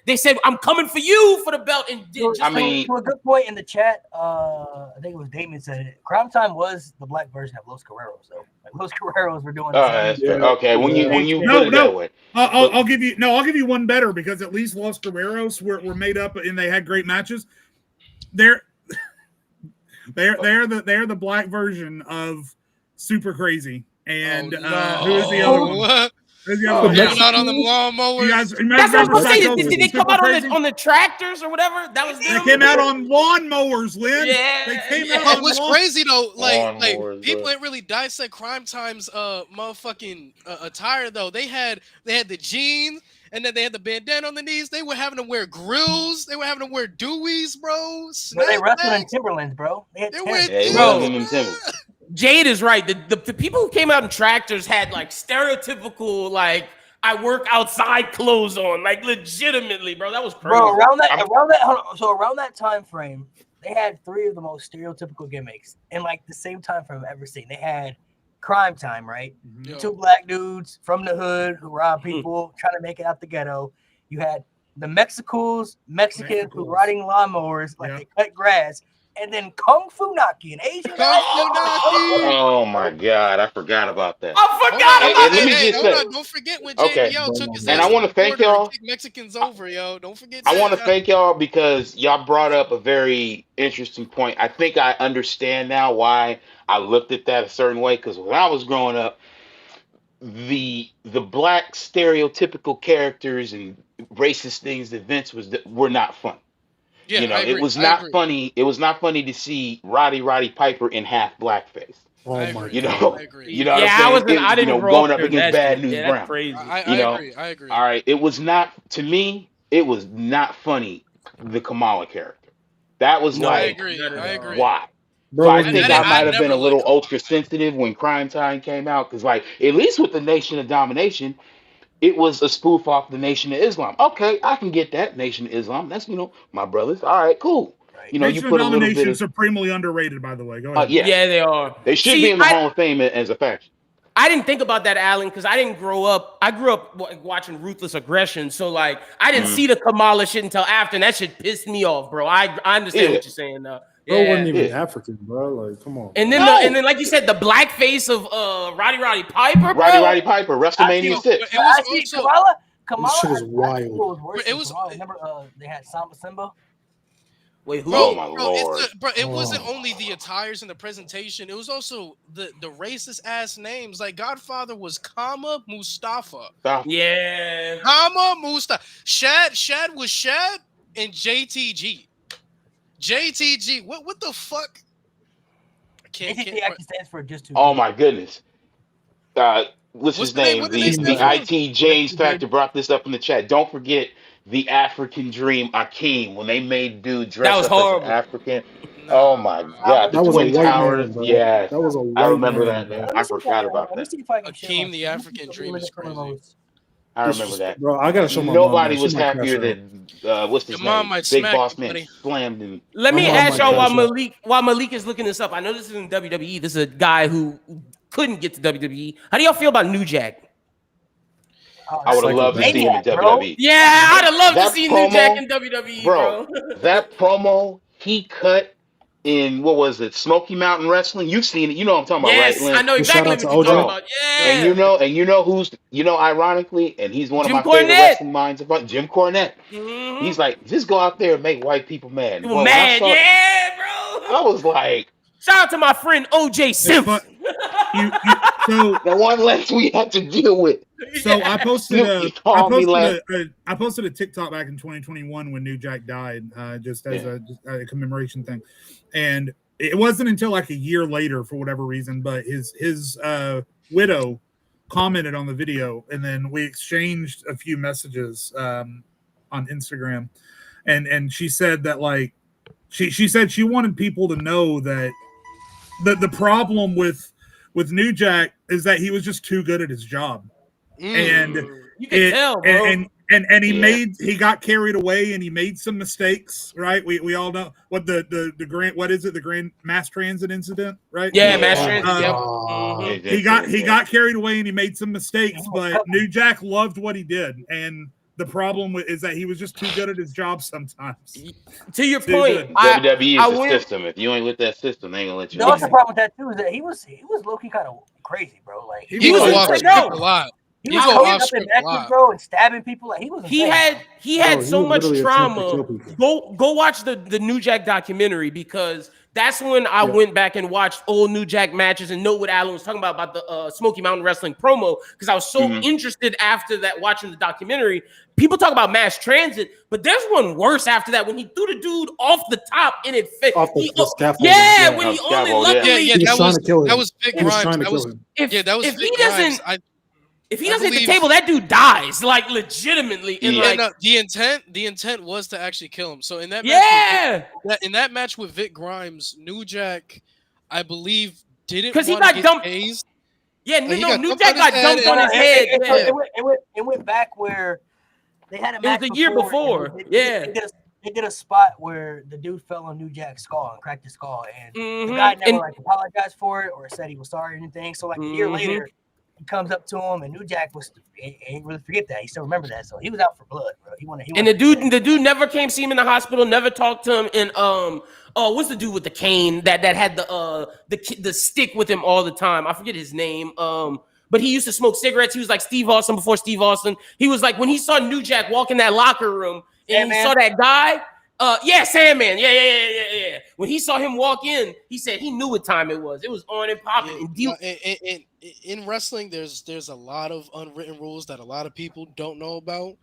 S4: They said I'm coming for you for the belt. And
S1: to a good point in the chat, I think it was Damien said it. Crime Time was the black version of Los Guerreros, though. Like Los Guerreros were doing.
S6: Okay. When you put it that way,
S2: I'll give you one better because at least Los Guerreros were made up and they had great matches. They're the black version of Super Crazy. And who is the other one?
S5: Coming out on the lawnmowers.
S4: That's what I'm saying. Did they come out on the tractors or whatever? That was
S2: they came out on lawnmowers, Lynn.
S4: Yeah.
S2: They came out on
S5: what's crazy though, like people
S6: bro.
S5: ain't really dissect Crime Time's motherfucking attire though. They had the jeans. And then they had the bandana on the knees. They were having to wear grills. They were having to wear dewies, bro.
S1: They wrestled in Timberlands, bro.
S4: Jade is right. The people who came out in tractors had like stereotypical like I work outside clothes on, like legitimately, bro. That was crazy.
S1: Bro, around that time frame, they had 3 of the most stereotypical gimmicks in like the same time frame I've ever seen. They had Crime Time, right? Mm-hmm. 2 black dudes from the hood who rob people, trying to make it out the ghetto. You had the Mexicans who riding lawnmowers like they cut grass. And then Kung Fu Naki, an Asian guy.
S6: Oh my God, I forgot about that.
S5: Don't forget when JBL took his
S6: and I want to thank y'all.
S5: Mexicans over, yo. Don't forget.
S6: I want to thank y'all because y'all brought up a very interesting point. I think I understand now why I looked at that a certain way. Because when I was growing up, the black stereotypical characters and racist things that Vince were not fun.
S5: Yeah,
S6: you know, it was not funny. It was not funny to see Roddy Piper in half blackface.
S3: Oh my God.
S6: You know,
S4: I didn't
S6: going up against Bad News Brown.
S4: Crazy.
S5: I agree.
S6: All right, it was not to me. It was not funny. The Kamala character. That was
S5: I agree.
S6: Why?
S3: Bro,
S6: so I think I might have been a little ultra sensitive when Crime Time came out because, like, at least with the Nation of Domination. It was a spoof off the Nation of Islam. Okay, I can get that. Nation of Islam. That's, my brothers. All right, cool. You know,
S2: Nation
S6: you put a little bit of
S2: supremely underrated, by the way. Go ahead.
S4: Yeah, they are.
S6: They should be in the Hall of Fame as a faction.
S4: I didn't think about that, Alan, because I didn't grow up. I grew up watching Ruthless Aggression, so like I didn't see the Kamala shit until after, and that shit pissed me off, bro. I understand what you're saying now.
S3: Bro wasn't even African, bro. Like, come on.
S4: And then, and then, like you said, the black face of Roddy Piper, bro.
S6: Roddy Piper, WrestleMania 6.
S1: Kamala
S3: shit is wild.
S1: It was. Remember, they had Samba Simba.
S4: Wait, who?
S6: Oh my Lord!
S5: It wasn't only the attires and the presentation; it was also the racist ass names. Like Godfather was Kama Mustafa.
S4: Yeah,
S5: Kama Mustafa. Shad was Shad, and JTG. What the fuck?
S1: JTG actually stands for just two.
S6: Oh my goodness. What's his name? The IT James Factor brought this up in the chat. Don't forget the African Dream Akeem when they made dude dress up as an African. Oh my God!
S3: That was a white man,
S6: yeah,
S3: that was a white
S6: I remember
S3: man,
S6: that. Man. I forgot about that.
S5: Akeem, the African Dream is crazy.
S6: I remember that,
S3: bro. I gotta show my
S6: nobody
S3: mom,
S6: was happier than what's his name? Big Boss Man slammed him.
S4: Let me ask y'all while Malik is looking this up. I know this isn't WWE. This is a guy who couldn't get to WWE. How do y'all feel about New Jack?
S6: I would have loved to see him in WWE.
S4: Yeah, I'd have loved to see New Jack in WWE, bro.
S6: That promo he cut in, what was it, Smoky Mountain Wrestling? You've seen it. You know what I'm talking about, right, Lynn?
S4: I know exactly what you're talking about. Yeah.
S6: And you know who's, ironically, and he's one of my favorite wrestling minds, Jim Cornette. Mm-hmm. He's like, just go out there and make white people mad.
S4: People mad, bro.
S6: I was like,
S4: shout out to my friend OJ Simpson.
S6: So the one less we had to deal with.
S2: So I posted a TikTok back in 2021 when New Jack died, just as a commemoration thing, and it wasn't until like a year later, for whatever reason, but his widow commented on the video, and then we exchanged a few messages on Instagram, and she said that like she said she wanted people to know that the problem with New Jack is that he was just too good at his job. And
S4: You can tell, bro.
S2: And he got carried away and he made some mistakes, right? We all know what the Grand Mass Transit incident, right?
S4: Yeah, Mass Transit.
S2: He got carried away and he made some mistakes, but New Jack loved what he did, and the problem is that he was just too good at his job sometimes.
S4: To your point,
S6: WWE is a system. If you ain't with that system, they ain't gonna let you.
S1: The other problem with that too is that he was low key kind of crazy, bro. Like
S5: he was off script a lot.
S1: He was going up in matches, bro, and stabbing people. Like he
S4: had so much trauma. Go watch the New Jack documentary, because that's when I went back and watched old New Jack matches and know what Alan was talking about the Smoky Mountain Wrestling promo, because I was so interested after that watching the documentary. People talk about Mass Transit, but there's one worse after that when he threw the dude off the top and it fit.
S3: Off the scaffold.
S4: When he only luckily
S5: that was Big Grimes.
S4: If he doesn't hit the table, that dude dies, like legitimately. And
S5: the intent was to actually kill him. So in that match with Vic Grimes, New Jack, I believe, didn't
S4: because he got dumped.
S5: Hazed.
S4: Yeah, New Jack got dumped on his head.
S1: It went back where they had a match.
S4: It was the year before.
S1: They did a spot where the dude fell on New Jack's skull and cracked his skull, and the guy never apologized for it or said he was sorry or anything. So like a year later, he comes up to him, and New Jack ain't really forget that. He still remember that. So he was out for blood, bro. And
S4: the dude never came see him in the hospital, never talked to him. And what's the dude with the cane that had the stick with him all the time? I forget his name. But he used to smoke cigarettes. He was like Steve Austin before Steve Austin. He was like, when he saw New Jack walk in that locker room and he saw that guy. Sandman. Yeah. When he saw him walk in, he said he knew what time it was. It was on and popping.
S5: In wrestling, there's a lot of unwritten rules that a lot of people don't know about.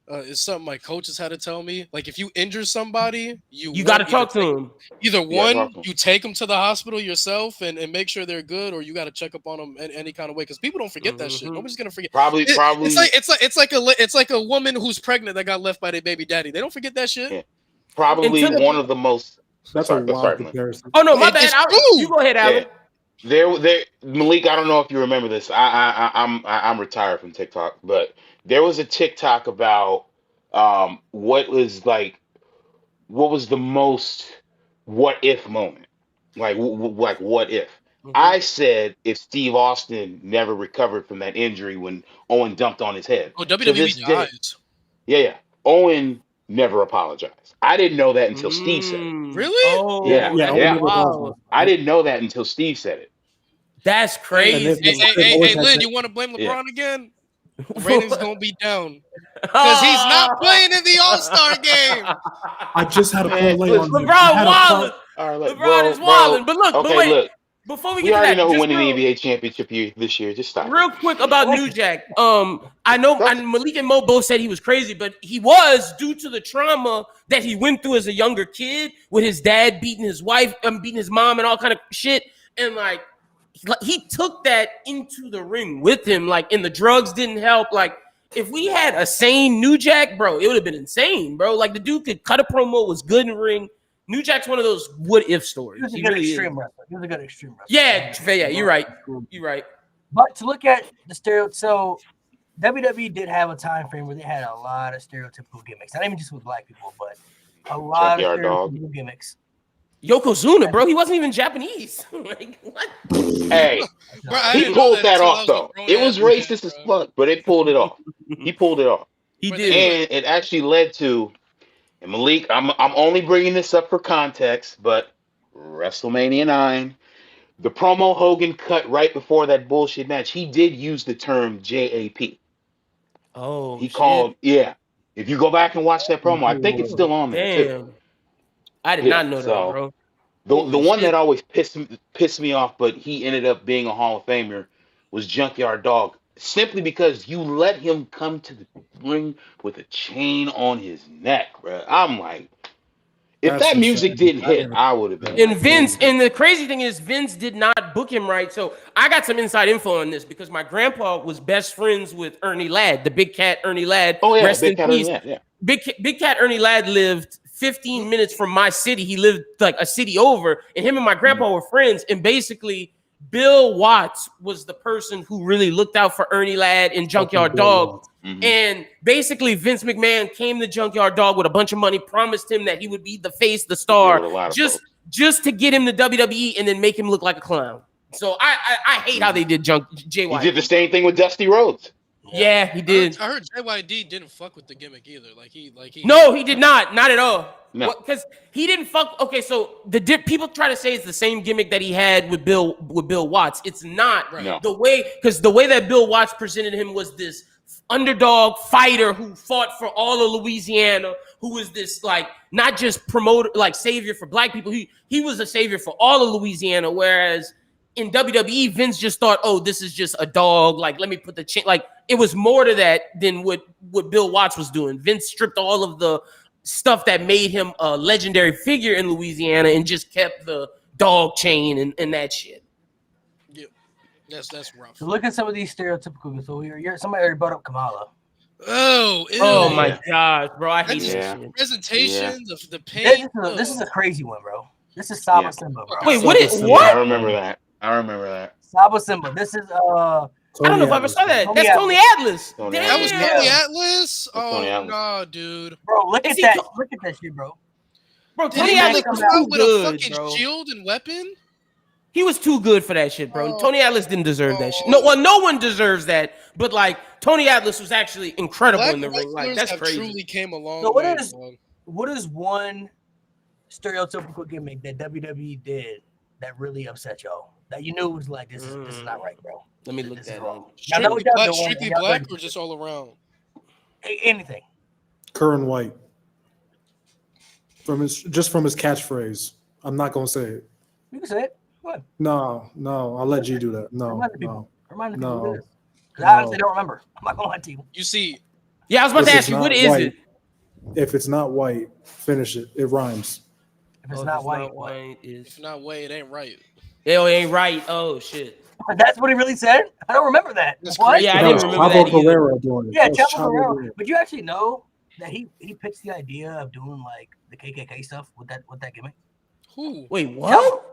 S5: It's something my coaches had to tell me. Like, if you injure somebody, you
S4: got to talk to them.
S5: Either one, you take them to the hospital yourself and make sure they're good, or you got to check up on them in any kind of way, because people don't forget that shit. Nobody's gonna forget.
S6: Probably.
S5: It's like a woman who's pregnant that got left by their baby daddy. They don't forget that shit.
S6: Yeah. Probably one of the most.
S3: That's a wild comparison.
S4: Oh no, my bad. You go ahead, Alan.
S6: There, Malik. I don't know if you remember this. I'm retired from TikTok, but there was a TikTok about what was the most what if moment, like what if. I said if Steve Austin never recovered from that injury when Owen dumped on his head.
S5: Oh, WWE dies.
S6: Yeah. Owen never apologized. I didn't know that until Steve said it.
S5: Really?
S4: Oh,
S6: yeah.
S4: Wow.
S6: I didn't know that until Steve said it.
S4: That's crazy.
S5: Hey, Lynn, you want to blame LeBron again? The ratings gonna be down because he's not playing in the All-Star game.
S3: I just had a parlay on
S4: LeBron wilding. LeBron is wilding. But wait.
S6: Look.
S4: Before we
S6: We
S4: get to
S6: already
S4: that,
S6: know who won the NBA championship this year. Just stop.
S4: Real quick about New Jack. I know Malik and Mo both said he was crazy, but he was due to the trauma that he went through as a younger kid with his dad beating his wife, beating his mom, and all kind of shit. And like he took that into the ring with him. Like, and the drugs didn't help. Like, if we had a sane New Jack, bro, it would have been insane, bro. Like, the dude could cut a promo, was good in the ring. New Jack's one of those what if stories.
S1: He was a good extreme wrestler. He was a good extreme wrestler.
S4: Yeah, you're right. You're right.
S1: But to look at the so WWE did have a time frame where they had a lot of stereotypical gimmicks. Not even just with black people, but a lot of stereotypical gimmicks.
S4: Yokozuna, bro, he wasn't even Japanese. Like, what?
S6: Hey,
S5: bro,
S6: he pulled that off though. It was racist as fuck, but it pulled it off. He pulled it off.
S4: He did,
S6: and it actually led to. And Malik, I'm only bringing this up for context, but WrestleMania 9, the promo Hogan cut right before that bullshit match, he did use the term JAP.
S4: Oh,
S6: he called, yeah. If you go back and watch that promo, I think it's still on there.
S4: Damn. Too. I did not know that, bro.
S6: The one that always pissed me off, but he ended up being a Hall of Famer, was Junkyard Dog. Simply because you let him come to the ring with a chain on his neck, bro. I'm like, if that music didn't hit, I would have been.
S4: And Vince, and the crazy thing is, Vince did not book him right. So I got some inside info on this because my grandpa was best friends with Ernie Ladd, the Big Cat Ernie Ladd.
S6: Oh yeah,
S4: Rest
S6: Big
S4: in
S6: Cat
S4: peace.
S6: Ernie Ladd, yeah.
S4: Big Cat Ernie Ladd lived 15 minutes from my city. He lived like a city over, and him and my grandpa were friends. And basically, Bill Watts was the person who really looked out for Ernie Ladd and Junkyard Dog. And basically, Vince McMahon came to Junkyard Dog with a bunch of money, promised him that he would be the face, the star, just to get him to WWE and then make him look like a clown. So I hate how they did JYD.
S6: He did the same thing with Dusty Rhodes.
S4: Yeah, he did.
S5: I heard JYD didn't fuck with the gimmick either.
S4: No, he did not at all.
S6: No,
S4: because he didn't fuck. Okay, so people try to say it's the same gimmick that he had with Bill Watts. It's not.
S5: Right.
S6: No.
S4: The way that Bill Watts presented him was this underdog fighter who fought for all of Louisiana, who was this like not just promoter, like savior for black people. He was a savior for all of Louisiana, whereas in WWE, Vince just thought, oh, this is just a dog. Like, let me put the like it was more to that than what Bill Watts was doing. Vince stripped all of the stuff that made him a legendary figure in Louisiana and just kept the dog chain and that shit.
S5: Yeah, that's rough.
S1: So look at some of these stereotypical. So somebody already brought up Kamala.
S5: Oh
S4: my gosh, bro, I hate that shit.
S5: Presentation, the pain.
S1: This is a crazy one, bro. This is Saba Simba, bro.
S4: Wait, what is
S6: I
S4: what?
S6: remember that.
S1: Saba Simba. This is
S4: I don't know if I ever saw that. That's Tony Atlas.
S6: Tony
S5: That was
S6: Atlas.
S5: Tony Atlas.
S6: Tony Atlas.
S5: No, dude.
S1: Bro, look at that. Look at that shit, bro.
S4: Bro,
S5: Did
S4: Tony
S5: he
S4: Atlas
S5: come
S4: was
S5: out
S4: too
S5: with
S4: good,
S5: a fucking
S4: bro.
S5: shield and weapon?
S4: He was too good for that shit, bro.
S5: Oh.
S4: Tony Atlas didn't deserve that shit. No one deserves that. But like Tony Atlas was actually incredible in the ring. Like that's crazy.
S5: Truly came a long
S1: So
S5: way.
S1: what is one stereotypical gimmick that WWE did that really upset y'all? That you knew was like this is not right, bro.
S4: Let me look that up.
S5: Strictly black or just all around?
S1: Anything.
S3: Curran White. From his catchphrase. I'm not gonna say it.
S1: You can say it. What?
S3: No, I'll let you do that.
S1: Remind the people who it is. Because
S3: No.
S1: I honestly don't remember. I'm not gonna lie to you.
S5: You see,
S4: Yeah, I was about to ask you, what is it?
S3: If it's not white, finish it. It rhymes.
S1: If it's not white,
S5: if not white, it ain't right.
S4: It ain't right. Oh shit.
S1: That's what he really said? I don't remember that.
S5: That's
S1: What?
S5: crazy.
S4: Yeah, I
S3: That
S4: didn't
S3: was
S4: remember
S3: Chavo
S4: that either.
S3: Guerrero doing it.
S1: Yeah,
S3: That was
S1: Chavo
S3: Chavo
S1: Guerrero.
S3: Guerrero.
S1: But you actually know that he pitched the idea of doing like the KKK stuff with that gimmick.
S5: Who?
S4: Wait, what?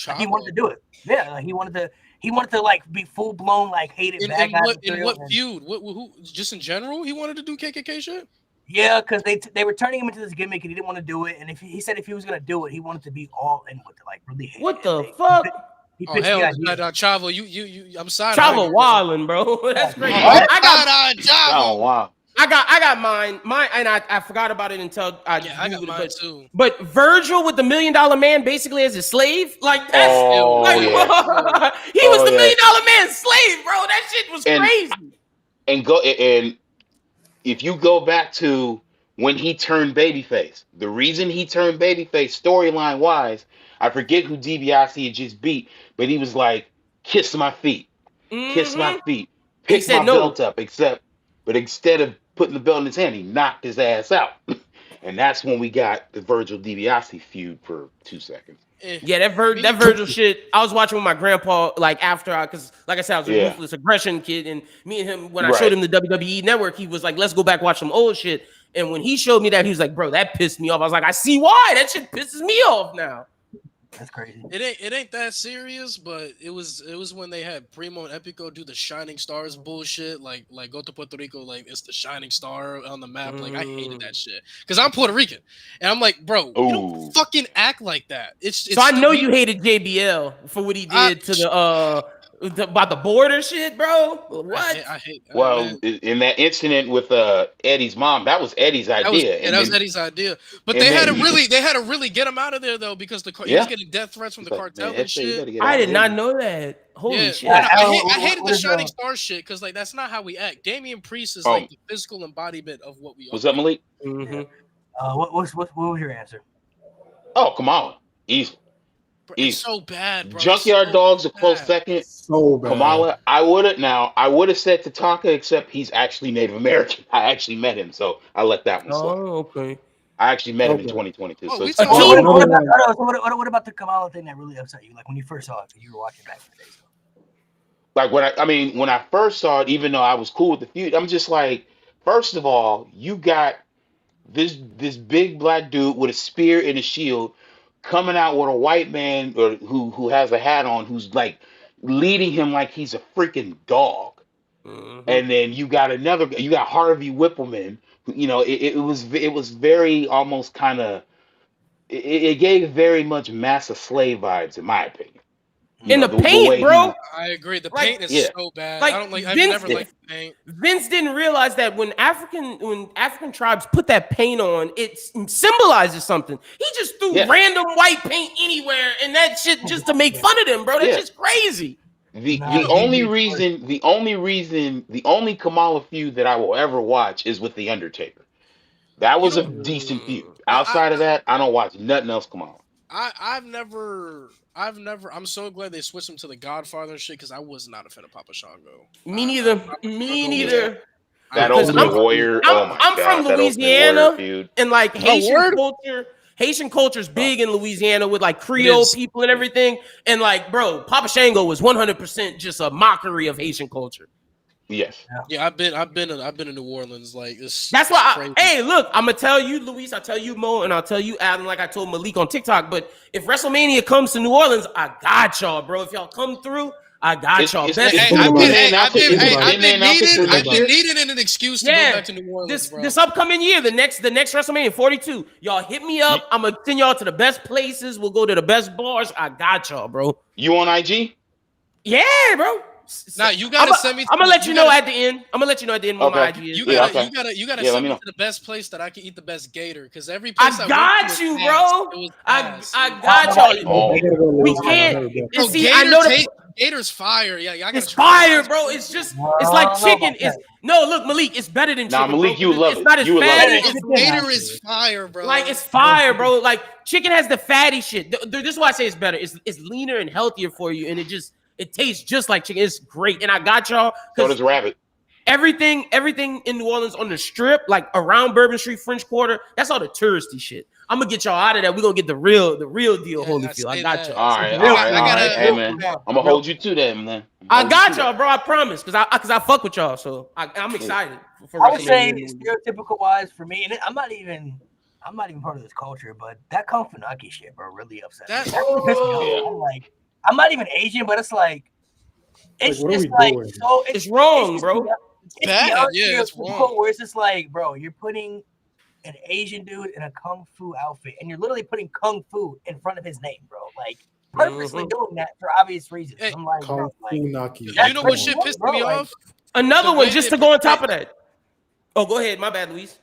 S1: Like, he wanted to do it. Yeah, like, he wanted to like be full blown like hated bad guy.
S5: In what feud? Who? Just in general, he wanted to do KKK shit.
S1: Yeah, because they were turning him into this gimmick and he didn't want to do it. And he said if he was gonna do it, he wanted to be all in with it, like really hate
S4: What
S1: it.
S4: the fuck?
S1: He
S5: Oh
S1: pitched
S5: hell,
S1: the idea.
S5: Chavo, you. I'm sorry.
S4: Chavo wildin', bro. That's crazy.
S5: Chavo.
S6: Oh wow.
S4: I got mine. And I forgot about it until I just
S5: I got
S4: Googled
S5: mine
S4: it.
S5: too.
S4: But Virgil with the $1 Million Man basically as his slave, like that's
S6: Oh,
S4: like,
S6: yeah.
S4: he was the $1
S6: yeah.
S4: Million Man's slave, bro. That shit was crazy.
S6: And if you go back to when he turned babyface, the reason he turned babyface storyline wise, I forget who DiBiase had just beat, but he was like, kiss my feet, kiss my feet, pick my belt up, but instead of putting the belt in his hand, he knocked his ass out. And that's when we got the Virgil DiBiase feud for 2 seconds.
S4: Yeah, that Virgil shit. I was watching with my grandpa, like after because like I said, I was a ruthless aggression kid, and me and him when I showed him the WWE Network, he was like, "Let's go back watch some old shit." And when he showed me that, he was like, "Bro, that pissed me off." I was like, "I see why. That shit pisses me off now."
S1: That's crazy.
S5: It ain't that serious, but it was when they had Primo and Epico do the Shining Stars bullshit, like go to Puerto Rico, like it's the Shining Star on the map. Like I hated that shit because I'm Puerto Rican, and I'm like, bro, you don't fucking act like that. It's
S4: so I know you hated JBL for what he did to about the border shit, bro. What?
S5: I hate.
S6: Well, in that incident with Eddie's mom, that was Eddie's idea.
S5: That was Eddie's idea. But they had to really get him out of there though, because he was getting death threats from the cartel and shit.
S4: I did not know that. Holy shit!
S5: I hated the Shining Star shit because like that's not how we act. Damian Priest is like the physical embodiment of what we are.
S6: What's up, Malik?
S4: Mm-hmm.
S1: What was your answer?
S6: Oh, come on, easy.
S5: It's so bad, bro.
S6: Junkyard Dog's a close second.
S3: So bad.
S6: Kamala, I would have said Tatanka, except he's actually Native American. I actually met him, so I let that one slide.
S4: Oh, okay.
S6: I actually met him in 2022.
S5: Oh,
S6: So
S1: what about the Kamala thing that really upset you? Like when you first saw it, you were watching back in the days.
S6: like when I first saw it, even though I was cool with the feud, I'm just like, first of all, you got this big black dude with a spear and a shield coming out with a white man who has a hat on, who's like leading him like he's a freaking dog. And then you got Harvey Whippleman. It was very almost kind of it gave very much Master Slave vibes, in my opinion.
S4: In the paint, bro.
S5: I agree. The
S4: Like,
S5: paint is so bad.
S4: like,
S5: I don't like. I've
S4: Vince-
S5: never liked the paint.
S4: Vince didn't realize that when African tribes put that paint on, it symbolizes something. He just threw random white paint anywhere, and that shit just to make fun of them, bro. That's just crazy.
S6: The only Kamala feud that I will ever watch is with the Undertaker. That was a decent feud. Outside of that, I don't watch nothing else Kamala.
S5: I've never. I'm so glad they switched him to the Godfather and shit because I was not a fan of Papa Shango.
S4: Me neither.
S6: That Ultimate Warrior.
S4: I'm from Louisiana, and like Haitian culture is big in Louisiana with like Creole people and everything. And like, bro, Papa Shango was 100% just a mockery of Haitian culture.
S6: Yes.
S5: Yeah, I've been in New Orleans. Like
S4: that's why. Hey, look, I'm gonna tell you, Luis. I'll tell you, Mo, and I'll tell you, Adam. Like I told Malik on TikTok. But if WrestleMania comes to New Orleans, I got y'all, bro. If y'all come through, I got y'all.
S5: I've been needing an excuse to go back to New Orleans, bro.
S4: This upcoming year, the next WrestleMania 42. Y'all hit me up. I'm gonna send y'all to the best places. We'll go to the best bars. I got y'all, bro.
S6: You on IG?
S4: Yeah, bro.
S5: Now you gotta send me.
S4: I'm gonna let you know at the end. I'm gonna let you know at the end what my IG is.
S5: You gotta send me to the best place that I can eat the best gator. Because every place
S4: I got you, bro. I got y'all. We can't. See, I know
S5: Gator's fire. Yeah,
S4: it's fire, bro. It's like chicken. Look, Malik, it's better than chicken.
S6: Malik, you love it.
S4: It's not as fatty.
S5: Gator is fire, bro.
S4: Like it's fire, bro. Like chicken has the fatty shit. This is why I say it's better. It's leaner and healthier for you, and it tastes just like chicken. It's great. And I got y'all.
S6: So does rabbit.
S4: Everything in New Orleans on the strip, like around Bourbon Street, French Quarter, that's all the touristy shit. I'm gonna get y'all out of that. We're gonna get the real deal, Holyfield. I got y'all.
S6: All right. Hey, man. I'm gonna hold you to that, man.
S4: I got y'all, bro. I promise. Cause I fuck with y'all. So I'm excited.
S1: I would say stereotypical wise for me, and I'm not even part of this culture, but that Kung Fu Naki shit, bro, really upset me. I'm like, I'm not even Asian, but it's like, it's
S4: wrong, bro.
S5: It's wrong.
S1: Where it's just like, bro, you're putting an Asian dude in a Kung Fu outfit, and you're literally putting Kung Fu in front of his name, bro. Like, purposely doing that for obvious reasons. I'm like, bro,
S5: you know what shit pissed me off?
S4: Another one just to go on top of that. Oh, go ahead. My bad, Luis.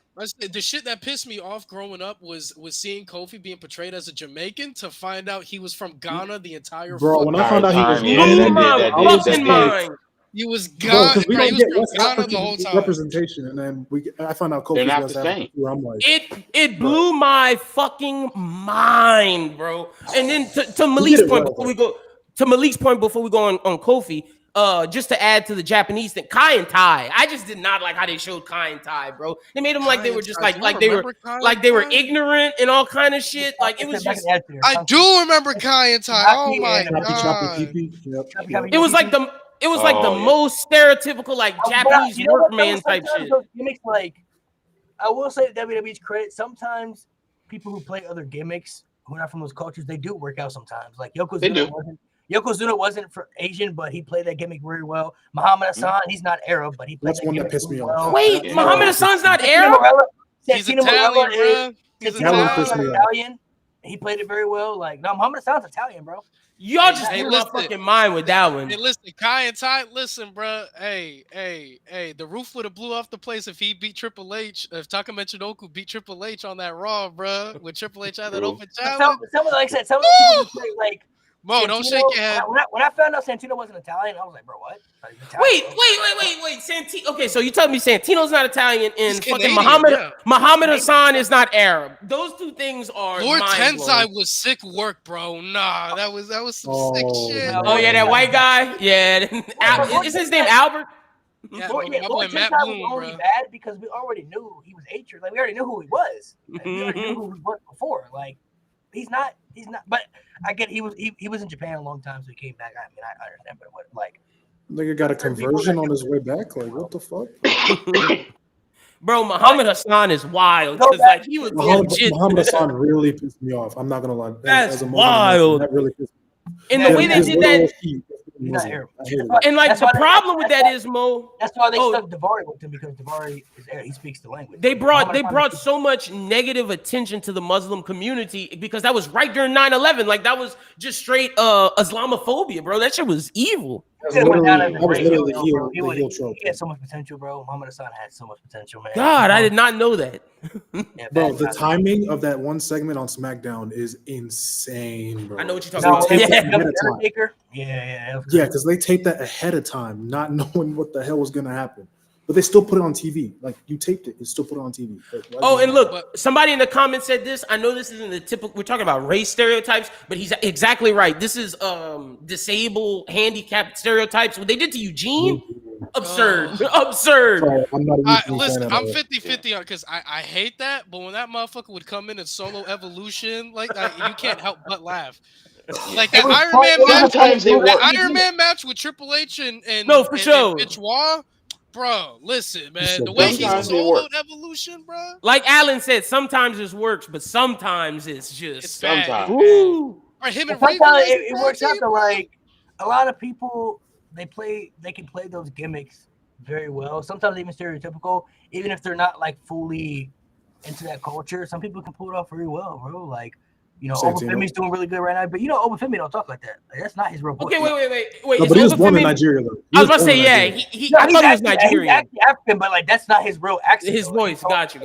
S5: The shit that pissed me off growing up was seeing Kofi being portrayed as a Jamaican to find out he was from Ghana the entire.
S3: Bro, when I found out he was
S5: Ghana,
S3: we don't get West African representation, and then I found out Kofi was West African. I'm like,
S4: it blew my fucking mind, bro. And then to Malik's point before we go on Kofi. Just to add to the Japanese thing, Kai and Tai. I just did not like how they showed Kai and Tai, bro. They made them like they were just like they were ignorant and all kind of shit. Like it was just.
S5: I do remember Kai and Tai. Oh my god!
S4: It was like the most stereotypical like Japanese workman type shit.
S1: Gimmicks, like I will say to WWE's credit, sometimes people who play other gimmicks who are not from those cultures, they do work out sometimes. Like Yokozuna wasn't for Asian, but he played that gimmick very well. Muhammad Hassan, he's not Arab, but he played
S3: that's one that pissed me off.
S4: Wait, Muhammad Hassan's not Arab?
S5: He's Italian, bro.
S1: He's Italian. He played it very well. Like, no, Muhammad Hassan's Italian, bro.
S4: Y'all just blew my fucking mind with that one.
S5: Hey, listen, Kai and Tai, listen, bro. Hey, the roof would have blew off the place if he beat Triple H. If Taka Michinoku beat Triple H on that Raw, bro. When Triple H had that open challenge.
S1: Some of the people like.
S5: Mo, don't shake your head.
S1: When I found out Santino wasn't Italian, I was like, bro, what?
S4: Wait. Santino. Okay, so you telling me Santino's not Italian and fucking Muhammad Hassan is not Arab. Those two things are
S5: Lord Tensai was sick work, bro. Nah, that was some sick shit.
S4: Oh yeah, that white guy. Yeah, is his name Albert?
S5: Yeah,
S1: Lord Tensai was only bad because we already knew he was H-er. Like we already knew who he was. Like, we already knew who he was before. Like he's not. But I get he was in Japan a long time, so he came back. I mean, I understand, but what like
S3: nigga got a conversion on his way back? Like what the fuck?
S4: Bro, Muhammad Hassan is wild because like he was legit.
S3: Muhammad Hassan really pissed me off. I'm not gonna lie.
S4: That's wild.
S3: That really pissed me off.
S4: And the way they did that.
S1: He's not
S3: Muslim.
S1: Arab.
S3: I hated
S1: That's
S3: it.
S4: And like
S1: That's
S4: the
S1: why they-
S4: problem with
S1: that's
S4: that
S1: why-
S4: is, Mo,
S1: That's why they
S4: Oh.
S1: stuck Davari with him, because Davari is Arab. He speaks the language.
S4: they brought
S1: Muhammad
S4: so much negative attention to the Muslim community because that was right during 9/11. Like that was just straight Islamophobia, bro. That shit was evil.
S1: He went down as a
S3: That was
S1: great
S3: literally
S1: heel,
S3: the
S1: bro. He
S3: heel
S1: would-
S3: trope.
S1: he had so much potential, bro. Muhammad Hassan had so much potential, man.
S4: God, I did not know that.
S1: Yeah,
S3: Bro,
S1: bad
S3: the
S1: timing.
S3: timing of that one segment on SmackDown is insane, bro.
S4: I know what you're
S1: No,
S4: talking about.
S3: They taped
S4: Yeah.
S3: that ahead of time.
S1: Undertaker? Yeah. that was
S3: Yeah,
S1: great.
S3: because they taped that ahead of time, not knowing what the hell was gonna happen. But they still put it on TV. Like you taped it, you still put it on TV. Like, why
S4: Oh,
S3: did
S4: and
S3: you-
S4: look, somebody in the comments said this. I know this isn't the typical. We're talking about race stereotypes, but he's exactly right. This is disabled, handicapped stereotypes. What they did to Eugene, absurd, absurd.
S3: Sorry, I'm not a Eugene
S5: Listen,
S3: fan at
S5: I'm
S3: all.
S5: 50-50 on because I hate that, but when that motherfucker would come in and solo evolution, like you can't help but laugh. Like that
S1: It was
S5: Iron
S1: fun-
S5: Man
S1: it was
S5: match,
S6: Sometimes it
S1: fun-
S6: works.
S5: that Iron Man match with Triple H and
S4: No, for
S5: and
S4: sure.
S5: Benoit, bro. Listen, man,
S3: said
S5: the way he
S6: sometimes it
S5: soloed
S6: works.
S5: evolution, bro.
S4: Like Alan said, sometimes this works, but sometimes it's just.
S5: It's bad.
S6: Sometimes.
S5: It's bad.
S4: Woo.
S5: Or him and
S1: But
S5: Raven
S1: sometimes
S5: as a
S1: it
S5: tag
S1: works out
S5: team,
S1: though.
S5: bro.
S1: Like a lot of people, they can play those gimmicks very well. Sometimes even stereotypical, even if they're not like fully into that culture. Some people can pull it off very well, bro. Like, you know,
S3: Santino.
S1: Obafemi's doing really good right now, but you know, Obafemi don't talk like that. Like, that's not his real voice.
S4: Okay, wait.
S3: No,
S4: Is
S3: but he was born in
S4: Obafemi-
S3: Nigeria, though. He
S4: I was about to
S3: born
S4: say,
S3: in
S4: yeah.
S3: Nigeria.
S1: No,
S4: I thought he was
S1: He's
S4: Nigerian.
S1: actually African, but like that's not his real accent.
S4: His
S1: though.
S4: voice.
S1: He
S4: Got you.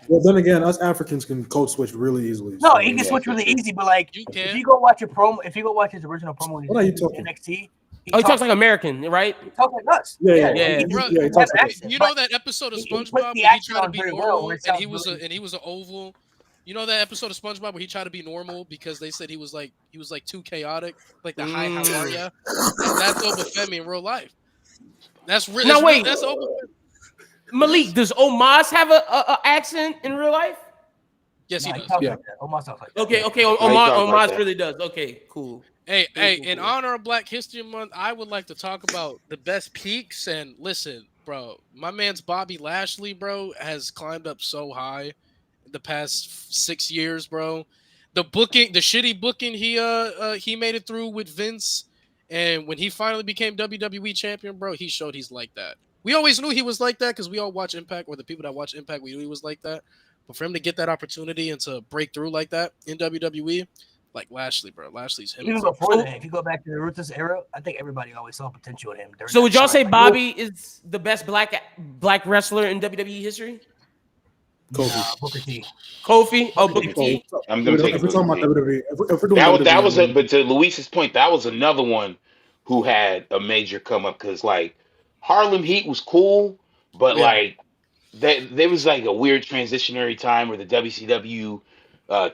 S3: Well, then again, us Africans can code switch really easily.
S1: No,
S3: so,
S1: he can
S3: yeah.
S1: switch really easy, but like
S5: You
S1: if
S5: can.
S1: you go watch a promo, if you go watch his original promo when he
S3: What are you
S1: did
S3: talking?
S1: NXT,
S4: Oh, he talks like American, right?
S1: he talks like us.
S3: Yeah.
S4: Yeah.
S1: He
S5: Bro,
S3: Yeah, he
S1: has
S3: talks
S1: an
S3: like
S1: accent,
S5: You
S1: but-
S5: know that episode of
S1: he puts
S5: SpongeBob
S1: the
S5: where he
S1: accent
S5: tried to
S1: on
S5: be
S1: very well,
S5: normal
S1: where it
S5: and he
S1: sounds
S5: was
S1: really-
S5: an oval. You know that episode of SpongeBob where he tried to be normal because they said he was like too chaotic, like the hi, how are ya? That's Obafemi in real life. That's real.
S4: Now, wait.
S5: That's Obafemi.
S4: Malik, does Omas have a accent in real life?
S5: Yes, he
S1: Nah,
S5: does.
S1: talks
S3: Yeah.
S1: like that. Almost sounds like that.
S4: Okay.
S6: he
S4: Omas
S6: talks like that.
S4: really does. Okay, cool.
S5: Hey,
S4: Cool.
S5: in honor of Black History Month, I would like to talk about the best peaks. And listen, bro, my man's Bobby Lashley, bro, has climbed up so high in the past 6 years, bro. The shitty booking he made it through with Vince, and when he finally became WWE champion, bro, he showed he's like that. We always knew he was like that because we all watch Impact, or the people that watch Impact, we knew he was like that. But for him to get that opportunity and to break through like that in WWE, like Lashley, bro, Lashley's him.
S1: Even before that, if you go back to the Ruthless era, I think everybody always saw potential in him. during
S4: So
S1: that
S4: would y'all
S1: time.
S4: say
S1: Like,
S4: Bobby is the best black wrestler in WWE history?
S3: Kofi.
S1: Booker T.
S4: Kofi? Oh, Booker
S3: Oh,
S4: T.
S6: I'm gonna take
S3: if
S6: it.
S3: we're talking about
S6: Booker
S3: WWE, if we're doing
S6: That
S3: WWE,
S6: was but to Luis's point, that was another one who had a major come up because like Harlem Heat was cool, but
S3: Yeah.
S6: like there was like a weird transitionary time where the WCW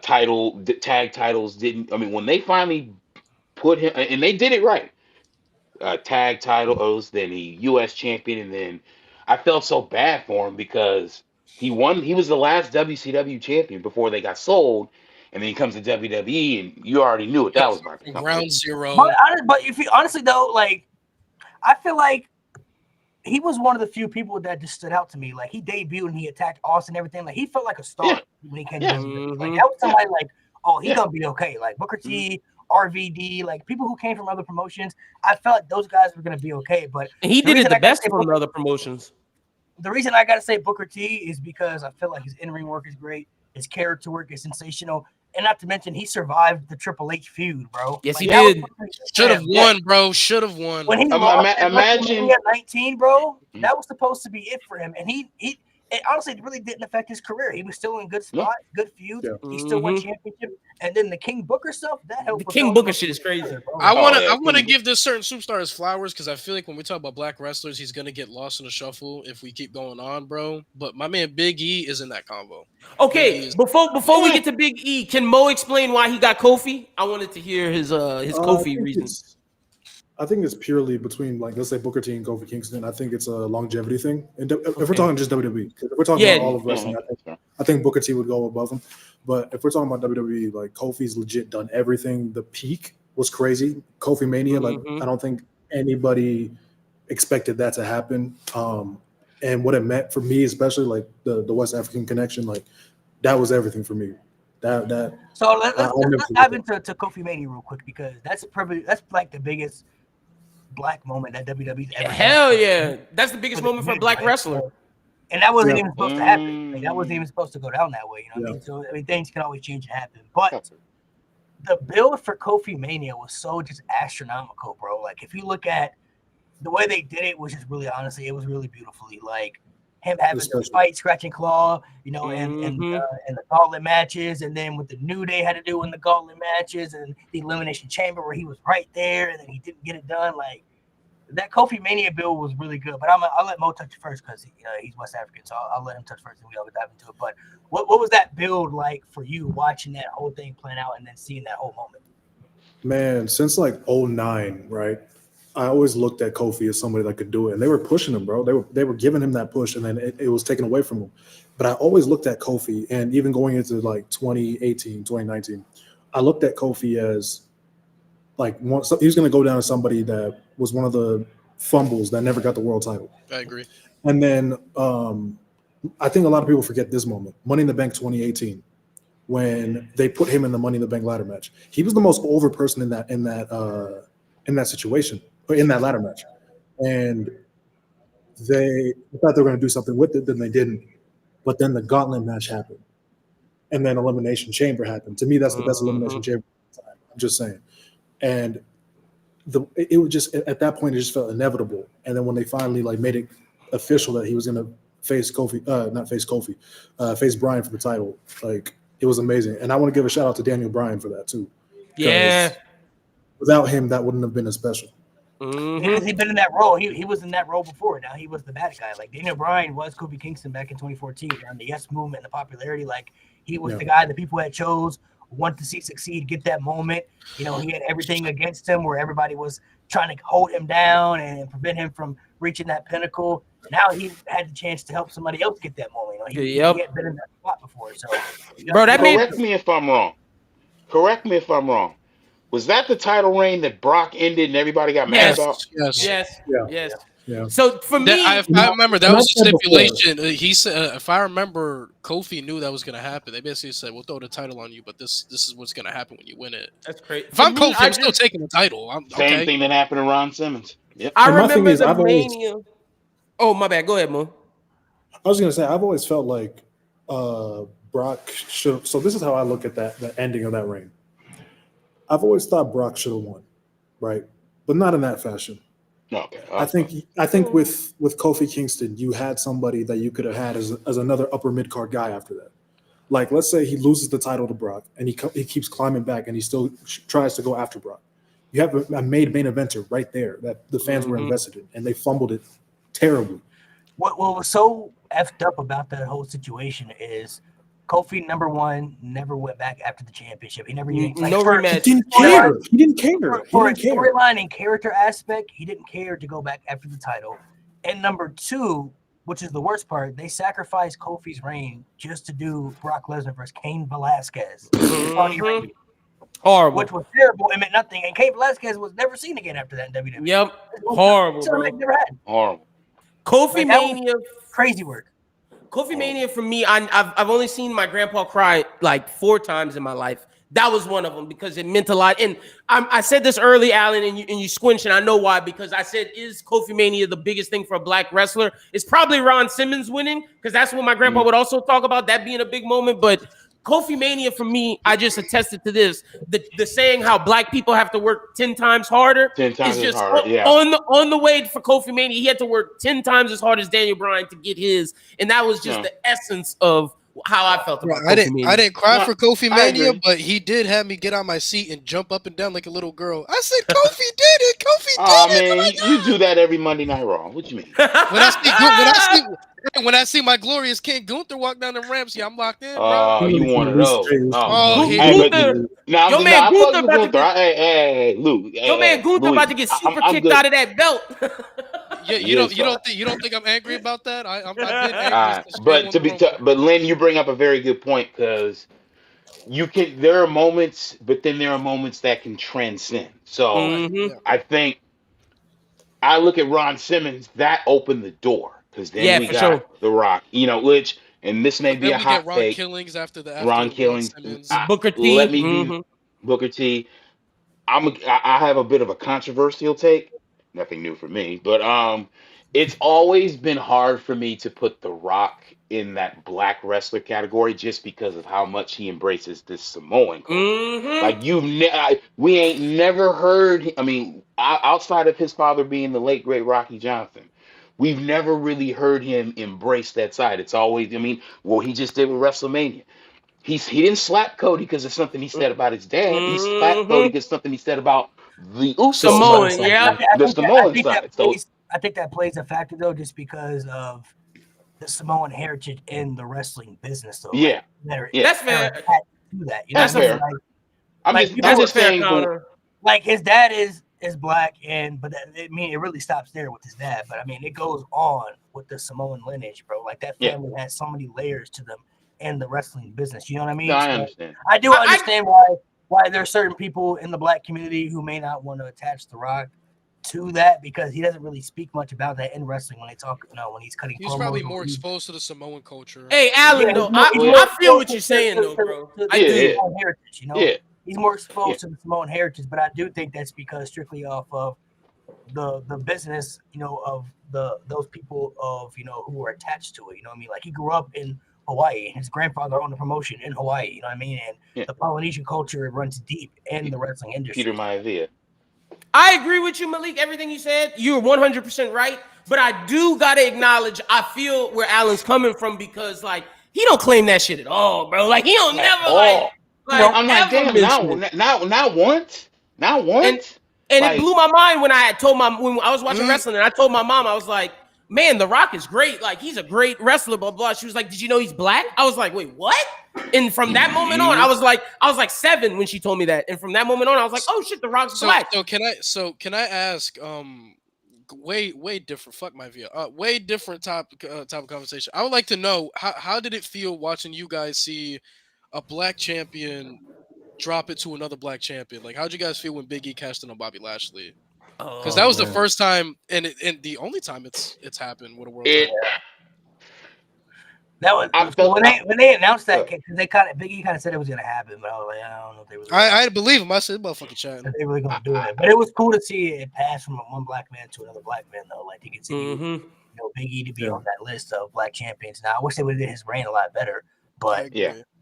S6: tag titles didn't. I mean, when they finally put him, and they did it right, tag titles, then he U.S. champion, and then I felt so bad for him because he won. He was the last WCW champion before they got sold. And then he comes to WWE, and you already knew what that was about.
S5: Ground zero.
S1: But if you honestly though, like I feel like he was one of the few people that just stood out to me. Like he debuted and he attacked Austin and everything. Like he felt like a star
S6: Yeah.
S1: when he came
S6: Yeah.
S1: to WWE. Like
S4: Mhm.
S1: that was somebody like, oh, he
S6: Yeah.
S1: gonna be okay. Like Booker T, RVD, like people who came from other promotions. I felt like those guys were gonna be okay. But
S4: And he
S1: The
S4: did it
S1: reason
S4: the
S1: I gotta
S4: best
S1: say
S4: from the other promotions.
S1: the reason I gotta say Booker T is because I feel like his in-ring work is great, his character work is sensational, and not to mention he survived the Triple H feud, bro.
S4: Yes, he
S1: that was
S4: did.
S1: fucking-
S5: Should have
S1: yeah.
S5: won, bro. Should have won.
S1: When he
S6: Ima-
S1: lost at
S6: imagine-
S1: WrestleMania 19, bro,
S6: Mhm.
S1: that was supposed to be it for him, and he it honestly really didn't affect his career. He was still in good spot, good feud.
S3: Yeah.
S1: He still won
S4: Mhm.
S1: championship, and then the King Booker stuff that helped.
S4: The
S1: propel
S4: King
S1: him
S4: Booker
S1: up
S4: shit is
S1: to
S4: crazy.
S1: bro.
S5: I want to
S6: yeah,
S5: I want to
S6: King-
S5: give this certain superstar his flowers because I feel like when we talk about black wrestlers, he's gonna get lost in the shuffle if we keep going on, bro. But my man Big E is in that combo.
S4: Okay,
S5: Big E is-
S4: before we get to Big E, can Mo explain why he got Kofi? I wanted to hear his
S3: I
S4: Kofi
S3: think
S4: reasons.
S3: I think it's purely between like let's say Booker T and Kofi Kingston. I think it's a longevity thing. And if we're
S4: Okay.
S3: talking just WWE, 'cause if we're talking
S4: Yeah.
S3: about all of wrestling, I think Booker T would go above him. But if we're talking about WWE, like Kofi's legit done everything. The peak was crazy. KofiMania, like
S4: Mhm.
S3: I don't think anybody expected that to happen. And what it meant for me, especially like the West African connection, like that was everything for me. That
S1: So let's
S3: I'll never
S1: dive into Kofi Mania real quick because that's probably like the biggest black moment that WWE's ever done.
S4: Hell yeah, that's the biggest moment for a black wrestler.
S1: And that wasn't
S3: Yeah.
S1: even supposed to happen. Like, that wasn't even supposed to go down that way. You know what I mean? So I mean, things can always change and happen. But the build for KofiMania was so just astronomical, bro. Like, if you look at the way they did it, was just really, honestly, it was really beautifully. Like, him having the fight, scratch and claw, you know, and the gauntlet matches, and then with the New Day had to do in the gauntlet matches, and the Elimination Chamber where he was right there, and then he didn't get it done. Like, that KofiMania build was really good. But I'll let Mo touch it first because he's West African, so I'll let him touch first, and we'll dive into it. But what was that build like for you, watching that whole thing playing out and then seeing that whole moment?
S3: Man, since like 2009, right? I always looked at Kofi as somebody that could do it, and they were pushing him, bro. They were giving him that push, and then it was taken away from him. But I always looked at Kofi, and even going into like 2018, 2019, I looked at Kofi as like he was going to go down as somebody that was one of the fumbles that never got the world title.
S5: I agree.
S3: And then I think a lot of people forget this moment, Money in the Bank 2018, when they put him in the Money in the Bank ladder match. He was the most over person in that situation. In that ladder match, and they thought they were going to do something with it, then they didn't. But then the gauntlet match happened, and then Elimination Chamber happened. To me, that's the best Elimination Chamber of all time. I'm just saying. And it was just at that point, it just felt inevitable. And then when they finally like made it official that he was going to face Bryan for the title, like it was amazing. And I want to give a shout out to Daniel Bryan for that too.
S4: Yeah.
S3: Without him, that wouldn't have been as special.
S1: Because he'd been in that role. He was in that role before. Now he was the bad guy. Like Daniel Bryan was Kofi Kingston back in 2014 around the Yes movement and the popularity. Like he was the guy that people had chose, wanted to see succeed, get that moment. You know, he had everything against him where everybody was trying to hold him down and prevent him from reaching that pinnacle. Now he had the chance to help somebody else get that moment. You know, he had been in that spot before. So,
S6: bro, correct me if I'm wrong. Correct me if I'm wrong. Was that the title reign that Brock ended and everybody got mad about?
S4: Yes.
S3: Yeah.
S4: So for me,
S5: I remember that was a stipulation. He said, if I remember, Kofi knew that was going to happen. They basically said, "We'll throw the title on you, but this is what's going to happen when you win it."
S4: That's crazy.
S5: If I'm Kofi, I'm still taking the title.
S6: Same thing that happened to Ron Simmons. Yep.
S4: I remember the Mania. Oh, my bad. Go ahead, Mo.
S3: I was going to say, I've always felt like Brock should. So this is how I look at the ending of that reign. I've always thought Brock should have won, right? But not in that fashion.
S6: Okay.
S3: I think with Kofi Kingston, you had somebody that you could have had as another upper mid card guy after that. Like, let's say he loses the title to Brock and he keeps climbing back and he still tries to go after Brock. You have a main eventer right there that the fans were invested in, and they fumbled it terribly.
S1: What was so effed up about that whole situation is Kofi, number one, never went back after the championship. He never even
S4: rematch.
S3: He didn't care.
S1: For a storyline and character aspect, he didn't care to go back after the title. And number two, which is the worst part, they sacrificed Kofi's reign just to do Brock Lesnar versus Cain Velasquez.
S4: Horrible.
S1: Which was terrible and meant nothing. And Cain Velasquez was never seen again after that in WWE.
S4: Yep. Horrible, bro.
S1: Never had.
S6: Horrible.
S4: KofiMania.
S1: Crazy work.
S4: KofiMania for me, I've only seen my grandpa cry like 4 times in my life. That was one of them because it meant a lot. And I said this early, Alan, and you squinch, and I know why, because I said, is KofiMania the biggest thing for a black wrestler? It's probably Ron Simmons winning, because that's what my grandpa would also talk about, that being a big moment. But KofiMania for me, I just attested to this. The saying how black people have to work 10 times harder.
S6: 10 times
S4: is just
S6: harder, yeah.
S4: On the way for KofiMania, he had to work 10 times as hard as Daniel Bryan to get his. And that was just the essence of how I felt about KofiMania.
S5: I didn't cry for KofiMania, but he did have me get on my seat and jump up and down like a little girl. I said, Kofi did it. Kofi did it.
S6: Man, you do that every Monday Night Raw. What you mean?
S5: When I see my glorious King Gunther walk down the ramps, I'm locked in, bro.
S6: Oh, you one of those.
S4: Gunther. Your man Gunther about to get.
S6: Hey, Luke.
S4: Your man Gunther about to get super kicked out of that belt.
S5: You don't think I'm angry about that? I've been angry.
S6: But Lynn, you bring up a very good point, because there are moments, but then there are moments that can transcend. So I think I look at Ron Simmons, that opened the door, because then we got The Rock, and this may be a hot
S5: Ron
S6: take.
S5: Killings after
S6: Ron Killings,
S4: Booker T.
S6: Let me be Booker T. I have a bit of a controversial take. nothing new for me. But it's always been hard for me to put The Rock in that black wrestler category just because of how much he embraces this Samoan culture. Like we ain't never heard. I mean, outside of his father being the late great Rocky Johnson, we've never really heard him embrace that side. It's always, I mean, well, he just did with WrestleMania. He didn't slap Cody because of something he said about his dad. He slapped Cody because something he said about the Usos on
S4: Samoan, yeah.
S6: the Samoan side. So
S1: I think that plays a factor though, just because of the Samoan heritage in the wrestling business. Though,
S6: yeah,
S4: That's fair.
S1: attached to that, you know,
S6: that's
S1: what I mean?
S6: fair.
S1: Like,
S6: I'm just saying.
S1: like his dad is black, I mean, it really stops there with his dad. But I mean, it goes on with the Samoan lineage, bro. Like that family has so many layers to them in the wrestling business. You know what I mean?
S6: No, I understand.
S1: I do understand why there are certain people in the black community who may not want to attach The Rock to that because he doesn't really speak much about that in wrestling when they talk. You know, when he's cutting.
S5: He's probably more exposed to the Samoan culture.
S4: Hey, Alan, though, I feel what you're saying, though, bro. I do.
S1: Heritage, you know? He's more exposed to the Samoan heritage, but I do think that's because strictly off of the business, you know, of those people of, you know, who are attached to it. You know what I mean? Like he grew up in Hawaii. His grandfather owned a promotion in Hawaii. You know what I mean? And the Polynesian culture runs deep in the wrestling industry.
S6: Peter Maivia.
S4: I agree with you, Malik. Everything you said, you're 100% right. But I do gotta acknowledge, I feel where Alan's coming from because, like, he don't claim that shit at all, bro. Like, he don't never like
S6: I'm like, damn, not once.
S4: And it blew my mind when I was watching wrestling and I told my mom, I was like, man, The Rock is great. Like, he's a great wrestler, blah, blah. She was like, did you know he's black? I was like, wait, what? And from that moment on, I was like 7 when she told me that. And from that moment on, I was like, oh shit, The Rock's black.
S5: Can I ask, way different, fuck my view. Way different type of conversation. I would like to know how did it feel watching you guys see a black champion drop it to another black champion? Like, how'd you guys feel when Big E cashed in on Bobby Lashley? Because that was the first time and the only time it's happened with a world title.
S1: That was when they announced that, because Big E kind of said it was gonna happen, but I was like, I don't know if they were.
S5: I believe him. I said, motherfucking chatting.
S1: They really gonna do it, but it was cool to see it pass from one black man to another black man, though. Like you can see, you know, Big E to be on that list of black champions. Now, I wish they would have did his reign a lot better, but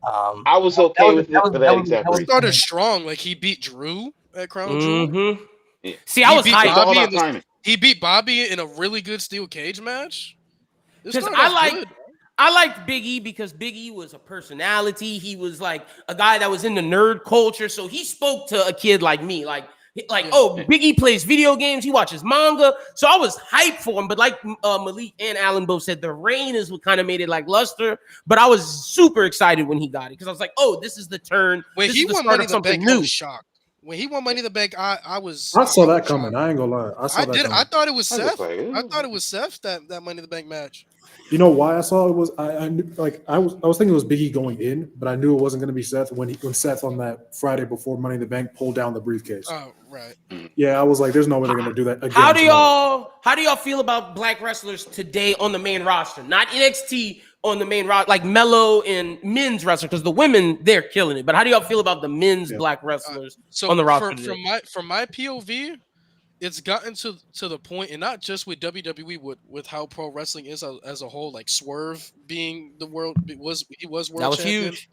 S6: I was okay with it for that exact reason.
S5: He started strong. Like he beat Drew at Crown Jewel.
S6: Yeah.
S4: See, I was hyped.
S5: He beat Bobby in a really good steel cage match.
S4: Because I liked Big E because Big E was a personality. He was like a guy that was in the nerd culture. So he spoke to a kid like me. Big E plays video games. He watches manga. So I was hyped for him. But like Malik and Alan both said, the reign is what kind of made it like luster. But I was super excited when he got it because I was like, oh, this is the turn.
S5: When he won Money in the Bank, I was shocked. When he won Money in the Bank, I saw that coming.
S3: I ain't gonna lie. I
S5: thought it was Seth. I thought it was Seth that Money in the Bank match.
S3: You know why I saw it was I knew, like I was thinking it was Big E going in, but I knew it wasn't going to be Seth when Seth on that Friday before Money in the Bank pulled down the briefcase.
S5: Oh, right.
S3: Yeah, I was like, there's no way they're going to do that again.
S4: How do y'all feel about black wrestlers today on the main roster? Not NXT on the main roster, like Mello and men's wrestlers, because the women they're killing it. But how do y'all feel about the men's black wrestlers on the roster?
S5: From my POV. It's gotten to the point, and not just with WWE, with how pro wrestling is as a whole. Like Swerve being he was world
S4: that was
S5: champion.
S4: Huge.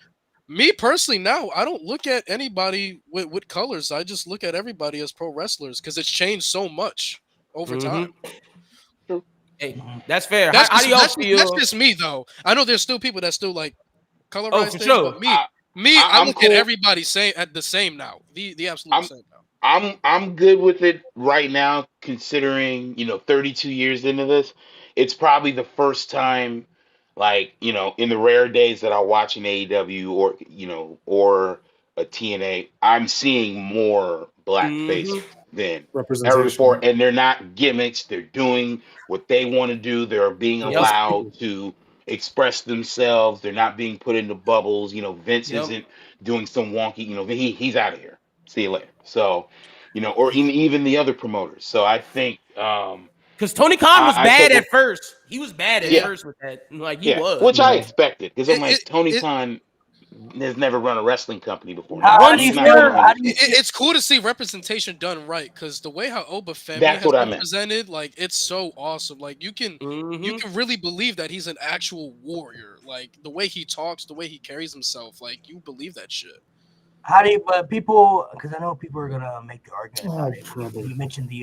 S5: Me personally, now I don't look at anybody with colors. I just look at everybody as pro wrestlers because it's changed so much over time.
S4: Hey, that's fair. How do y'all feel?
S5: That's just me, though. I know there's still people that still like colorize things,
S4: sure.
S5: but I look at everybody at the same now. The absolute same now.
S6: I'm good with it right now, considering 32 years into this. It's probably the first time, like in the rare days that I watch an AEW or a TNA, I'm seeing more black faces than ever before, and they're not gimmicks. They're doing what they want to do. They're being allowed to express themselves. They're not being put into bubbles. Vince isn't doing some wonky. He's out of here. See you later. So, or even the other promoters. So I think
S4: because Tony Khan was bad at first. He was bad at first with that. Like he was,
S6: which I expected because I'm like Tony Khan. has never run a wrestling company before.
S1: How do
S6: He's
S1: you
S6: not
S1: feel?
S6: gonna
S1: How do you
S5: It's cool to see representation done right, because the way how Obafemi
S6: That's
S5: has
S6: what I
S5: been
S6: meant.
S5: presented, like, it's so awesome. Like, you can really believe that he's an actual warrior. Like, the way he talks, the way he carries himself, like, you believe that shit.
S1: How do you? But people, because I know people are gonna make the argument about
S3: Oh,
S1: it.
S3: trouble.
S1: You mentioned the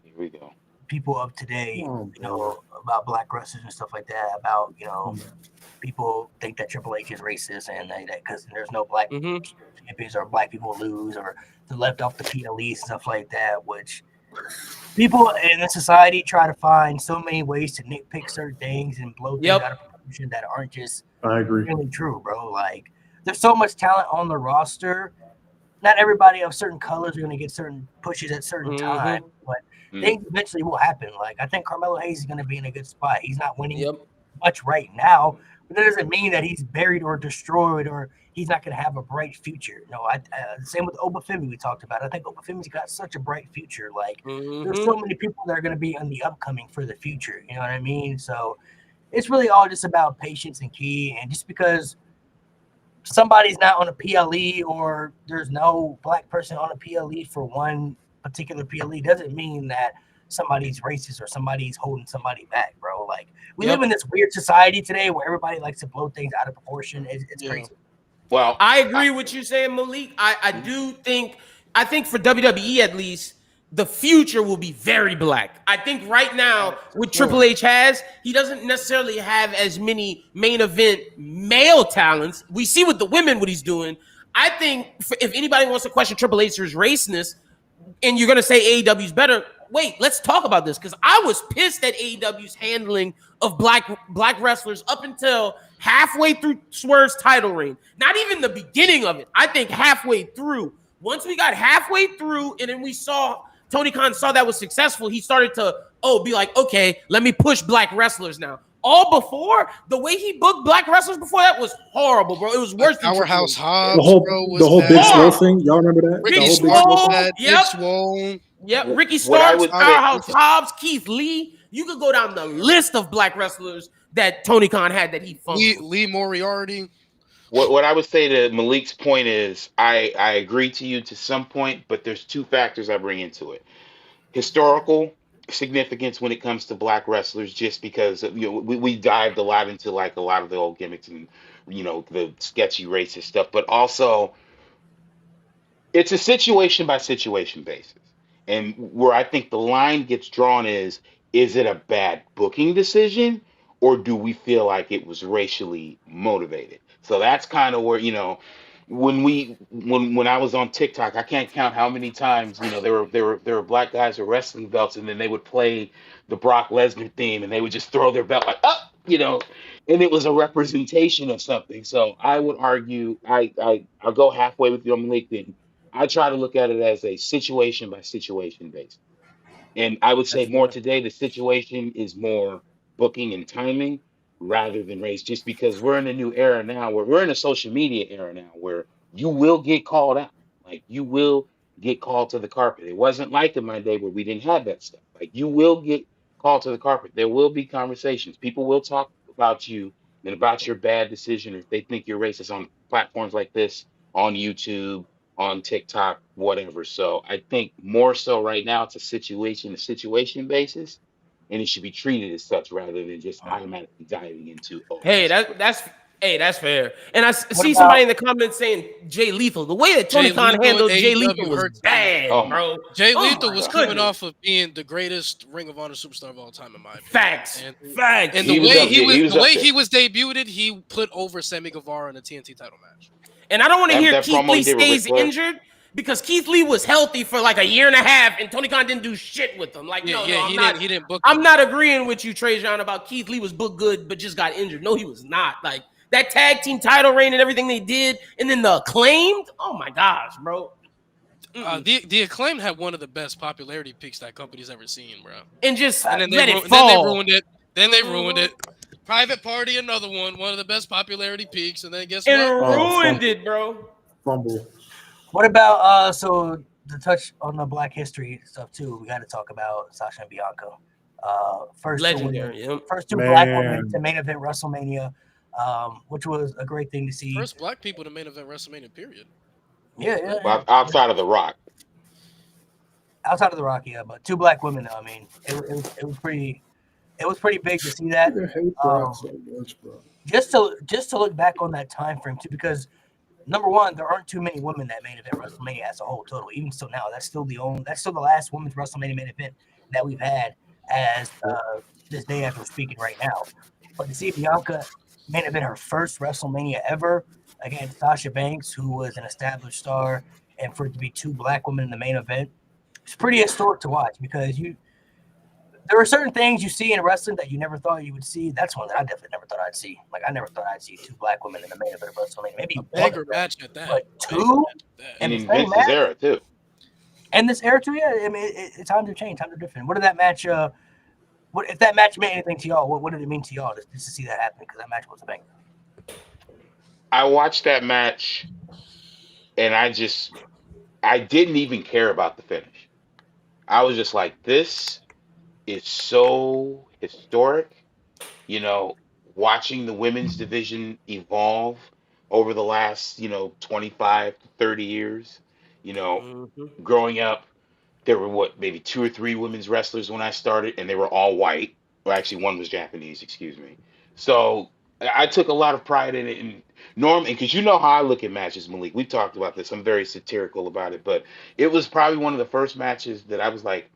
S6: Here we go.
S1: people of today,
S3: Oh,
S1: you know, about black wrestlers and stuff like that. About people think that Triple H is racist and that because there's no black champions or black people lose or they're left off the PLEs and stuff like that. Which people in the society try to find so many ways to nitpick certain things and blow things out of proportion that aren't just
S3: I agree.
S1: really true, bro. Like there's so much talent on the roster. Not everybody of certain colors are going to get certain pushes at certain times, but things eventually will happen. Like I think Carmelo Hayes is going to be in a good spot. He's not winning much right now, but that doesn't mean that he's buried or destroyed or he's not going to have a bright future. No, same with Obafemi we talked about. I think Obafemi's got such a bright future. Like there's so many people that are going to be on the upcoming for the future. You know what I mean? So it's really all just about patience and key, and just because somebody's not on a PLE or there's no black person on a PLE for one particular PLE doesn't mean that somebody's racist or somebody's holding somebody back, bro. Like we live in this weird society today where everybody likes to blow things out of proportion. It's crazy.
S6: Well,
S4: I agree with you saying, Malik. I think for WWE at least, the future will be very black. I think right now, what Triple H has, he doesn't necessarily have as many main event male talents. We see with the women what he's doing. I think if anybody wants to question Triple H's raceness, and you're going to say AEW's better, wait, let's talk about this, because I was pissed at AEW's handling of black wrestlers up until halfway through Swerve's title reign. Not even the beginning of it. I think halfway through. Once we got halfway through, and then we saw Tony Khan saw that was successful, he started to be like, okay, let me push black wrestlers now. All before, the way he booked black wrestlers before that was horrible, bro. It was worse than
S5: Powerhouse Hobbs,
S3: the whole,
S5: bro, was
S3: the whole
S5: bad.
S3: Big Swole thing. Y'all remember that?
S5: Ricky
S3: The whole Big
S5: Starks
S3: Swole
S5: was
S3: thing?
S5: bad. Big Swole.
S4: Yep, Ricky
S6: What I
S4: Starks,
S6: would say-
S4: Powerhouse Hobbs, Keith Lee. You could go down the list of black wrestlers that Tony Khan had that he fumbled.
S5: Lee Moriarty.
S6: What I would say to Malik's point is I agree to you to some point, but there's two factors I bring into it. Historical significance when it comes to black wrestlers, just because we dived a lot into like a lot of the old gimmicks and the sketchy racist stuff, but also it's a situation by situation basis. And where I think the line gets drawn is it a bad booking decision or do we feel like it was racially motivated? So that's kind of where, when I was on TikTok, I can't count how many times, there were black guys with wrestling belts and then they would play the Brock Lesnar theme and they would just throw their belt like up, and it was a representation of something. So I would argue I'll go halfway with you on Malik thing. I try to look at it as a situation by situation basis. And I would say more today, the situation is more booking and timing rather than race, just because we're in a new era now where we're in a social media era now where you will get called out. Like you will get called to the carpet. It wasn't like in my day where we didn't have that stuff. Like you will get called to the carpet. There will be conversations. People will talk about you and about your bad decision, or if they think you're racist on platforms like this, on YouTube, on TikTok, whatever. So I think more so right now it's a situation basis, and it should be treated as such rather than just automatically diving into.
S4: Hey, that's fair. And I see somebody in the comments saying Jay Lethal. The way that Tony Khan handled Jay Lethal was bad, bro.
S5: Jay Lethal was coming off of being the greatest Ring of Honor superstar of all time, in my opinion.
S4: Facts.
S5: And the way he was debuted, he put over Sammy Guevara in a TNT title match.
S4: And I don't want to hear Keith Lee stays injured, because Keith Lee was healthy for like a year and a half, and Tony Khan didn't do shit with him. Like,
S5: he didn't book.
S4: I'm not agreeing with you, Trajan, about Keith Lee was booked good, but just got injured. No, he was not. Like that tag team title reign and everything they did, and then the Acclaimed. Oh my gosh, bro.
S5: The Acclaimed had one of the best popularity peaks that company's ever seen, bro.
S4: And then
S5: they ruined it. Then they ruined it. Private Party, another one of the best popularity peaks, and then guess what?
S4: Ruined it, bro.
S3: Fumble.
S1: What about so to touch on the Black history stuff too? We got to talk about Sasha and Bianca. First
S4: legendary,
S1: two black women to main event WrestleMania. which was a great thing to see.
S5: First black people to main event WrestleMania, period.
S1: Yeah.
S6: Well, outside of The Rock.
S1: Outside of the Rock, yeah, but 2 black women. Though, I mean, it was pretty big to see that.
S3: I hate Brock so much, bro.
S1: Just to look back on that time frame too, because number one, there aren't too many women that main event WrestleMania as a whole total. Even still now, that's still the last women's WrestleMania main event that we've had as this day as we're speaking right now. But to see Bianca main event her first WrestleMania ever against Sasha Banks, who was an established star, and for it to be 2 black women in the main event, it's pretty historic to watch because there are certain things you see in wrestling that you never thought you would see. That's one that I definitely never thought I'd see. Like, I never thought I'd see 2 black women in the main event of WrestleMania. Maybe
S5: a banger match at that.
S1: But 2
S6: And in Vince's era, too.
S1: And this era, too, yeah. I mean, it's times have changed. Times are different. What did that match, what if that match meant anything to y'all? What did it mean to y'all just to see that happen? Because that match was a banger.
S6: I watched that match, and I didn't even care about the finish. I was just like, this is so historic. You know, watching the women's division evolve over the last, 25 to 30 years. Growing up, there were maybe 2 or 3 women's wrestlers when I started, and they were all white. Well, actually, one was Japanese, excuse me. So I took a lot of pride in it. And because you know how I look at matches, Malik. We've talked about this. I'm very satirical about it, but it was probably one of the first matches that I was like,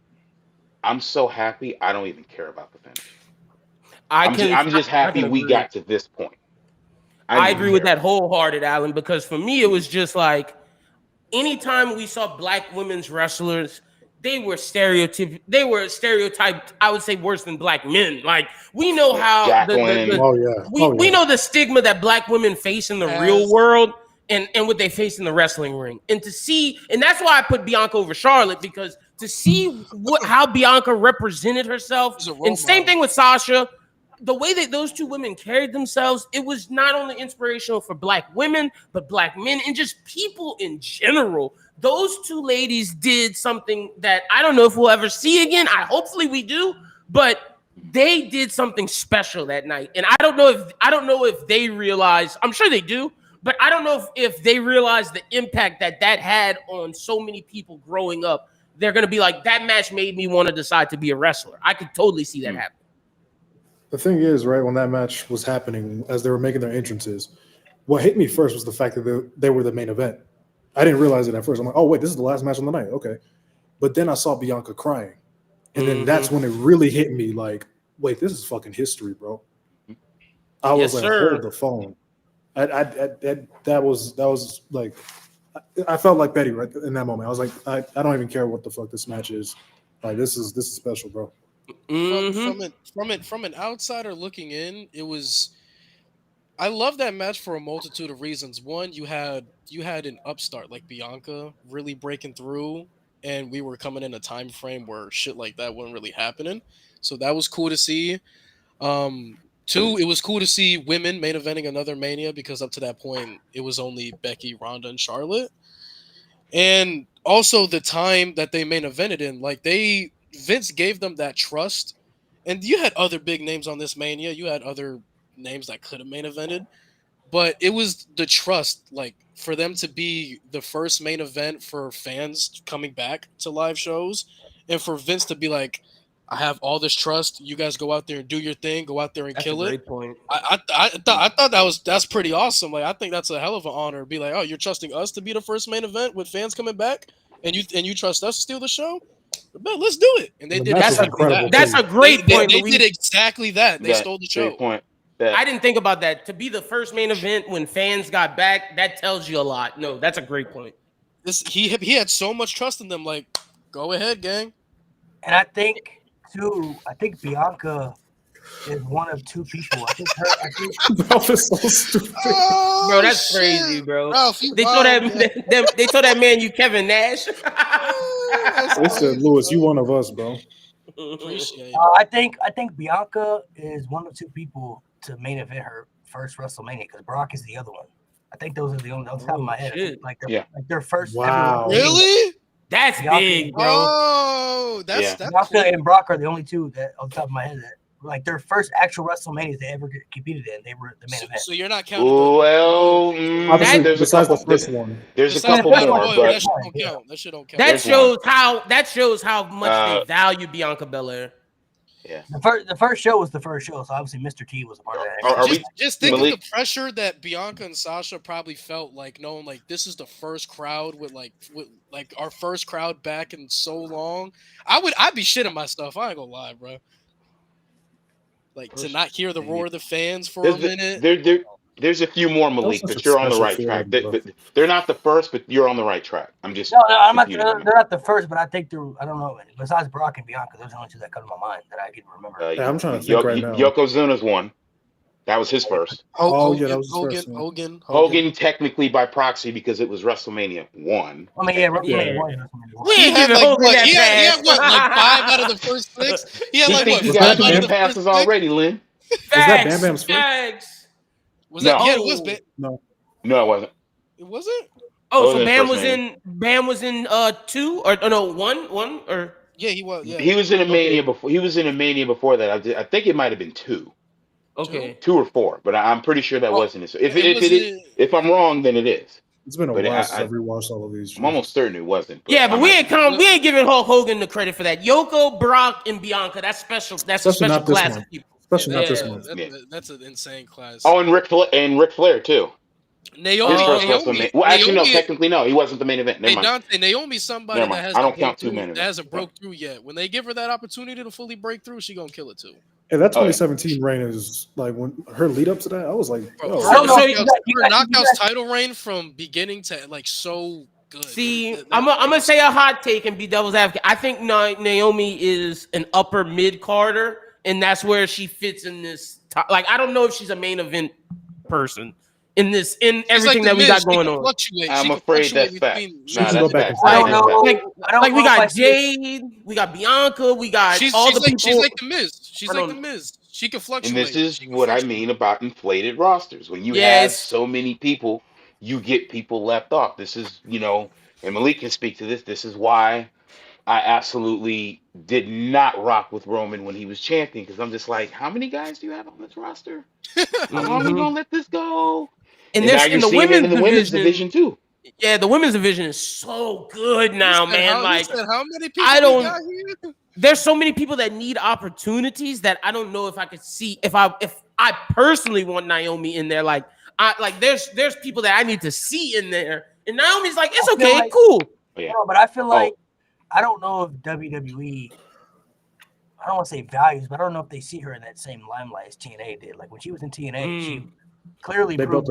S6: I'm so happy I don't even care about the finish. I'm just happy we got to this point.
S4: I agree with that wholehearted, Alan, because for me it was just like anytime we saw black women's wrestlers, they were stereotyped. I would say worse than black men. Like we know how we know the stigma that black women face in the real world and what they face in the wrestling ring. And to see, and that's why I put Bianca over Charlotte, because to see how Bianca represented herself, and same thing with Sasha. The way that those 2 women carried themselves, it was not only inspirational for black women, but black men and just people in general. Those 2 ladies did something that I don't know if we'll ever see again. Hopefully we do, but they did something special that night. And I don't know if they realize, I'm sure they do, but I don't know if they realize the impact that had on so many people growing up. They're going to be like, that match made me want to decide to be a wrestler. I could totally see that happen.
S3: The thing is, right, when that match was happening, as they were making their entrances, what hit me first was the fact that they were the main event. I didn't realize it at first. I'm like, oh, wait, this is the last match on the night. Okay. But then I saw Bianca crying. And then that's when it really hit me like, wait, this is fucking history, bro. I was hold the phone. That was like, I felt like Betty right in that moment. I was like, I don't even care what the fuck this match is. Like, this is special, bro.
S5: From an outsider looking in, it was. I love that match for a multitude of reasons. One, you had an upstart like Bianca really breaking through, and we were coming in a time frame where shit like that wasn't really happening. So that was cool to see. 2, it was cool to see women main eventing another Mania, because up to that point it was only Becky, Ronda, and Charlotte. And also the time that they main evented in, like Vince gave them that trust. And you had other big names on this Mania. You had other names that could have main evented, but it was the trust, like for them to be the first main event for fans coming back to live shows, and for Vince to be like, I have all this trust. You guys go out there and do your thing. Go out there and kill it. Great point. I thought that's pretty awesome. Like, I think that's a hell of an honor. Be like, oh, you're trusting us to be the first main event with fans coming back, and you trust us to steal the show. But let's do it. And they did.
S4: That's a great point.
S5: They did exactly that. They stole the show.
S6: Great point.
S4: I didn't think about that. To be the first main event when fans got back, that tells you a lot. No, that's a great point.
S5: He had so much trust in them. Like, go ahead, gang.
S1: And I think Bianca is one of 2 people. I think
S3: Bro, that's so stupid.
S5: Oh,
S4: bro, that's crazy, bro. They told that man you Kevin Nash.
S3: They said, Lewis, you one of us, bro.
S5: Appreciate it.
S1: I think Bianca is one of 2 people to main event her first WrestleMania, because Brock is the other one. I think those are the only, on top of my head. Like their first.
S3: Wow.
S5: Really?
S4: That's
S1: Bianca,
S4: big, bro.
S5: Oh, that's
S1: Bianca and Brock are the only 2 that on top of my head that like their first actual WrestleManias they ever competed in. They were the main event.
S5: So you're not counting.
S6: Well,
S3: Obviously,
S6: there's a
S3: besides
S6: couple.
S3: the first one.
S6: There's a
S5: Besides
S6: couple
S5: the first
S6: more,
S5: one,
S6: but
S5: that shit don't count. That shit don't count.
S4: That shows how much they value Bianca Belair.
S6: yeah.
S1: The first show was the first show, so obviously Mr. T was a part of that.
S6: Are we?
S5: Just think
S6: Malik?
S5: of the pressure that Bianca and Sasha probably felt like knowing like this is the first crowd with our first crowd back in so long. I'd be shitting myself. I ain't gonna lie, bro. Like to not hear the roar of the fans for a minute.
S6: There's a few more, Malik,
S3: That's such
S6: but
S3: a
S6: you're on the
S3: special
S6: right track.
S3: feeling,
S6: They're not the first, but you're on the right track. I'm just
S1: No, I'm not.
S6: confusing them.
S1: They're not the first, but I think I don't know. Besides Brock and Bianca, those are the only two that come to my mind that I can remember.
S3: Yeah, I'm trying to think right now.
S6: Yokozuna's one. That was his first.
S3: Yeah, that was his first one.
S6: Hogan technically by proxy because it was WrestleMania 1.
S1: I mean, WrestleMania 1.
S4: We ain't giving Hogan that
S5: he
S4: pass.
S5: had what, like 5 out of the first 6? He had like what,
S6: He
S5: 5
S6: got
S5: out of
S6: 10
S5: the
S6: passes
S5: first 6?
S6: already, Lynn.
S3: Was that Bam Bam's first?
S4: Facts.
S5: Was that?
S6: No.
S5: Yeah, it was Bam.
S3: No.
S6: No, it wasn't.
S5: It wasn't?
S4: Oh, so
S6: Hogan's
S4: Bam was in 2 or no 1 or
S5: Yeah, he was. Yeah.
S6: He was in a Mania before. He was in a Mania before that. I think it might have been 2.
S4: okay.
S6: 2 or 4, but I'm pretty sure that wasn't it. So if I'm wrong, then it is.
S3: It's been a
S6: But
S3: while since I've rewatched all of these.
S6: I'm almost certain it wasn't.
S4: Yeah, but we ain't giving Hulk Hogan the credit for that. Yoko, Brock, and Bianca. That's special. That's
S3: Especially
S4: a special
S3: not this
S4: class
S3: one.
S4: of people.
S3: Especially not this one.
S5: That's an insane class.
S6: Oh, and Ric Flair too.
S5: Naomi.
S6: His first WrestleMania. Well, actually, no. Technically, no. He wasn't the main event. Never mind.
S5: Dante, Naomi's somebody
S6: Never
S5: that
S6: mind.
S5: has
S6: I don't count 2 main
S5: that hasn't broke through yet. When they give her that opportunity to fully break through, she gonna kill it too.
S3: Yeah, that 2017 reign is like when her lead up to that. I was like,
S5: Bro,
S1: I don't know.
S5: her knockouts title reign from beginning to like so good.
S4: See, I'm gonna say a hot take and be devil's advocate. I think Naomi is an upper mid carder, and that's where she fits in this. Like, I don't know if she's a main event person in everything that we got going on.
S6: I'm afraid that's fact.
S3: That's fact.
S1: I don't know.
S4: Like we got Jade, we got Bianca, we got all the people.
S5: She's like the Miz. She's like the Miz. She can fluctuate.
S6: And this is what I mean about inflated rosters. When you have so many people, you get people left off. This is, and Malik can speak to this. This is why I absolutely did not rock with Roman when he was champion, because I'm just like, how many guys do you have on this roster? How long are we gonna let this go? And now you're seeing it in the women's division too.
S4: Yeah, the women's division is so good now, man. Like,
S5: how many people got here?
S4: There's so many people that need opportunities that I don't know if I could see if I personally want Naomi in there. Like, there's people that I need to see in there, and Naomi's like, it's okay, cool.
S6: Yeah.
S1: No, but I feel like I don't know if WWE. I don't want to say values, but I don't know if they see her in that same limelight as TNA did. Like when she was in TNA, she clearly proved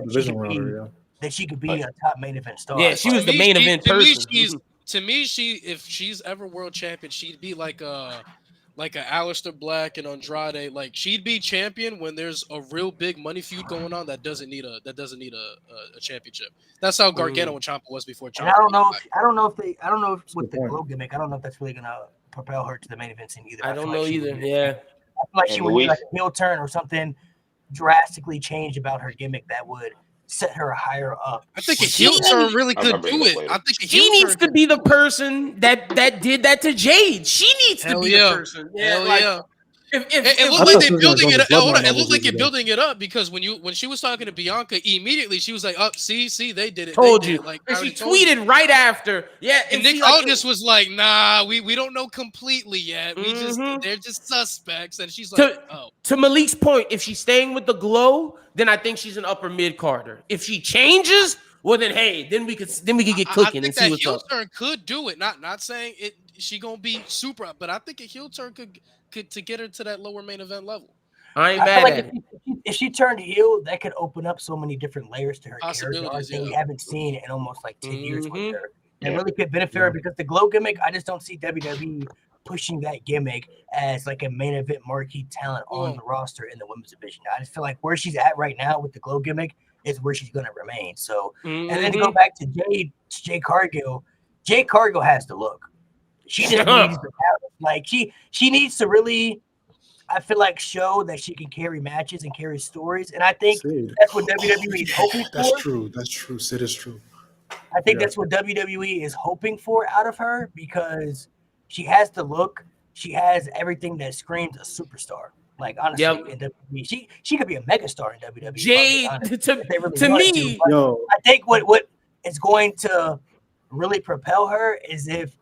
S1: that she could be a top main event star.
S4: Yeah, she was the main event person.
S5: To me, if she's ever world champion, she'd be like a Aleister Black and Andrade. Like she'd be champion when there's a real big money feud going on that doesn't need a championship. That's how Gargano and Ciampa was before Ciampa.
S1: And I don't know if with the glow gimmick, I don't know if that's really gonna propel her to the main event scene either.
S4: I don't know either. Yeah,
S1: I feel like she would do like a heel turn or something drastically changed about her gimmick that would set her higher up.
S5: I think a heel turn really could do it. I think
S4: she needs to be the person that did that to Jade. She needs to be the person.
S5: Yeah, it looked like they're building it up. It looked like you're building it up because when she was talking to Bianca, immediately she was like, "Oh, see, they did it."
S4: Told you. Like, and she tweeted right after. Yeah,
S5: and Nick Aldis was like, "Nah, we don't know completely yet. They're just suspects." And she's like, "Oh."
S4: To Malik's point, if she's staying with the glow, then I think she's an upper mid carder. If she changes, well then then we could get cooking and see what's up.
S5: A heel turn could do it. Not saying it. She gonna be super, but I think a heel turn could to get her to that lower main event level.
S4: I ain't mad at it.
S1: If she turned heel, that could open up so many different layers to her character that we haven't seen in almost like 10 years with her. And really could benefit her because the glow gimmick, I just don't see WWE pushing that gimmick as like a main event marquee talent on the roster in the women's division. I just feel like where she's at right now with the glow gimmick is where she's going to remain. So, and then to go back to Jade Cargill, Jade Cargill has to look. She just needs the talent. Like she needs to really, I feel like, show that she can carry matches and carry stories. And I think that's what WWE is hoping for.
S3: That's true. That's true. Sid is true.
S1: I think that's what WWE is hoping for out of her because she has the look. She has everything that screams a superstar. Like honestly, in WWE, she could be a megastar in WWE.
S4: Jade, to me,
S1: I think what is going to really propel her is if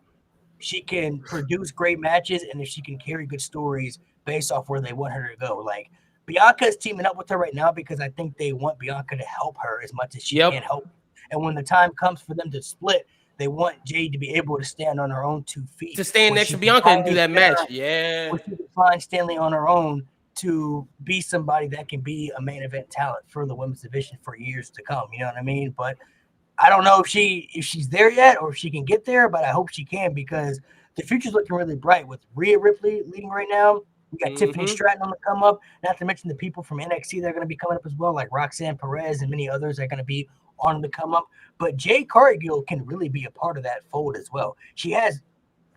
S1: she can produce great matches and if she can carry good stories based off where they want her to go. Like Bianca is teaming up with her right now because I think they want Bianca to help her as much as she can help. And when the time comes for them to split, they want Jade to be able to stand on her own 2 feet.
S4: To stand next to Bianca and do that match. Yeah.
S1: Where she can find Stanley on her own to be somebody that can be a main event talent for the women's division for years to come. You know what I mean? But I don't know if she's there yet or if she can get there, but I hope she can because the future's looking really bright with Rhea Ripley leading right now. We got Tiffany Stratton on the come up, not to mention the people from NXT that are going to be coming up as well, like Roxanne Perez and many others are going to be on the come up. But Jade Cargill can really be a part of that fold as well. She has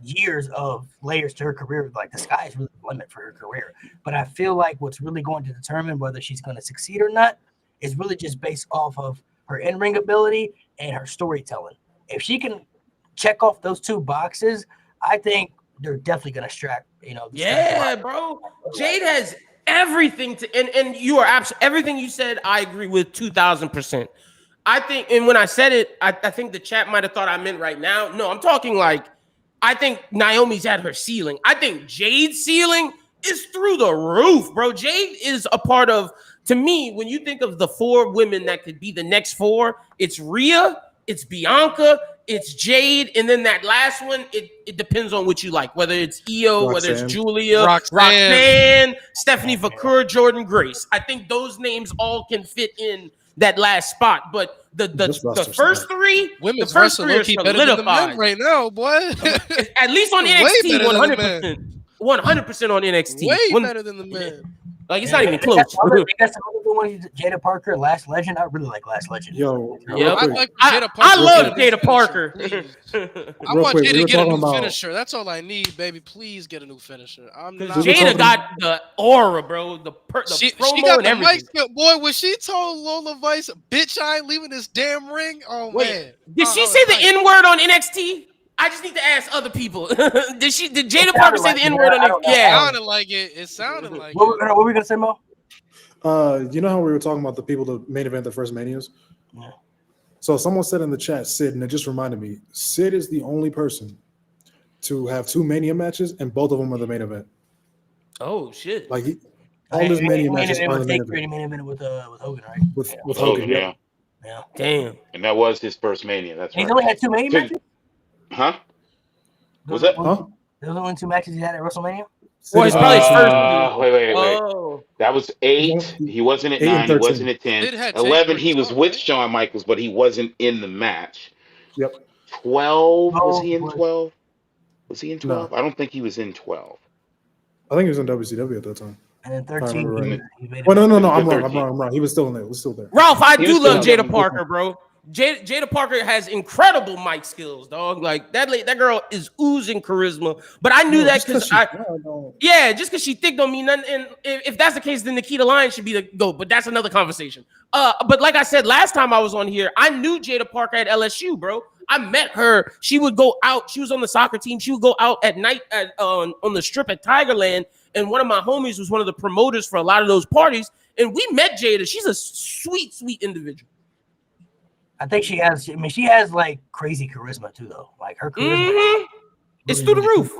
S1: years of layers to her career. Like the sky is really the limit for her career. But I feel like what's really going to determine whether she's going to succeed or not is really just based off of her in-ring ability and her storytelling. If she can check off those 2 boxes, I think they're definitely going to strike,
S4: bro. Jade has everything and you are absolutely everything you said. I agree with 2,000%. I think, and when I said it, I think the chat might have thought I meant right now. No, I'm talking like I think Naomi's at her ceiling. I think Jade's ceiling is through the roof, bro. Jade is a part of, to me, when you think of the 4 women that could be the next 4, it's Rhea, it's Bianca, it's Jade, and then that last one, it depends on what you like, whether it's Io, whether it's Julia, Roxanne, Stephanie Vakur, Jordan Grace. I think those names all can fit in that last spot, but the first 3
S5: women's wrestling are solidified right now, boy.
S4: At least on NXT, 100% on NXT.
S5: Way better than the men.
S4: Like it's not even close.
S1: That's another one. Jada Parker, Last Legend. I really like Last Legend.
S4: I love Jada Parker.
S5: I want Jada to get a new finisher. That's all I need, baby. Please get a new finisher.
S4: Jada got the aura, bro. The promo
S5: she got
S4: and
S5: the
S4: everything.
S5: mic. Boy, when she told Lola Vice, "Bitch, I ain't leaving this damn ring." Oh man,
S4: did she say the N-word on NXT? I just need to ask other people. Did Jada Parker say the N-word on NXT?
S5: Yeah, it sounded like it. It sounded like it.
S1: What were we gonna say, Mo?
S3: You know how we were talking about the people that main event the first Manias?
S1: Yeah.
S3: So someone said in the chat, Sid, and it just reminded me, Sid is the only person to have 2 Mania matches, and both of them are the main event.
S4: Oh shit!
S3: Like all his Mania matches are the main
S1: event with Hogan, right?
S3: With Hogan,
S6: yeah.
S4: Damn.
S6: And that was his first Mania. That's right.
S1: He's only had 2 Mania matches.
S6: Huh? Was that?
S1: Those are the only 2 matches he had at WrestleMania.
S4: Well, it's probably his first.
S6: Wait.
S4: Oh.
S6: That was 8. He wasn't at 9. He wasn't at 10. 11. He was with Shawn Michaels, but he wasn't in the match.
S3: Yep.
S6: 12. Was he in 12? Was he in 12?
S3: No.
S6: I don't think he was in 12.
S3: I think he was in WCW at that time.
S1: And then 13.
S3: Right. Well, no. I'm wrong. He was still in there.
S4: Ralph, I do love Jada Parker, bro. Jada Parker has incredible mic skills, dog. Like that girl is oozing charisma. But I knew that because just because she thick don't mean nothing. And if that's the case, then Nikita Lyons should be the GOAT. But that's another conversation. But like I said last time I was on here, I knew Jada Parker at LSU, bro. I met her. She would go out. She was on the soccer team. She would go out at night on the strip at Tigerland. And one of my homies was one of the promoters for a lot of those parties. And we met Jada. She's a sweet, sweet individual.
S1: I think she has like crazy charisma too, though. Like her charisma,
S4: it's through the roof.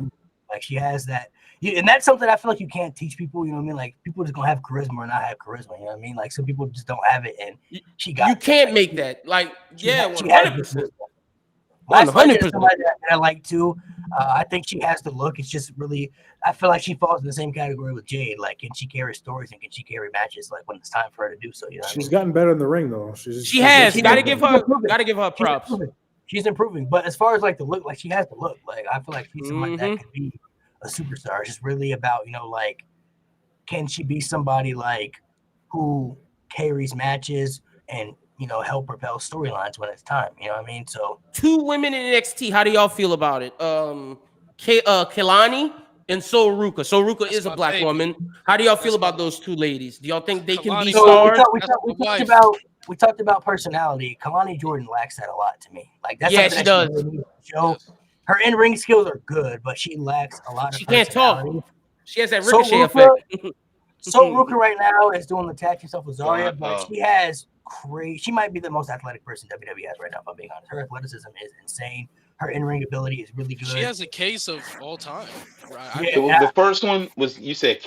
S1: Like she has that, and that's something I feel like you can't teach people. You know what I mean? Like people just gonna have charisma or not have charisma. You know what I mean? Like some people just don't have it, and she got.
S4: You can't make that. Like 100%.
S1: 100%. Somebody that I like too. I think she has the look. It's just really, I feel like she falls in the same category with Jade. Like, can she carry stories and can she carry matches? Like when it's time for her to do so, you know.
S3: She's gotten better in the ring though.
S4: She has. Got to give her props.
S1: She's improving. But as far as like the look, like she has the look. Like I feel like she's somebody that could be a superstar. It's just really about like, can she be somebody like who carries matches and help propel storylines when it's time. You know what I mean? So
S4: 2 women in NXT. How do y'all feel about it? Kelani and Soruka. Soruka is a black woman. How do y'all feel about those 2 ladies? Do y'all think they can be stars?
S1: We talked about personality. Kalani Jordan lacks that a lot to me. Like that's
S4: she does.
S1: Show. Her in-ring skills are good, but she lacks a lot of.
S4: She can't talk. She has that ricochet effect.
S1: So Ruka right now is doing the tag team stuff with Zarya,
S6: Go
S1: but
S6: on.
S1: she has she might be the most athletic person WWE has right now, if I'm being honest. Her athleticism is insane. Her in-ring ability is really good.
S5: She has a case of all time.
S6: The first one was, you said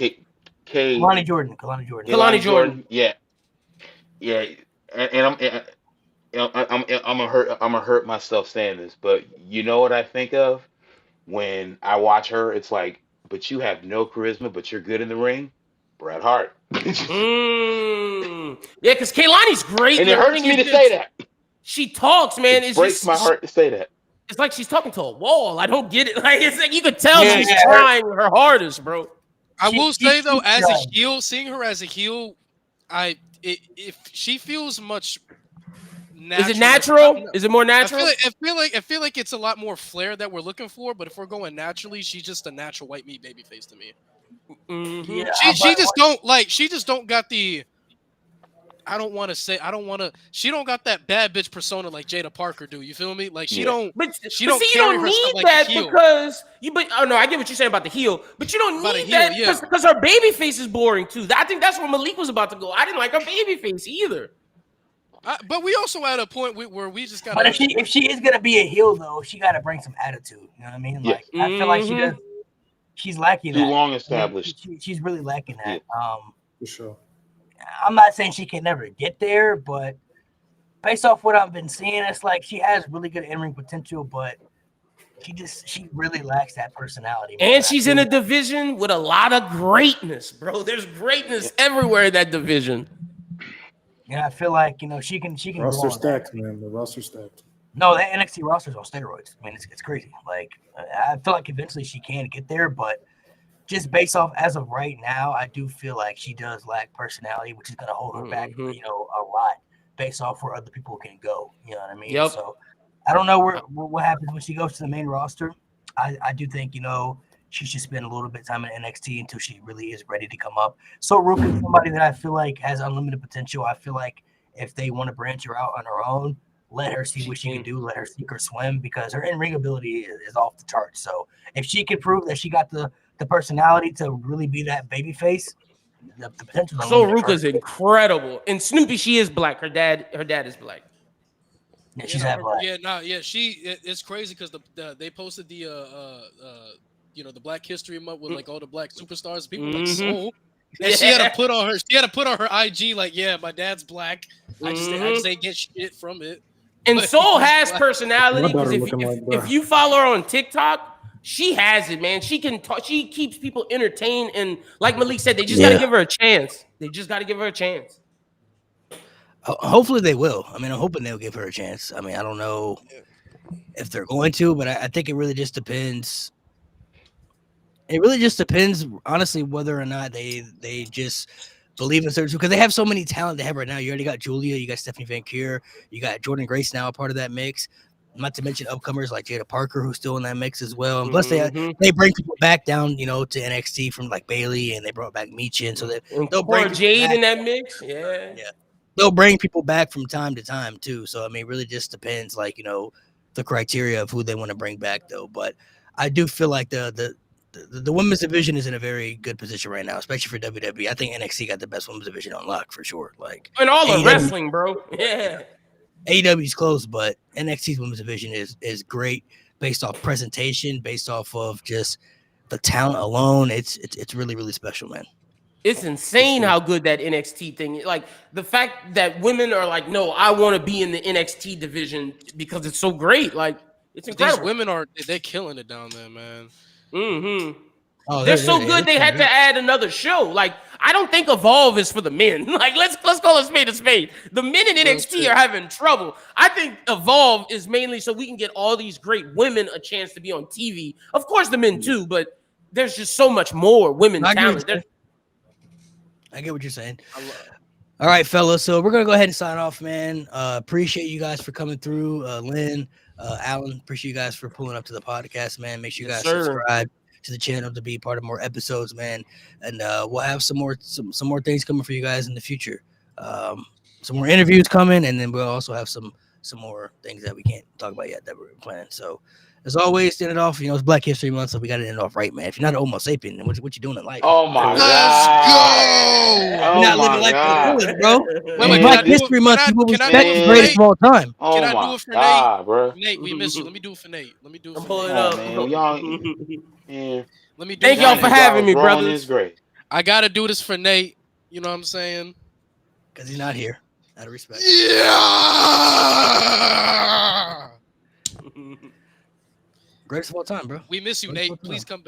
S1: Kalani Jordan.
S4: Kalani Jordan.
S6: Yeah. And I'm gonna hurt myself saying this, but you know what I think of when I watch her? It's like, but you have no charisma, but you're good in the ring. Bret Hart.
S4: Yeah, because Kaylani's great.
S6: And
S4: in
S6: it
S4: the
S6: hurts
S4: ring.
S6: me to
S4: It's
S6: say
S4: just-
S6: that.
S4: She talks, man.
S6: It
S4: It's
S6: breaks
S4: just
S6: my heart to say that.
S4: It's like she's talking to a wall. I don't get it. Like it's like you could tell
S1: Yeah,
S4: she's
S1: yeah.
S4: trying her hardest, bro.
S5: I will say though, as a
S1: trying.
S5: heel, seeing her as a heel, if she feels much natural.
S4: Is it natural? Is it more natural?
S5: I feel like it's a lot more flair that we're looking for. But if we're going naturally, she's just a natural white meat baby face to me.
S4: Mm-hmm.
S1: Yeah,
S5: She just don't got the. She don't got that bad bitch persona like Jada Parker do. You feel me? Like she don't.
S4: But
S5: She
S4: but
S5: don't
S4: see, you
S5: carry
S4: don't
S5: herself
S4: need
S5: like
S4: that
S5: a heel.
S4: because you. But oh no, I get what you're saying about the heel, but you don't
S5: About a
S4: need
S5: heel,
S4: that
S5: yeah.
S4: because her baby face is boring too. I think that's where Malik was about to go. I didn't like her baby face either.
S5: But we also at a point where we just got.
S1: But if she is gonna be a heel though, she got to bring some attitude. You know what I mean?
S6: Yes.
S1: Like I feel like she does. She's lacking
S6: Too
S1: that.
S6: long established.
S1: She's really lacking that.
S3: For sure.
S1: I'm not saying she can never get there, but based off what I've been seeing, it's like she has really good in-ring potential, but she really lacks that personality. Man.
S4: And she's in a division with a lot of greatness, bro. There's greatness everywhere in that division.
S1: Yeah, I feel like she can.
S3: Roster
S1: go on
S3: stacked,
S1: that.
S3: man. The roster stacked.
S1: No, that NXT roster's on steroids. I mean, it's crazy. Like I feel like eventually she can get there, but just based off as of right now, I do feel like she does lack personality, which is going to hold her back, a lot based off where other people can go. You know what I mean?
S4: Yep.
S1: So I don't know what happens when she goes to the main roster. I do think she should spend a little bit of time in NXT until she really is ready to come up. So Ruka is somebody that I feel like has unlimited potential. I feel like if they want to branch her out on her own, let her see what she can do. Let her sink or swim because her in-ring ability is off the charts. So if she can prove that she got the personality to really be that baby face, the potential.
S4: So Ruka's incredible. And Snoopy, she is black. Her dad is black.
S1: Yeah, she's that black.
S5: It's crazy because they posted the the Black History Month with like all the black superstars. People were like, so. And she had to put on her IG like, yeah, my dad's black. I just ain't get shit from it.
S4: And Soul has personality because
S3: if
S4: you follow her on TikTok, she has it, man. She can talk. She keeps people entertained, and like Malik said, they just got to give her a chance.
S1: Hopefully they will. I mean, I'm hoping they'll give her a chance. I mean, I don't know if they're going to, but I think it really just depends. It really just depends, honestly, whether or not they just believe in certain, because they have so many talent they have right now. You already got Julia, you got Stephanie Van Kier, you got Jordan Grace now a part of that mix. Not to mention upcomers like Jada Parker, who's still in that mix as well. And plus, they bring people back down, to NXT from like Bailey, and they brought back Michin, so they'll bring
S4: Jade in that mix. Yeah.
S1: They'll bring people back from time to time too. So I mean, it really just depends, like the criteria of who they want to bring back, though. But I do feel like the women's division is in a very good position right now, especially for WWE. I think NXT got the best women's division on lock for sure. Like,
S4: and all the wrestling, bro. Yeah.
S1: AEW's close, but NXT's women's division is great based off presentation, based off of just the talent alone. It's really, really special, man.
S4: It's insane how good that NXT thing is. Like the fact that women are like, no, I want to be in the NXT division because it's so great. Like it's incredible.
S5: These women they're killing it down there, man.
S4: Mm-hmm. Oh, they're so good they had to add another show. Like I don't think Evolve is for the men. Like let's call a spade a spade. The men in NXT are having trouble. I think Evolve is mainly so we can get all these great women a chance to be on TV. Of course, the men too, but there's just so much more women talent.
S1: I get what you're saying. All right, fellas. So we're gonna go ahead and sign off, man. Appreciate you guys for coming through. Lynn, Alan, appreciate you guys for pulling up to the podcast, man. Make sure you guys subscribe to the channel to be part of more episodes, man. And we'll have some more things coming for you guys in the future. Some more interviews coming, and then we'll also have some more things that we can't talk about yet that we're planning. So As always, to end it off, it's Black History Month, so we got to end it off right, man. If you're not an Homo sapien, then what you doing in life?
S6: Oh my
S5: Let's
S6: God.
S5: go.
S6: Oh
S1: You're not
S6: my
S1: living life to the
S6: God.
S1: fullest, bro.
S5: Wait,
S1: In
S5: can I
S1: Black
S5: do
S1: History
S5: it?
S1: Month, people
S5: Can I
S1: respect
S5: do it
S1: the
S5: for
S1: greatest
S5: Nate?
S1: of all time.
S6: Oh
S5: Can I do
S6: my
S5: it for
S6: God, bro.
S5: Nate, we miss you. Let me do it for Nate. Let me do it
S4: I'm
S5: for
S4: pulling
S5: Nate.
S4: up.
S6: Man, y'all, man.
S5: Let me do
S4: Thank
S5: it
S4: y'all
S5: for
S4: for
S5: Nate.
S4: having me,
S6: growing his
S4: brothers.
S6: grave.
S5: I gotta do this for Nate. You know what I'm saying?
S1: Because he's not here. Out of respect.
S5: Yeah.
S1: Greatest of all time, bro.
S5: We miss you,
S1: Greatest of
S5: Nate.
S1: all time.
S5: Please come back.